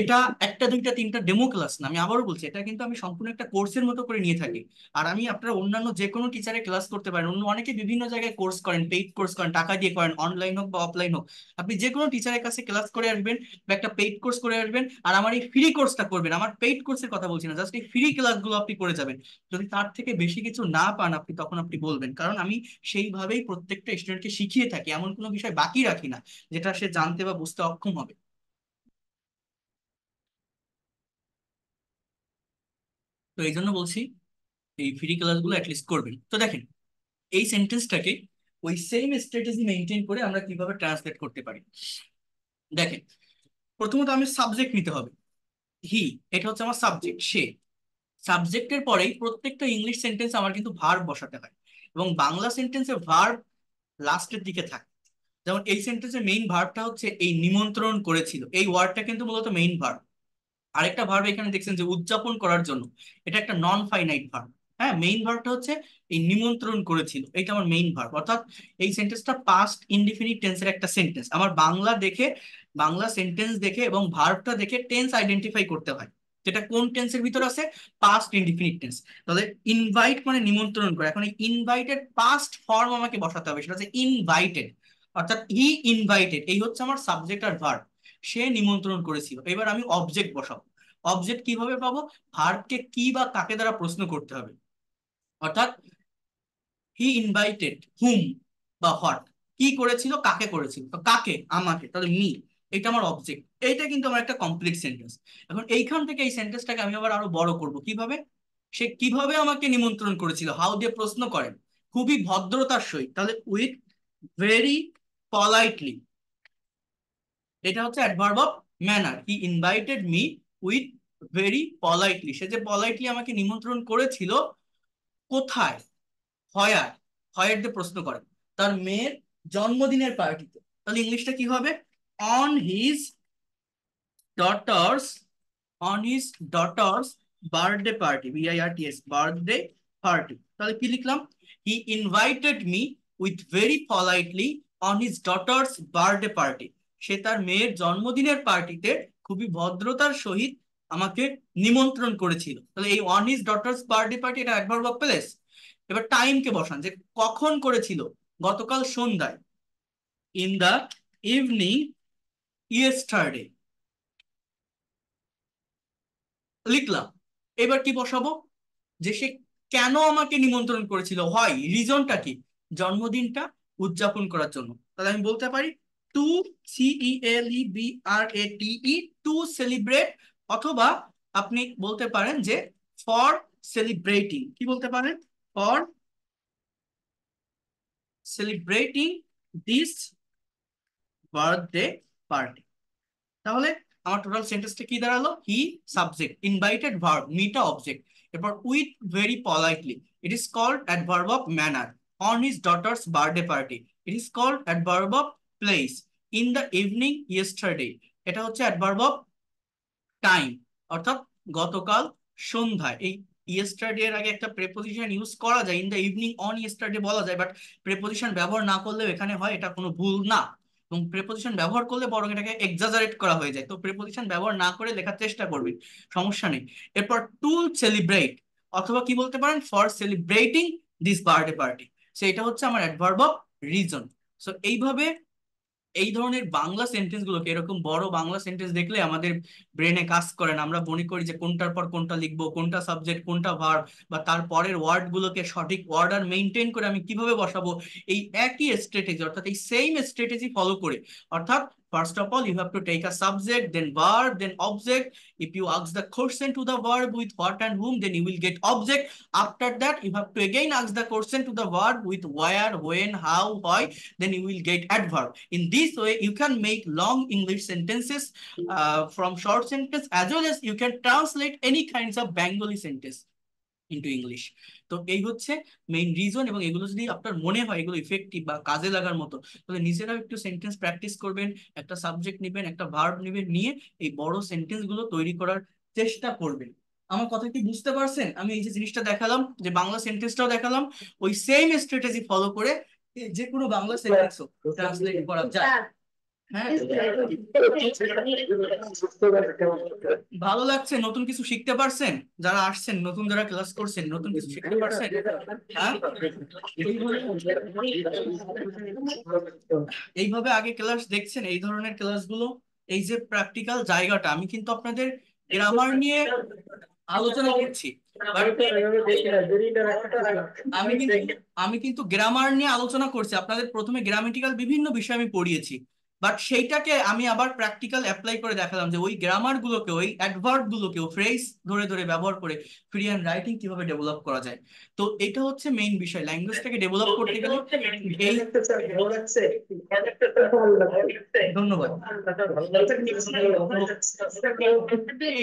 এটা একটা দুইটা তিনটা ডেমো ক্লাস না, আমি আবারও বলছি, এটা কিন্তু আমি সম্পূর্ণ একটা কোর্সের মতো করে নিয়ে থাকি। আর আমি আপনারা অন্যান্য যে কোনো টিচারে ক্লাস করতে পারেন, অন্য অনেকে বিভিন্ন জায়গায় কোর্স করেন, পেইড কোর্স করেন, টাকা দিয়ে করেন, অনলাইন হোক বা অফলাইন হোক। আপনি যে কোনো টিচারের কাছে ক্লাস করে আসবেন বা একটা পেইড কোর্স করে আসবেন, আর আমার এই ফ্রি কোর্সটা করবেন। আমার পেইড কোর্সের কথা বলছি না, জাস্ট এই ফ্রি ক্লাসগুলো আপনি করে যাবেন। যদি তার থেকে বেশি কিছু না পান আপনি, তখন আপনি বলবেন, কারণ আমি সেইভাবেই প্রত্যেকটা স্টুডেন্টকে শিখিয়ে থাকি, এমন কোনো বিষয় বাকি রাখি না যেটা সে জানতে বা বুঝতে অক্ষম হবে। তো এই জন্য বলছি এই ফ্রি ক্লাসগুলো অ্যাটলিস্ট করবেন। তো দেখেন এই সেন্টেন্সটাকে ওই সেম স্ট্র্যাটেজি মেনটেন করে আমরা কিভাবে ট্রান্সলেট করতে পারি। দেখেন প্রথমত আমি সাবজেক্ট নিতে হবে, হি, এটা হচ্ছে আমার সাবজেক্ট, সে। সাবজেক্টের পরেই প্রত্যেকটা ইংলিশ সেন্টেন্স আমার কিন্তু ভার্ব বসাতে হয়, এবং বাংলা সেন্টেন্সে ভার্ব লাস্টের দিকে থাকে। যেমন এই সেন্টেন্সের মেইন ভার্বটা হচ্ছে এই নিমন্ত্রণ করেছিল, এই ওয়ার্ডটা কিন্তু মূলত মেইন ভার্ব। আরেকটা ভার্ব এখানে দেখছেন যে উদযাপন করার জন্য, এটা একটা নন ফাইনাইট ভার্ব। হ্যাঁ, মেইন ভার্বটা হচ্ছে এই নিমন্ত্রণ করেছিল, এটা আমার মেইন ভার্ব। অর্থাৎ এই সেন্টেন্সটা পাস্ট ইনডিফিনিট টেন্সের একটা সেন্টেন্স। আমার বাংলা দেখে, বাংলা সেন্টেন্স দেখে এবং ভার্বটা দেখে টেন্স আইডেন্টিফাই করতে হয়, যেটা কোন টেন্সের ভিতর আছে, পাস্ট ইনডিফিনিট টেন্স। তাহলে ইনভাইট মানে নিমন্ত্রণ করে, এখন এই ইনভাইটেড পাস্ট ফর্ম আমাকে বসাতে হবে, সেটা হচ্ছে ইনভাইটেড। অর্থাৎ হি ইনভাইটেড, এই হচ্ছে আমার সাবজেক্ট আর ভার্ব, সে নিমন্ত্রণ করেছিল। এবার আমি অবজেক্ট বসাবো। অবজেক্ট কিভাবে পাবো? ভার্বকে কি বা কাকে দ্বারা প্রশ্ন করতে হবে। অর্থাৎ হি ইনভাইটেড হুম বা হোয়াট, কি করেছিল, কাকে করেছিল, তো কাকে, আমাকে, তাহলে মি, এটা আমার অবজেক্ট। এইটা কিন্তু আমার একটা কমপ্লিট সেন্টেন্স। এখন এইখান থেকে এই সেন্টেন্সটাকে আমি আবার আরো বড় করব। কিভাবে? সে কিভাবে আমাকে নিমন্ত্রণ করেছিল, হাউ দিয়ে প্রশ্ন করেন, খুবই ভদ্রতার সহিত, তাহলে উইথ ভেরি পলাইটলি, এটা হচ্ছে adverb of manner. He invited me with very politely, সে যে পলাইটলি আমাকে নিমন্ত্রণ করেছিল, কোথায়, হয়ার, হয়ার দিয়ে প্রশ্ন করেন, তার মেয়ের জন্মদিনের পার্টিতে। তাহলে ইংলিশটা কি হবে? On his daughter's, on his daughter's birthday party, BIRTS, birthday party. তাহলে কি লিখলাম? He invited me with very politely on his daughter's birthday party. সে তার মেয়ের জন্মদিনের পার্টিতে খুবই ভদ্রতার সহিত আমাকে নিমন্ত্রণ করেছিল। তাহলে এই on his daughter's birthday party, এটা অ্যাডভার্ব অফ প্লেস। এবার টাইমকে বসান, যে কখন করেছিল, গতকাল সন্ধ্যায়, ইন দা ইভিনিং ইয়েস্টারডে লিখলাম। এবার কি বসাবো, যে সে কেন আমাকে নিমন্ত্রণ করেছিল, হয় রিজনটা কি, জন্মদিনটা উদযাপন করার জন্য। তাহলে আমি বলতে পারি টু, CELEBRATE, টু সেলিব্রেট, অথবা আপনি বলতে পারেন যে ফর সেলিব্রেটিং। কি বলতে পারেন, for celebrating this birthday party. তাহলে আমার টোটাল সেন্টেন্সটা কি দাঁড়ালো, হি সাবজেক্ট, ইনভাইটেড ভার্ব, মিটা অবজেক্ট, এরপর with very politely, it is called adverb of manner. On his daughter's birthday party, it is called adverb of place. In the evening yesterday, এটা হচ্ছে adverb of time, অর্থাৎ গতকাল সন্ধ্যায়। এই yesterday এর আগে একটা প্রেপোজিশন ইউজ করা যায়, in the evening on yesterday বলা যায়, বাট প্রেপোজিশন ব্যবহার না করলেও এখানে হয়, এটা কোনো ভুল না। এবং প্রেপোজিশন ব্যবহার করলে বরং এটাকে এক্সাজারেট করা হয়ে যায়, তো প্রেপোজিশন ব্যবহার না করে লেখার চেষ্টা করবেন, সমস্যা নেই। এরপর টু সেলিব্রেট, অথবা কি বলতে পারেন for celebrating this birthday party, সেটা হচ্ছে আমার অ্যাডভার্ব অফ রিজন। সো এইভাবে এই ধরনের বাংলা সেন্টেন্স গুলোকে, এরকম বড় বাংলা সেন্টেন্স দেখলে আমাদের ব্রেনে কাজ করে না, আমরা মনে করি যে কোনটার পর কোনটা লিখবো, কোনটা সাবজেক্ট কোনটা ভার্ব, বা তার পরের ওয়ার্ড গুলোকে সঠিক অর্ডার মেনটেন করে আমি কিভাবে বসাবো। এই একই স্ট্র্যাটেজি, অর্থাৎ এই সেম স্ট্র্যাটেজি ফলো করে, অর্থাৎ first of all you have to take a subject, then verb, then object. If you ask the question to the verb with what and whom, then you will get object. After that you have to again ask the question to the verb with where, when, how, why, then you will get adverb. In this way you can make long English sentences from short sentence, as well as you can translate any kinds of Bengali sentence into English. তো এই হচ্ছে main reason, এবং এগুলো যদি আপনার মনে হয় এগুলো ইফেক্টিভ বা কাজে লাগার মতো, তাহলে নিজেরাও একটু সেন্টেন্স প্র্যাকটিস করবেন, একটা সাবজেক্ট নেবেন, একটা ভার্ব নেবেন, নিয়ে এই বড় সেন্টেন্স গুলো তৈরি করার চেষ্টা করবেন। আমার কথা কি বুঝতে পারছেন? আমি এই যে জিনিসটা দেখালাম, যে বাংলা সেন্টেন্সটাও দেখালাম, ওই সেম স্ট্র্যাটেজি ফলো করে যে কোনো বাংলা সেন্টেন্সও ট্রান্সলেট করা যায়। হ্যাঁ, ভালো লাগছে? নতুন কিছু শিখতে পারছেন? যারা আসছেন নতুন, যারা ক্লাস করছেন, নতুন কিছু শিখতে পারছেন? হ্যাঁ, এইভাবে আগে ক্লাস দেখছেন, এই ধরনের ক্লাসগুলো, এই যে প্র্যাকটিক্যাল জায়গাটা, আমি কিন্তু আপনাদের গ্রামার নিয়ে আলোচনা করছি, but আমি কিন্তু আমি কিন্তু গ্রামার নিয়ে আলোচনা করছি, আপনাদের প্রথমে গ্রামেটিক্যাল বিভিন্ন বিষয় আমি পড়িয়েছি, বাট সেইটাকে আমি আবার প্র্যাকটিক্যাল অ্যাপ্লাই করে দেখালাম, যে ওই গ্রামার গুলোকে, ওই অ্যাডভার্ব গুলোকে ফ্রেজ ধরে ধরে ব্যবহার করে ফ্রি হ্যান্ড রাইটিং কিভাবে ডেভেলপ করা যায়। তো এটা হচ্ছে মেইন বিষয়, ল্যাঙ্গুয়েজটাকে ডেভেলপ করতে গেলে এই, ধন্যবাদ।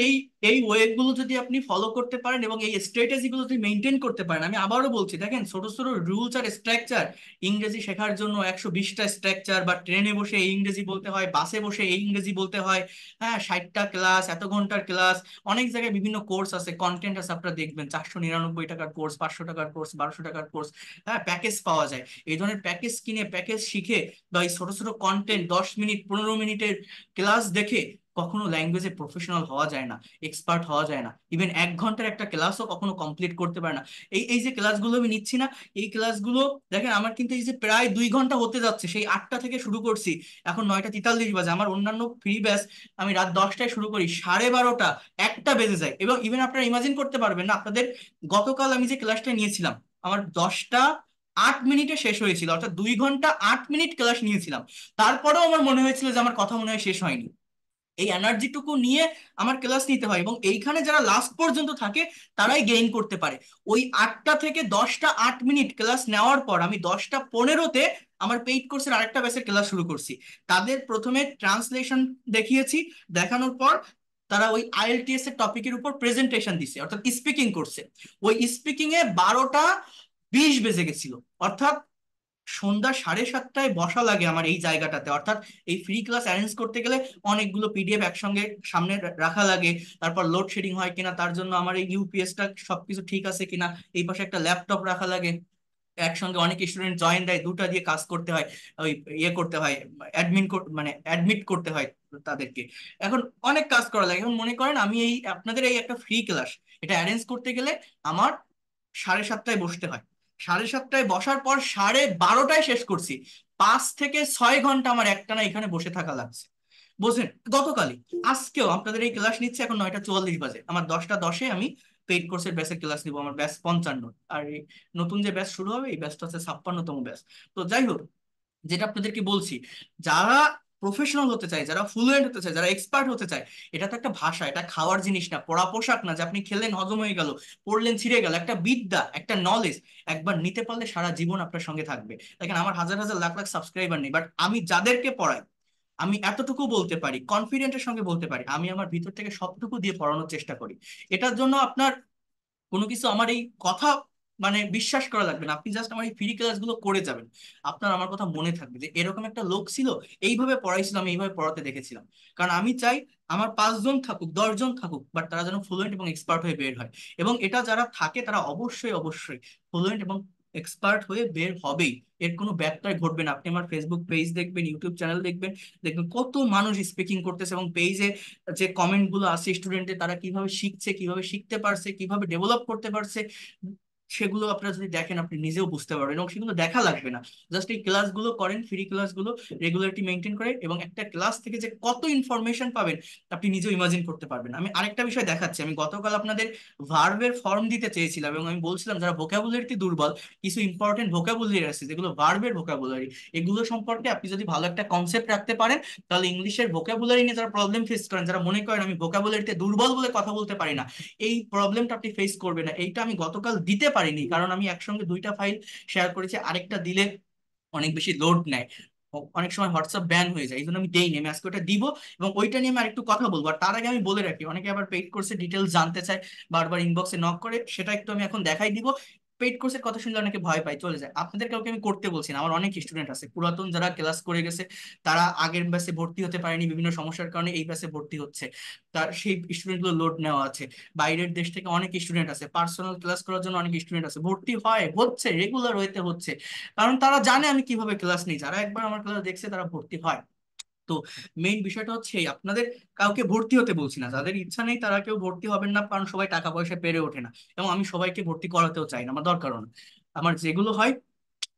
এই এই ওয়ে গুলো যদি আপনি ফলো করতে পারেন এবং এই স্ট্র্যাটেজি গুলো যদি মেনটেন করতে পারেন, আমি আবারও বলছি, দেখেন ছোট ছোট রুলস আর স্ট্রাকচার, ইংরেজি শেখার জন্য 120টা স্ট্রাকচার, বা ট্রেনে বসে এই ইংরেজি বলতে হয়, বাসে বসে এই ইংরেজি বলতে হয়, হ্যাঁ 60টা ক্লাস, এত ঘন্টার ক্লাস, অনেক জায়গায় বিভিন্ন কোর্স আছে, কন্টেন্ট আছে, আপনারা দেখবেন 499 টাকার কোর্স, 500 টাকার কোর্স, 1200 টাকার কোর্স, হ্যাঁ প্যাকেজ পাওয়া যায়। এই ধরনের প্যাকেজ কিনে, প্যাকেজ শিখে, বা এই ছোট ছোট কন্টেন্ট 10 মিনিট 15 মিনিটের ক্লাস দেখে কখনো ল্যাঙ্গুয়েজে প্রফেশনাল হওয়া যায় না, এক্সপার্ট হওয়া যায় না। ইভেন 1 ঘন্টার একটা ক্লাসও কখনো কমপ্লিট করতে পারে না। এই এই যে ক্লাসগুলো আমি নিচ্ছি না, এই ক্লাসগুলো দেখেন আমার কিন্তু এই যে প্রায় 2 ঘন্টা হতে যাচ্ছে, সেই 8টা থেকে শুরু করছি, এখন 9টা 43 বাজে। আমার অন্যান্য ফ্রি ব্যাচ আমি রাত 10টায় শুরু করি, 12:30 একটা বেজে যায়। এবং ইভেন আপনারা ইমাজিন করতে পারবেন না, আপনাদের গতকাল আমি যে ক্লাসটা নিয়েছিলাম, আমার 10টা 8 মিনিটে শেষ হয়েছিল, অর্থাৎ 2 ঘন্টা 8 মিনিট ক্লাস নিয়েছিলাম। তারপরেও আমার মনে হয়েছিল যে আমার কথা মনে হয় শেষ হয়নি। এই এনার্জিটুকু নিয়ে আমার ক্লাস নিতে হয়, এবং এইখানে যারা লাস্ট পর্যন্ত থাকে তারাই গেইন করতে পারে। ওই 8টা থেকে 10টা 8 মিনিট ক্লাস নেওয়ার পর আমি 10টা 15-তে আমার পেইড কোর্সের আরেকটা ব্যাচের ক্লাস শুরু করছি। তাদের প্রথমে ট্রান্সলেশন দেখিয়েছি, দেখানোর পর তারা ওই আইএলটিএস এর টপিকের উপর প্রেজেন্টেশন দিছে, অর্থাৎ স্পিকিং করছে। ওই স্পিকিং এ 12টা 20 বেজে গেছিল, অর্থাৎ সন্ধ্যা 7:30টায় বসা লাগে আমার এই জায়গাটাতে। অর্থাৎ এই ফ্রি ক্লাস অ্যারেঞ্জ করতে গেলে অনেকগুলো পিডিএফ একসঙ্গে সামনে রাখা লাগে, তারপর লোডশেডিং হয় কিনা তার জন্য আমার এই ইউপিএসটা সবকিছু ঠিক আছে কিনা, এই পাশে একটা ল্যাপটপ রাখা লাগে, একসঙ্গে অনেক স্টুডেন্ট জয়েন দেয়, দুটা দিয়ে কাজ করতে হয়, ওই ইয়ে করতে হয়, অ্যাডমিন মানে অ্যাডমিট করতে হয় তাদেরকে। এখন অনেক কাজ করা লাগে। এখন মনে করেন আমি এই আপনাদের এই একটা ফ্রি ক্লাস, এটা অ্যারেঞ্জ করতে গেলে আমার 7:30টায় বসতে হয়। 7:30টায় বসার পর 12:30টায় শেষ করছি। 5 থেকে 6 ঘন্টা আমার একটানা এখানে বসে থাকা লাগছে, বুঝলেন? গতকালই, আজকেও আপনাদের এই ক্লাস নিচ্ছে, এখন 9:44 বাজে। আমার 10:10-এ আমি পেইড কোর্সের ব্যাচের ক্লাস নিব, আমার ব্যাচ 55। আর এই নতুন যে ব্যাচ শুরু হবে, এই ব্যাচটা হচ্ছে 56তম ব্যাচ। তো যাই হোক, যেটা আপনাদেরকে বলছি, যারা প্রফেশনাল হতে চায়, যারা ফ্লুয়েন্ট হতে চায়, যারা এক্সপার্ট হতে চায়, এটা তো একটা ভাষা, এটা খাওয়ার জিনিস না, পড়া পোশাক না যে আপনি খেলেন হজম হয়ে গেল, পড়লেন ছিঁড়ে গেল। একটা বিদ্যা, একটা নলেজ, একবার নিতে পারলে সারা জীবন আপনার সঙ্গে থাকবে। দেখেন, আমার হাজার হাজার লাখ লাখ সাবস্ক্রাইবার নেই, বাট আমি যাদেরকে পড়াই, আমি এতটুকু বলতে পারি, কনফিডেন্টের সঙ্গে বলতে পারি, আমি আমার ভিতর থেকে সবটুকু দিয়ে পড়ানোর চেষ্টা করি। এটার জন্য আপনার কোনো কিছু আমার এই কথা মানে বিশ্বাস করা লাগবে না, আপনি জাস্ট আমার এই ফ্রি ক্লাসগুলো করে যাবেন, আপনার আমার কথা মনে থাকবে যে এরকম একটা লোক ছিল, এইভাবে পড়াইছিলাম, এইভাবে পড়াতে দেখেছিলাম। কারণ আমি চাই আমার 5 জন থাকুক, 10 জন থাকুক, বাট তারা যেন ফ্লুয়েন্ট এবং এক্সপার্ট হয়ে বের হয়। এবং এটা যারা থাকে তারা অবশ্যই অবশ্যই ফ্লুয়েন্ট এবং এক্সপার্ট হয়ে বের হবেই। এর কোনো ব্যত্যয় ঘটবে না। আপনি আমার ফেসবুক পেজ দেখবেন, ইউটিউব চ্যানেল দেখবেন, দেখবেন কত মানুষ স্পিকিং করতেছে, এবং পেজে যে কমেন্ট গুলো আছে স্টুডেন্টের, তারা কিভাবে শিখছে, কিভাবে শিখতে পারছে, কিভাবে ডেভেলপ করতে পারছে, সেগুলো আপনারা যদি দেখেন আপনি নিজেও বুঝতে পারবেন। এবং সেগুলো দেখা লাগবে না, জাস্ট এই ক্লাসগুলো করেন, ফ্রি ক্লাসগুলো রেগুলারিটি মেনটেন করে, এবং একটা ক্লাস থেকে যে কত ইনফরমেশন পাবেন আপনি নিজেও ইমাজিন করতে পারবেন। আমি আরেকটা বিষয় দেখাচ্ছি, আমি গতকাল আপনাদের ভার্বের ফর্ম দিতে চেয়েছিলাম, এবং আমি বলছিলাম যারা ভোকাবুলারিতে দুর্বল, কিছু ইম্পর্টেন্ট ভোকাবুলারি আছে যেগুলো ভার্বের ভোকাবুলারি, এগুলো সম্পর্কে আপনি যদি ভালো একটা কনসেপ্ট রাখতে পারেন, তাহলে ইংলিশের ভোকাবুলারি নিয়ে যারা প্রবলেম ফেস করেন, যারা মনে করেন আমি ভোকাবুলারিতে দুর্বল বলে কথা বলতে পারি না, এই প্রবলেমটা আপনি ফেস করবেন না। এইটা আমি গতকাল দিতে পারিনি, কারণ আমি একসঙ্গে দুইটা ফাইল শেয়ার করেছি, আরেকটা দিলে অনেক বেশি লোড নেয়, অনেক সময় হোয়াটসঅ্যাপ ব্যান হয়ে যায়, এই জন্য আমি দেইনি। আমি আজকে ওটা দিব, এবং ওইটা নিয়ে আমি আরেকটু কথা বলবো। আর তার আগে আমি বলে রাখি, অনেকে আবার পেইড কোর্সের ডিটেলস জানতে চায়, বারবার ইনবক্সে নক করে, সেটা একটু আমি এখন দেখাই দিব। পেইড কোর্সের কথা শুনলে অনেকে ভয় পায়, চলে যায়। আপনাদের কাউকে আমি করতে বলছি না, আমার অনেক স্টুডেন্ট আছে পুরাতন যারা ক্লাস করে গেছে, তারা আগের ব্যাচে ভর্তি হতে পারেনি, বিভিন্ন সমস্যার কারণে এই ব্যাচে ভর্তি হচ্ছে, তার সেই স্টুডেন্টগুলো লোড নেওয়া আছে। বাইরের দেশ থেকে অনেক স্টুডেন্ট আছে, পার্সোনাল ক্লাস করার জন্য অনেক স্টুডেন্ট আছে, ভর্তি হয়, হচ্ছে, রেগুলার হইতে হচ্ছে, কারণ তারা জানে আমি কিভাবে ক্লাস নিই। যারা একবার আমার ক্লাস দেখছে তারা ভর্তি হয়। তো মেইন বিষয়টা হচ্ছে এই, আপনাদের কাউকে ভর্তি হতে বলছি না, যাদের ইচ্ছা নেই তারা কেউ ভর্তি হবেন না, কারণ সবাই টাকা পয়সা পেরে ওঠে না, এবং আমি সবাইকে ভর্তি করাতেও চাই না, আমার দরকারও না। আমার যেগুলো হয়,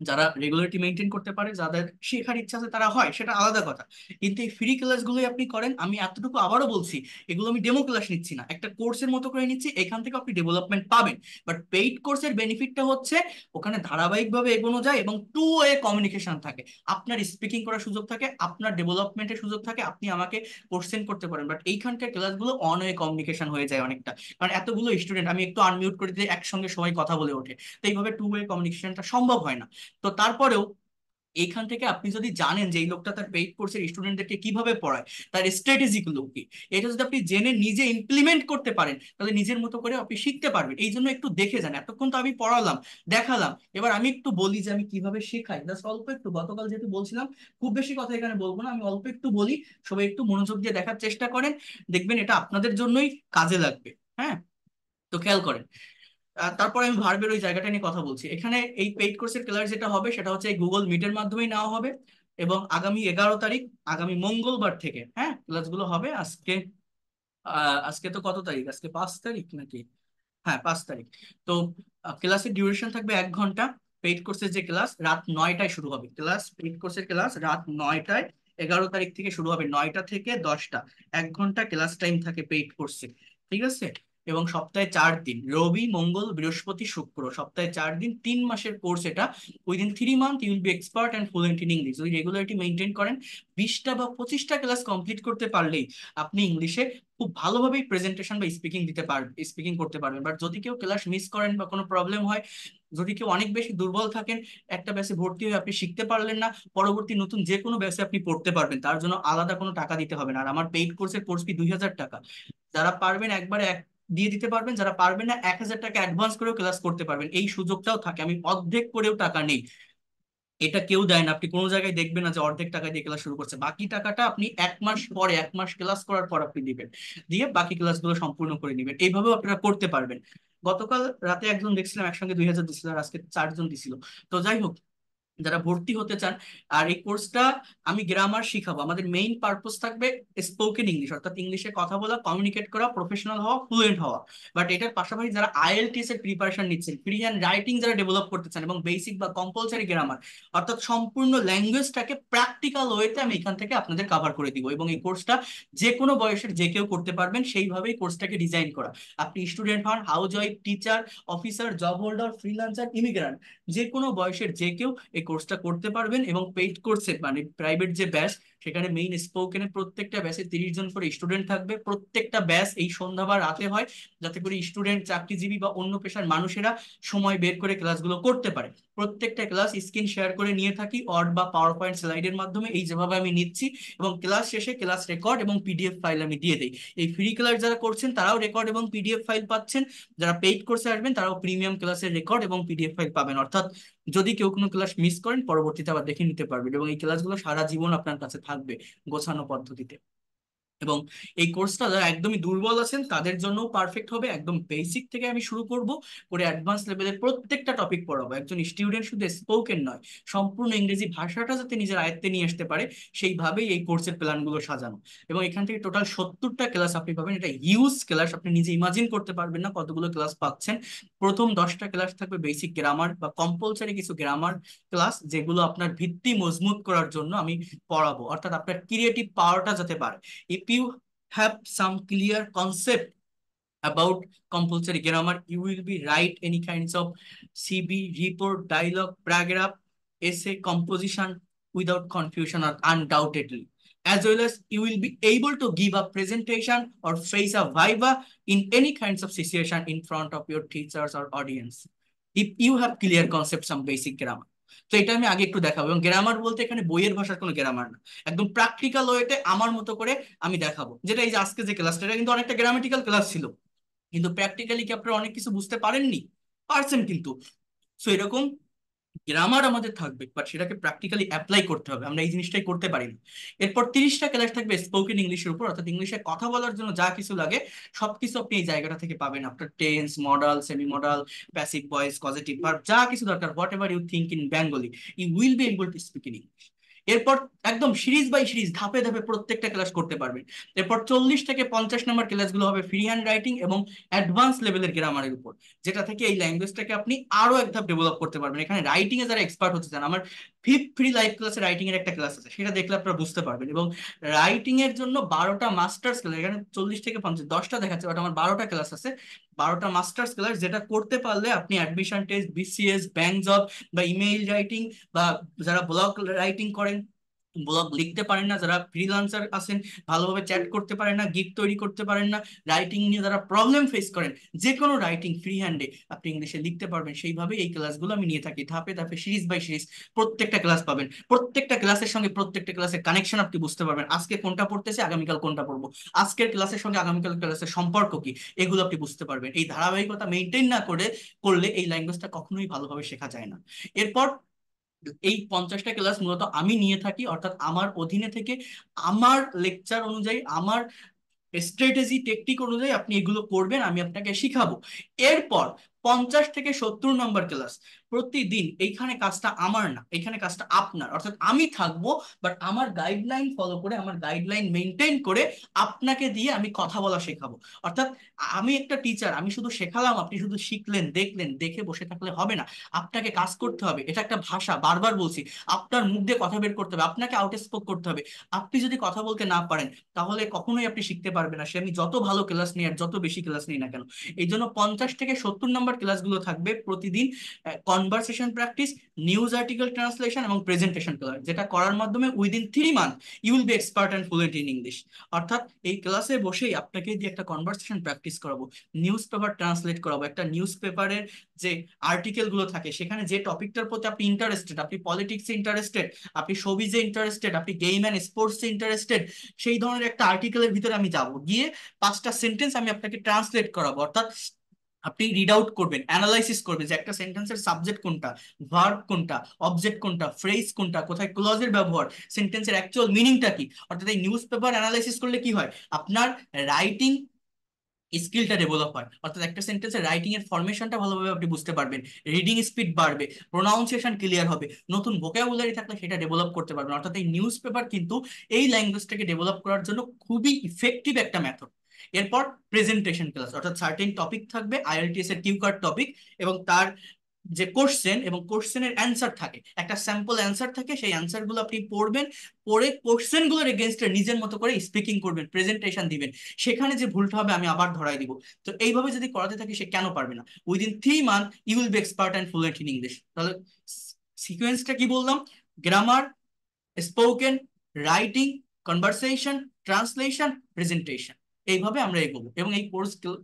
যারা রেগুলারিটি মেনটেন করতে পারে, যাদের শেখার ইচ্ছা আছে, তারা হয়, সেটা আলাদা কথা। কিন্তু এই ফ্রি ক্লাসগুলোই আপনি করেন, আমি এতটুকু আবারও বলছি, এগুলো আমি ডেমো ক্লাস নিচ্ছি না, একটা কোর্সের মতো করে নিচ্ছি, এখান থেকে আপনি ডেভেলপমেন্ট পাবেন। বাট পেইড কোর্সের বেনিফিটটা হচ্ছে ওখানে ধারাবাহিকভাবে এগোনো যায়, এবং টু ওয়ে কমিউনিকেশন থাকে, আপনার স্পিকিং করার সুযোগ থাকে, আপনার ডেভেলপমেন্টের সুযোগ থাকে, আপনি আমাকে কোশ্চেন করতে পারেন। বাট এইখানকার ক্লাসগুলো অন ওয়ে কমিউনিকেশন হয়ে যায় অনেকটা, কারণ এতগুলো স্টুডেন্ট, আমি একটু আনমিউট করে দিলে একসঙ্গে সবাই কথা বলে ওঠে, তো এইভাবে টু ওয়ে কমিউনিকেশনটা সম্ভব হয় না। তো তারপরেও এইখান থেকে আপনি যদি জানেন যে এই লোকটা তার পেইড কোর্সের স্টুডেন্টদেরকে কিভাবে পড়ায়, তার স্ট্র্যাটেজি গুলো কি, এটা যদি আপনি জেনে নিজে ইমপ্লিমেন্ট করতে পারেন, তাহলে নিজের মতো করে আপনি শিখতে পারবেন। এই জন্য একটু দেখে যান, এতক্ষণ তো আমি পড়ালাম, দেখালাম, এবার আমি একটু বলি যে আমি কিভাবে শেখাই, জাস্ট অল্প একটু। গতকাল যেহেতু বলছিলাম, খুব বেশি কথা এখানে বলবো না, আমি অল্প একটু বলি, সবাই একটু মনোযোগ দিয়ে দেখার চেষ্টা করেন, দেখবেন এটা আপনাদের জন্যই কাজে লাগবে। হ্যাঁ, তো খেয়াল করেন। তারপর আমি ভার্বের ওই জায়গাটা নিয়ে কথা বলছি। এখানে এই পেইড কোর্সের ক্লাস যেটা হবে সেটা হচ্ছে এই গুগল মিটের মাধ্যমেই নেওয়া হবে, এবং আগামী 11 তারিখ, আগামী মঙ্গলবার থেকে হ্যাঁ ক্লাসগুলো হবে। আজকে আজকে তো কত তারিখ, আজকে 5 তারিখ নাকি? হ্যাঁ, 5 তারিখ। তো ক্লাসের ডিউরেশন থাকবে 1 ঘন্টা। পেইড কোর্সের যে ক্লাস রাত 9টায় শুরু হবে, ক্লাস পেইড কোর্সের ক্লাস রাত 9টায়, 11 তারিখ থেকে শুরু হবে 9টা থেকে 10টা। 1 ঘন্টা ক্লাস টাইম থাকে পেইড কোর্সে, ঠিক আছে? এবং সপ্তাহে 4 দিন, রবি মঙ্গল বৃহস্পতি শুক্র, সপ্তাহে 4 দিন, 3 মাসের কোর্স এটা। Within 3 month you will be expert and fluent in English. যদি রেগুলারিটি মেনটেন করেন, 20টা বা 25টা ক্লাস কমপ্লিট করতে পারলেই আপনি ইংলিশে খুব ভালোভাবেই প্রেজেন্টেশন বা স্পিকিং দিতে পারবেন, স্পিকিং করতে পারবেন। বাট যদি কেউ ক্লাস মিস করেন বা কোনো প্রবলেম হয়, যদি কেউ অনেক বেশি দুর্বল থাকেন, একটা ব্যাচে ভর্তি হয়ে আপনি শিখতে পারলেন না, পরবর্তী নতুন যে কোনো ব্যাচে আপনি পড়তে পারবেন, তার জন্য আলাদা কোনো টাকা দিতে হবে না। আর আমার পেইড কোর্সের কোর্স ফি 2,000 টাকা। যারা পারবেন একবারে এক দিয়ে দিতে পারবেন, যারা পারবেন না 1,000 টাকা অ্যাডভান্স করেও ক্লাস করতে পারবেন, এই সুযোগটাও থাকে, আমি অর্ধেক করেও টাকা নেই। এটা কেউ দেয় না, আপনি কোনো জায়গায় দেখবেন না যে অর্ধেক টাকা দিয়ে ক্লাস শুরু করছে, বাকি টাকাটা আপনি 1 মাস পরে, 1 মাস ক্লাস করার পর আপনি দিবেন, দিয়ে বাকি ক্লাসগুলো সম্পূর্ণ করে নেবেন। এইভাবেও আপনারা করতে পারবেন। গতকাল রাতে একজন দেখছিলাম একসঙ্গে 2000 দিছিল, আর আজকে 4 জন দিছিল। তো যাই হোক, যারা ভর্তি হতে চান, আর এই কোর্সটা আমি গ্রামার শিখাবো, আমাদের মেইন পারপোজ থাকবে স্পোকেন ইংলিশ, অর্থাৎ ইংলিশে কথা বলা, কমিউনিকেট করা, প্রফেশনাল হওয়া, ফ্লুয়েন্ট হওয়া। বাট এটার পাশাপাশি যারা আইএলটিএস এর প্রিপারেশন নিচ্ছেন, ফ্রি হ্যান্ড রাইটিং যারা ডেভেলপ করতে চান, এবং বেসিক বা কম্পালসারি গ্রামার, অর্থাৎ সম্পূর্ণ ল্যাঙ্গুয়েজটাকে প্র্যাকটিক্যাল ওয়েতে আমি এখান থেকে আপনাদের কাভার করে দিব। এবং এই কোর্সটা যে কোনো বয়সের যে কেউ করতে পারবেন, সেইভাবেই কোর্সটাকে ডিজাইন করা। আপনি স্টুডেন্ট হন, house wife, teacher, officer, job holder, freelancer, immigrant, যে কোনো বয়সের যে কেউ এই কোর্সটা করতে পারবেন। এবং পেইড কোর্সে মানে প্রাইভেট যে ব্যাচ, সেখানে মেইন স্পোকেনের প্রত্যেকটা ব্যাচে 30 জন করে স্টুডেন্ট থাকবে। প্রত্যেকটা ব্যাচ এই সন্ধ্যা বা রাতে হয়, যাতে করে স্টুডেন্ট, চাকরিজীবী বা অন্য পেশার মানুষেরা সময় বের করে ক্লাসগুলো করতে পারে। প্রত্যেকটা ক্লাস স্ক্রিন শেয়ার করে নিয়ে থাকি, ওয়ার্ড বা পাওয়ার পয়েন্ট স্লাইডের মাধ্যমে, এই যেভাবে আমি নিচ্ছি। এবং ক্লাস শেষে ক্লাস রেকর্ড এবং পিডিএফ ফাইল আমি দিয়ে দিই। এই ফ্রি ক্লাস যারা করছেন তারাও রেকর্ড এবং পিডিএফ ফাইল পাচ্ছেন, যারা পেইড কোর্সে আসবেন তারাও প্রিমিয়াম ক্লাসের রেকর্ড এবং পিডিএফ ফাইল পাবেন। অর্থাৎ যদি কেউ কোনো ক্লাস মিস করেন, পরবর্তীতে আবার দেখে নিতে পারবেন, এবং এই ক্লাসগুলো সারা জীবন আপনার কাছে থাকবে গোছানো পদ্ধতিতে। এবং এই কোর্সটা যারা একদমই দুর্বল আছেন তাদের জন্য পারফেক্ট হবে। একদম বেসিক থেকে আমি শুরু করব, করে অ্যাডভান্স লেভেলের প্রত্যেকটা টপিক পড়াবো। একজন স্টুডেন্ট শুধু স্পোকেন নয়, সম্পূর্ণ ইংরেজি ভাষাটা যাতে নিজের আয়ত্তে নিয়ে আসতে পারে, সেইভাবেই এই কোর্সের প্ল্যানগুলো সাজানো। এবং এখান থেকে টোটাল 70টা ক্লাস আপনি পাবেন। এটা হিউজ ক্লাস, আপনি নিজে ইমাজিন করতে পারবেন না কতগুলো ক্লাস পাচ্ছেন। প্রথম 10টা ক্লাস থাকবে বেসিক গ্রামার বা কম্পালসারি কিছু গ্রামার ক্লাস, যেগুলো আপনার ভিত্তি মজবুত করার জন্য আমি পড়াবো, অর্থাৎ আপনার ক্রিয়েটিভ পাওয়ারটা যাতে বাড়ে। If you have some clear concept about compulsory grammar, you will be write any kinds of CV, report, dialogue, paragraph, essay, composition without confusion or undoubtedly. As well as you will be able to give a presentation or face a viva in any kinds of situation in front of your teachers or audience, if you have clear concepts on basic grammar. তো এটা আমি আগে একটু দেখাবো। এবং grammar বলতে এখানে বইয়ের ভাষার কোনো গ্রামার না, একদম প্র্যাকটিক্যাল ওয়েতে আমার মতো করে আমি দেখাবো। যেটা এই যে আজকে যে ক্লাসটা, এটা কিন্তু অনেকটা গ্রামাটিক্যাল ক্লাস ছিল, কিন্তু প্র্যাকটিক্যালি কি আপনারা অনেক কিছু বুঝতে পারেননি? পারছেন কিন্তু। সো এরকম গ্রামার আমাদের থাকবে, বাট সেটাকে প্র্যাকটিক্যালি অ্যাপ্লাই করতে হবে, আমরা এই জিনিসটাই করতে পারি না। এরপর 30টা ক্লাস থাকবে স্পোকেন ইংলিশের উপর, অর্থাৎ ইংলিশে কথা বলার জন্য যা কিছু লাগে সবকিছু আপনি এই জায়গাটা থেকে পাবেন। আপনার tense, modal, semi modal, passive voice, positive verb, যা কিছু দরকার, whatever you think in Bengali, you will be able to speak in English. এরপর একদম সিরিজ বাই সিরিজ, ধাপে ধাপে প্রত্যেকটা ক্লাস করতে পারবেন। এরপর 40 থেকে 50 নম্বর ক্লাসগুলো হবে ফ্রি হ্যান্ড রাইটিং এবং অ্যাডভান্স লেভেলের গ্রামারের উপর, যেটা থেকে এই ল্যাঙ্গুয়েজটাকে আপনি আরো এক ধাপ ডেভেলপ করতে পারবেন। এখানে রাইটিং এ যারা এক্সপার্ট হতে চান, আমার ফিফথ ফ্রি লাইভ ক্লাসে রাইটিং এর একটা ক্লাস আছে, সেটা দেখলে আপনারা বুঝতে পারবেন। এবং রাইটিং এর জন্য 12টা মাস্টার্স ক্লাস, এখানে 40 থেকে 50, 10টা দেখাচ্ছে, বাট আমার 12টা ক্লাস আছে। 12টা মাস্টার্স ক্লাস, যেটা করতে পারলে আপনি admission test, BCS, bank job, বা ইমেইল রাইটিং, বা যারা ব্লগ রাইটিং করেন, ব্লগ লিখতে পারেন না, যারা ফ্রিল্যান্সার আছেন, ভালোভাবে চ্যাট করতে পারেন না, গিগ তৈরি করতে পারেন না, রাইটিং নিয়ে যারা প্রবলেম ফেস করেন, যে কোনো রাইটিং ফ্রি হ্যান্ডে আপনি ইংলিশে লিখতে পারবেন। সেইভাবে এই ক্লাসগুলো আমি নিয়ে থাকি, ধাপে ধাপে সিরিজ বাই সিরিজ প্রত্যেকটা ক্লাস পাবেন। প্রত্যেকটা ক্লাসের সঙ্গে প্রত্যেকটা ক্লাসের কানেকশন আপনি বুঝতে পারবেন, আজকে কোনটা পড়তেছে, আগামীকাল কোনটা পড়বো, আজকের ক্লাসের সঙ্গে আগামীকাল ক্লাসের সম্পর্ক কি, এগুলো আপনি বুঝতে পারবেন। এই ধারাবাহিকতা মেনটেন না করলে এই ল্যাঙ্গুয়েজটা কখনোই ভালোভাবে শেখা যায় না। এরপর এই 50টা ক্লাস মূলত আমি নিয়ে থাকি, অর্থাৎ আমার অধীনে থেকে আমার লেকচার অনুযায়ী, আমার স্ট্র্যাটেজি টেকনিক অনুযায়ী আপনি এগুলো করবেন, আমি আপনাকে শিখাবো। এরপর 50 থেকে 70 নম্বর ক্লাস প্রতিদিন। এইখানে কাজটা আমার না, এখানে কাজটা আপনার, অর্থাৎ আমি থাকবো, বাট আমার গাইডলাইন ফলো করে, আমার গাইডলাইন মেনটেন করে আপনাকে দিয়ে আমি কথা বলা শেখাবো। অর্থাৎ আমি একটা টিচার, আমি শুধু শেখালাম, আপনি শুধু শিখলেন, দেখলেন, দেখে বসে থাকলে হবে না, আপনাকে কাজ করতে হবে। এটা একটা ভাষা, বারবার বলছি, আপনার মুখ দিয়ে কথা বের করতে হবে, আপনাকে আউট স্পোক করতে হবে। আপনি যদি কথা বলতে না পারেন, তাহলে কখনোই আপনি শিখতে পারবেন না, সে আমি যত ভালো ক্লাস নিই আর যত বেশি ক্লাস নিই না কেন। এই জন্য 50 থেকে 70 নম্বর ক্লাসগুলো থাকবে প্রতিদিন। Conversation practice, news article translation এবং প্রেজেন্টেশন ক্লাস, যেটা করার মাধ্যমে within 3 month you will be expert and fluent in English. অর্থাৎ এই ক্লাসে বসেই আপনাকে দিয়ে একটা কনভারসেশন প্র্যাকটিস করাবো, নিউজ পেপার ট্রান্সলেট করাবো। একটা নিউজ পেপারের যে আর্টিকেল গুলো থাকে, সেখানে যে টপিকটার প্রতি আপনি ইন্টারেস্টেড, আপনি পলিটিক্সে ইন্টারেস্টেড, আপনি শোবিজে ইন্টারেস্টেড, আপনি গেম অ্যান্ড স্পোর্টসে ইন্টারেস্টেড, সেই ধরনের একটা আর্টিকেলের ভিতরে আমি যাব, গিয়ে 5টা সেন্টেন্স আমি আপনাকে ট্রান্সলেট করাবো। অর্থাৎ আপনি রিড আউট করবেন, অ্যানালাইসিস করবেন যে একটা সেন্টেন্সের সাবজেক্ট কোনটা, ভার্ব কোনটা, অবজেক্ট কোনটা, ফ্রেজ কোনটা, কোথায় ক্লজের ব্যবহার, সেন্টেন্সের অ্যাকচুয়াল মিনিংটা কি। অর্থাৎ এই নিউজ পেপার অ্যানালাইসিস করলে কি হয়, আপনার রাইটিং স্কিলটা ডেভেলপ হয়। অর্থাৎ একটা সেন্টেন্সের রাইটিং এর ফরমেশনটা ভালোভাবে আপনি বুঝতে পারবেন, রিডিং স্পিড বাড়বে, প্রোনাউন্সিয়েশন ক্লিয়ার হবে, নতুন ভোকাবুলারি থাকলে সেটা ডেভেলপ করতে পারবেন। অর্থাৎ এই নিউজ পেপার কিন্তু এই ল্যাঙ্গুয়েজটাকে ডেভেলপ করার জন্য খুবই ইফেক্টিভ একটা মেথড। এরপর প্রেজেন্টেশন ক্লাস, অর্থাৎ সার্টেন টপিক থাকবে, আইএলটিএস এর কিউ কার্ড টপিক, এবং তার যে কোশ্চেন এবং কোশ্চেনের অ্যান্সার থাকে, একটা স্যাম্পল অ্যান্সার থাকে, সেই অ্যান্সার গুলো আপনি পড়বেন, পড়ে কোশ্চেন গুলোর এগেনস্টে নিজের মতো করে স্পিকিং করবেন, প্রেজেন্টেশন দিবেন। সেখানে যে ভুলটা হবে আমি আবার ধরাই দিব। তো এইভাবে যদি করাতে থাকি সে কেন পারবে না। Within 3 month you will be expert and fluent in English. তাহলে সিকোয়েন্সটা কি বললাম, grammar, spoken, writing, conversation, translation, presentation, এইভাবে আমরা এগোবো। এবং এই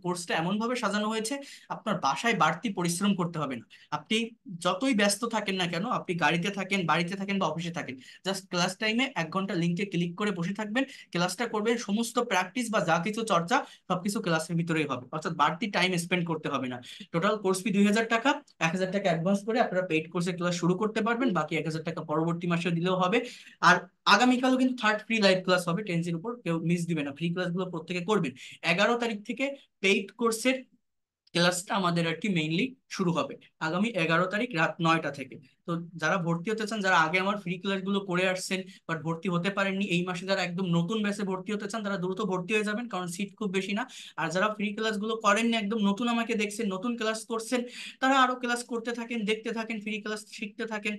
কোর্সটা এমন ভাবে সাজানো হয়েছে আপনার বাসায় বাড়তি পরিশ্রম করতে হবে না। আপনি যতই ব্যস্ত থাকেন না কেন, আপনি গাড়িতে থাকেন, বাড়িতে থাকেন বা অফিসে থাকেন, জাস্ট ক্লাস টাইমে 1 ঘন্টা লিঙ্কে ক্লিক করে বসে থাকবেন, ক্লাসটা করবেন, সমস্ত প্র্যাকটিস বা যা কিছু চর্চা সবকিছু ক্লাসের ভিতরেই হবে। অর্থাৎ বাড়তি টাইম স্পেন্ড করতে হবে না। টোটাল কোর্স ফি 2,000 টাকা, 1,000 টাকা অ্যাডভান্স করে আপনারা পেইড কোর্সে ক্লাস শুরু করতে পারবেন, বাকি 1,000 টাকা পরবর্তী মাসে দিলেও হবে। আর আগামীকালও কিন্তু থার্ড ফ্রি লাইভ ক্লাস হবে, টেন্সির উপর, কেউ মিস দিবে না, ফ্রি ক্লাসগুলো প্রত্যেকে করবেন। 11 তারিখ থেকে পেইড কোর্সের ক্লাসটা আমাদের আর কি মেইনলি শুরু হবে, আগামী 11 তারিখ রাত 9টা থেকে। তো যারা ভর্তি হতে চান, যারা আগে আমার ফ্রি ক্লাসগুলো করে আসছেন বাট ভর্তি হতে পারেননি, এই মাসে যারা একদম নতুন ব্যাচে ভর্তি হতে চান তারা দ্রুত ভর্তি হয়ে যাবেন, কারণ সিট খুব বেশি না। আর যারা ফ্রি ক্লাসগুলো করেননি, একদম নতুন আমাকে দেখছেন, নতুন ক্লাস করছেন, তারা আরো ক্লাস করতে থাকেন, দেখতে থাকেন, ফ্রি ক্লাস শিখতে থাকেন।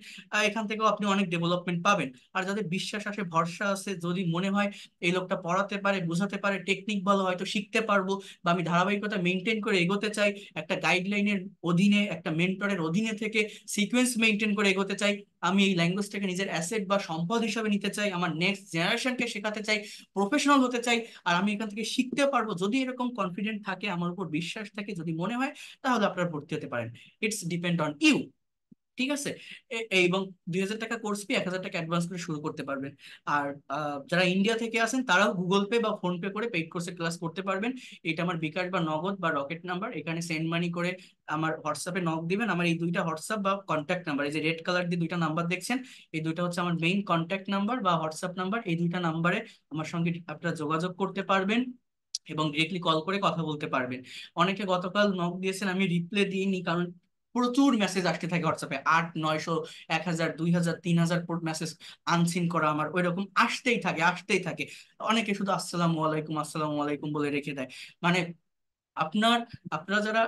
এখান থেকেও আপনি অনেক ডেভেলপমেন্ট পাবেন। আর যাদের বিশ্বাস আসে, ভরসা আছে, যদি মনে হয় এই লোকটা পড়াতে পারে, বোঝাতে পারে, টেকনিক ভালো, হয়তো শিখতে পারবো, বা আমি ধারাবাহিকতা মেনটেন করে এগোতে চাই, একটা গাইডলাইনের অধীনে, একটা মেন্টরের অধীনে থেকে সিকোয়েন্স মেনটেন করে এগোতে চাই, আমি এই ল্যাঙ্গুয়েজটাকে নিজের অ্যাসেট বা সম্পদ হিসাবে নিতে চাই, আমার নেক্সট জেনারেশনকে শেখাতে চাই, প্রফেশনাল হতে চাই, আর আমি এখান থেকে শিখতে পারবো, যদি এরকম কনফিডেন্ট থাকে, আমার উপর বিশ্বাস থাকে, যদি মনে হয়, তাহলে আপনারা ভর্তি হতে পারেন। It's depend on you. ঠিক আছে। এবং 2,000 টাকা কোর্স ফি, 1,000 টাকা অ্যাডভান্স করে শুরু করতে পারবেন। আর যারা ইন্ডিয়া থেকে আসেন তারাও গুগল পে বা ফোন পে করে পেইড কোর্সে ক্লাস করতে পারবেন। এটা আমার বিকাশ বা নগদ বা রকেট নাম্বার, এখানে সেন্ড মানি করে আমার হোয়াটসঅ্যাপে নক দিবেন। আমার এই দুইটা হোয়াটসঅ্যাপ বা কন্ট্যাক্ট নাম্বার, এই যে রেড কালার দিয়ে দুইটা নাম্বার দেখছেন, এই দুইটা হচ্ছে আমার মেইন কন্ট্যাক্ট নাম্বার বা হোয়াটসঅ্যাপ নাম্বার। এই দুইটা নাম্বারে আমার সঙ্গে আপনারা যোগাযোগ করতে পারবেন এবং ডিরেক্টলি কল করে কথা বলতে পারবেন। অনেকে গতকাল নক দিয়েছেন, আমি রিপ্লাই দিইনি, কারণ প্রচুর মেসেজ আসতে থাকে হোয়াটসঅ্যাপে, 800, 900, 1,000, 2,000, 3,000 মেসেজ আনসিন করা আমার ওইরকম আসতেই থাকে, আসতেই থাকে। অনেকে শুধু আসসালামু আলাইকুম, আসসালামু আলাইকুম বলে রেখে দেয়। মানে আপনার আপনারা যারা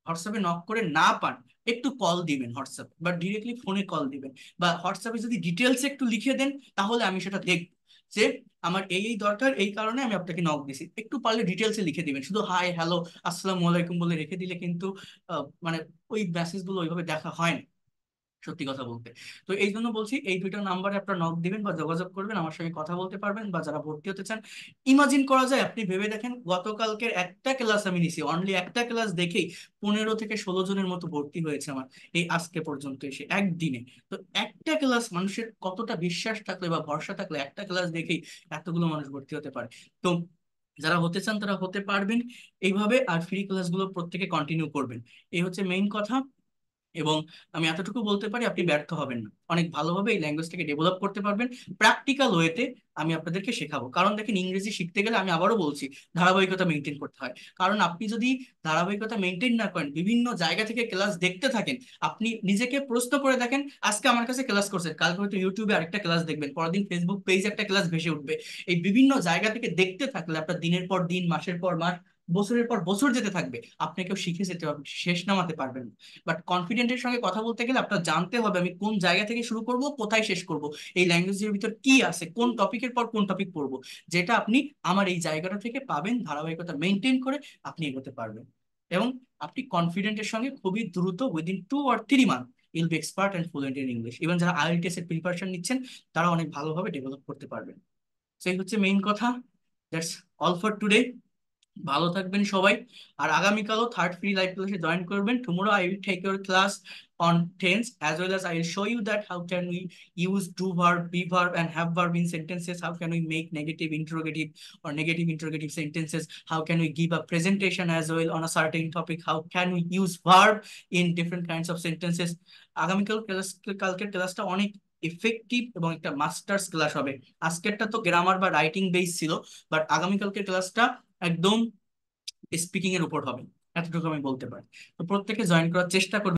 হোয়াটসঅ্যাপে নক করে না পান, একটু কল দিবেন হোয়াটসঅ্যাপ, বা ডিরেক্টলি ফোনে কল দিবেন, বা হোয়াটসঅ্যাপে যদি ডিটেলস একটু লিখে দেন, তাহলে আমি সেটা দেখব যে আমার এই এই দরকার, এই কারণে আমি আপনাকে নক দিছি। একটু পারলে ডিটেলসে লিখে দিবেন, শুধু হাই হ্যালো আসসালামু আলাইকুম বলে রেখে দিলে কিন্তু মানে ওই মেসেজগুলো ওইভাবে দেখা হয় না, সত্যি কথা বলতে। তো এই জন্য বলছি, এই দুইটা নাম্বারে আপনারা নক দিবেন বা যোগাযোগ করবেন, আমার সঙ্গে কথা বলতে পারবেন। বা যারা ভর্তি হতে চান, ইমাজিন করা যায়, আপনি ভেবে দেখেন, গতকালকের একটা ক্লাস আমি নিছি, অনলি একটা ক্লাস দেখেই 15 থেকে 16 জনের মতো ভর্তি হয়েছে আমার এই আজকে পর্যন্ত এসে একদিনে। তো একটা ক্লাস, মানুষের কতটা বিশ্বাস থাকলে বা ভরসা থাকলে একটা ক্লাস দেখেই এতগুলো মানুষ ভর্তি হতে পারে। তো যারা হতে চান তারা হতে পারবেন এইভাবে। আর ফ্রি ক্লাসগুলো প্রত্যেকে কন্টিনিউ করবেন, এই হচ্ছে মেইন কথা। এবং আমি এতটুকু বলতে পারি, আপনি ব্যর্থ হবেন না, অনেক ভালোভাবে এই ল্যাঙ্গুয়েজটাকে ডেভেলপ করতে পারবেন প্র্যাকটিক্যাল ওয়েতে। আমি আপনাদেরকে শেখাবো, কারণ দেখেন, ইংরেজি শিখতে গেলে আমি আবারও বলছি, ধারাবাহিকতা মেনটেন করতে হয়। কারণ আপনি যদি ধারাবাহিকতা মেনটেন না করেন, বিভিন্ন জায়গা থেকে ক্লাস দেখতে থাকেন, আপনি নিজেকে প্রশ্ন করে দেখেন, আজকে আমার কাছে ক্লাস করছেন, কালকে হয়তো ইউটিউবে আরেকটা ক্লাস দেখবেন, পরের দিন ফেসবুক পেজে একটা ক্লাস ভেসে উঠবে। এই বিভিন্ন জায়গা থেকে দেখতে থাকলে আপনার দিনের পর দিন, মাসের পর মাস, বছরের পর বছর যেতে থাকবে, আপনাকেও শিখে যেতে হবে, শেষ নামাতে পারবেন না। বাট কনফিডেন্টের সঙ্গে কথা বলতে গেলে আপনার জানতে হবে আমি কোন জায়গা থেকে শুরু করব, কোথায় শেষ করব, এই ল্যাঙ্গুয়েজের ভিতর কি আছে, কোন টপিকের পর কোন টপিক পড়বো, যেটা আপনি আমার এই জায়গাটা থেকে পাবেন, ধারাবাহিকতা মেনটেন করে আপনি এগোতে পারবেন। এবং আপনি কনফিডেন্টের সঙ্গে খুবই দ্রুত, within 2 or 3 month you'll be expert and fluent in English. Even যারা আইএলটিএস এর প্রিপারেশন নিচ্ছেন, তারা অনেক ভালোভাবে ডেভেলপ করতে পারবেন। সেই হচ্ছে মেইন কথা। That's all for today. ভালো থাকবেন সবাই। আর আগামীকালও থার্ড ফ্রি লাইভ ক্লাসে জয়েন করবেন। Tomorrow I will take your class on tense, as well as I will show you that how can we use do verb, be verb, and have verb in sentences. How can we make negative interrogative or negative interrogative sentences? How can we give a presentation as well on a certain topic? How can we use verb in different kinds of sentences? কালকের ক্লাসটা অনেক effective এবং একটা masters class হবে। আজকেরটা তো grammar বা writing base ছিল, but আগামীকালকের ক্লাসটা একদম স্পিকিং এর উপর হবে, এতটুকু আমি বলতে পারি। তো প্রত্যেকে জয়েন করার চেষ্টা করবে।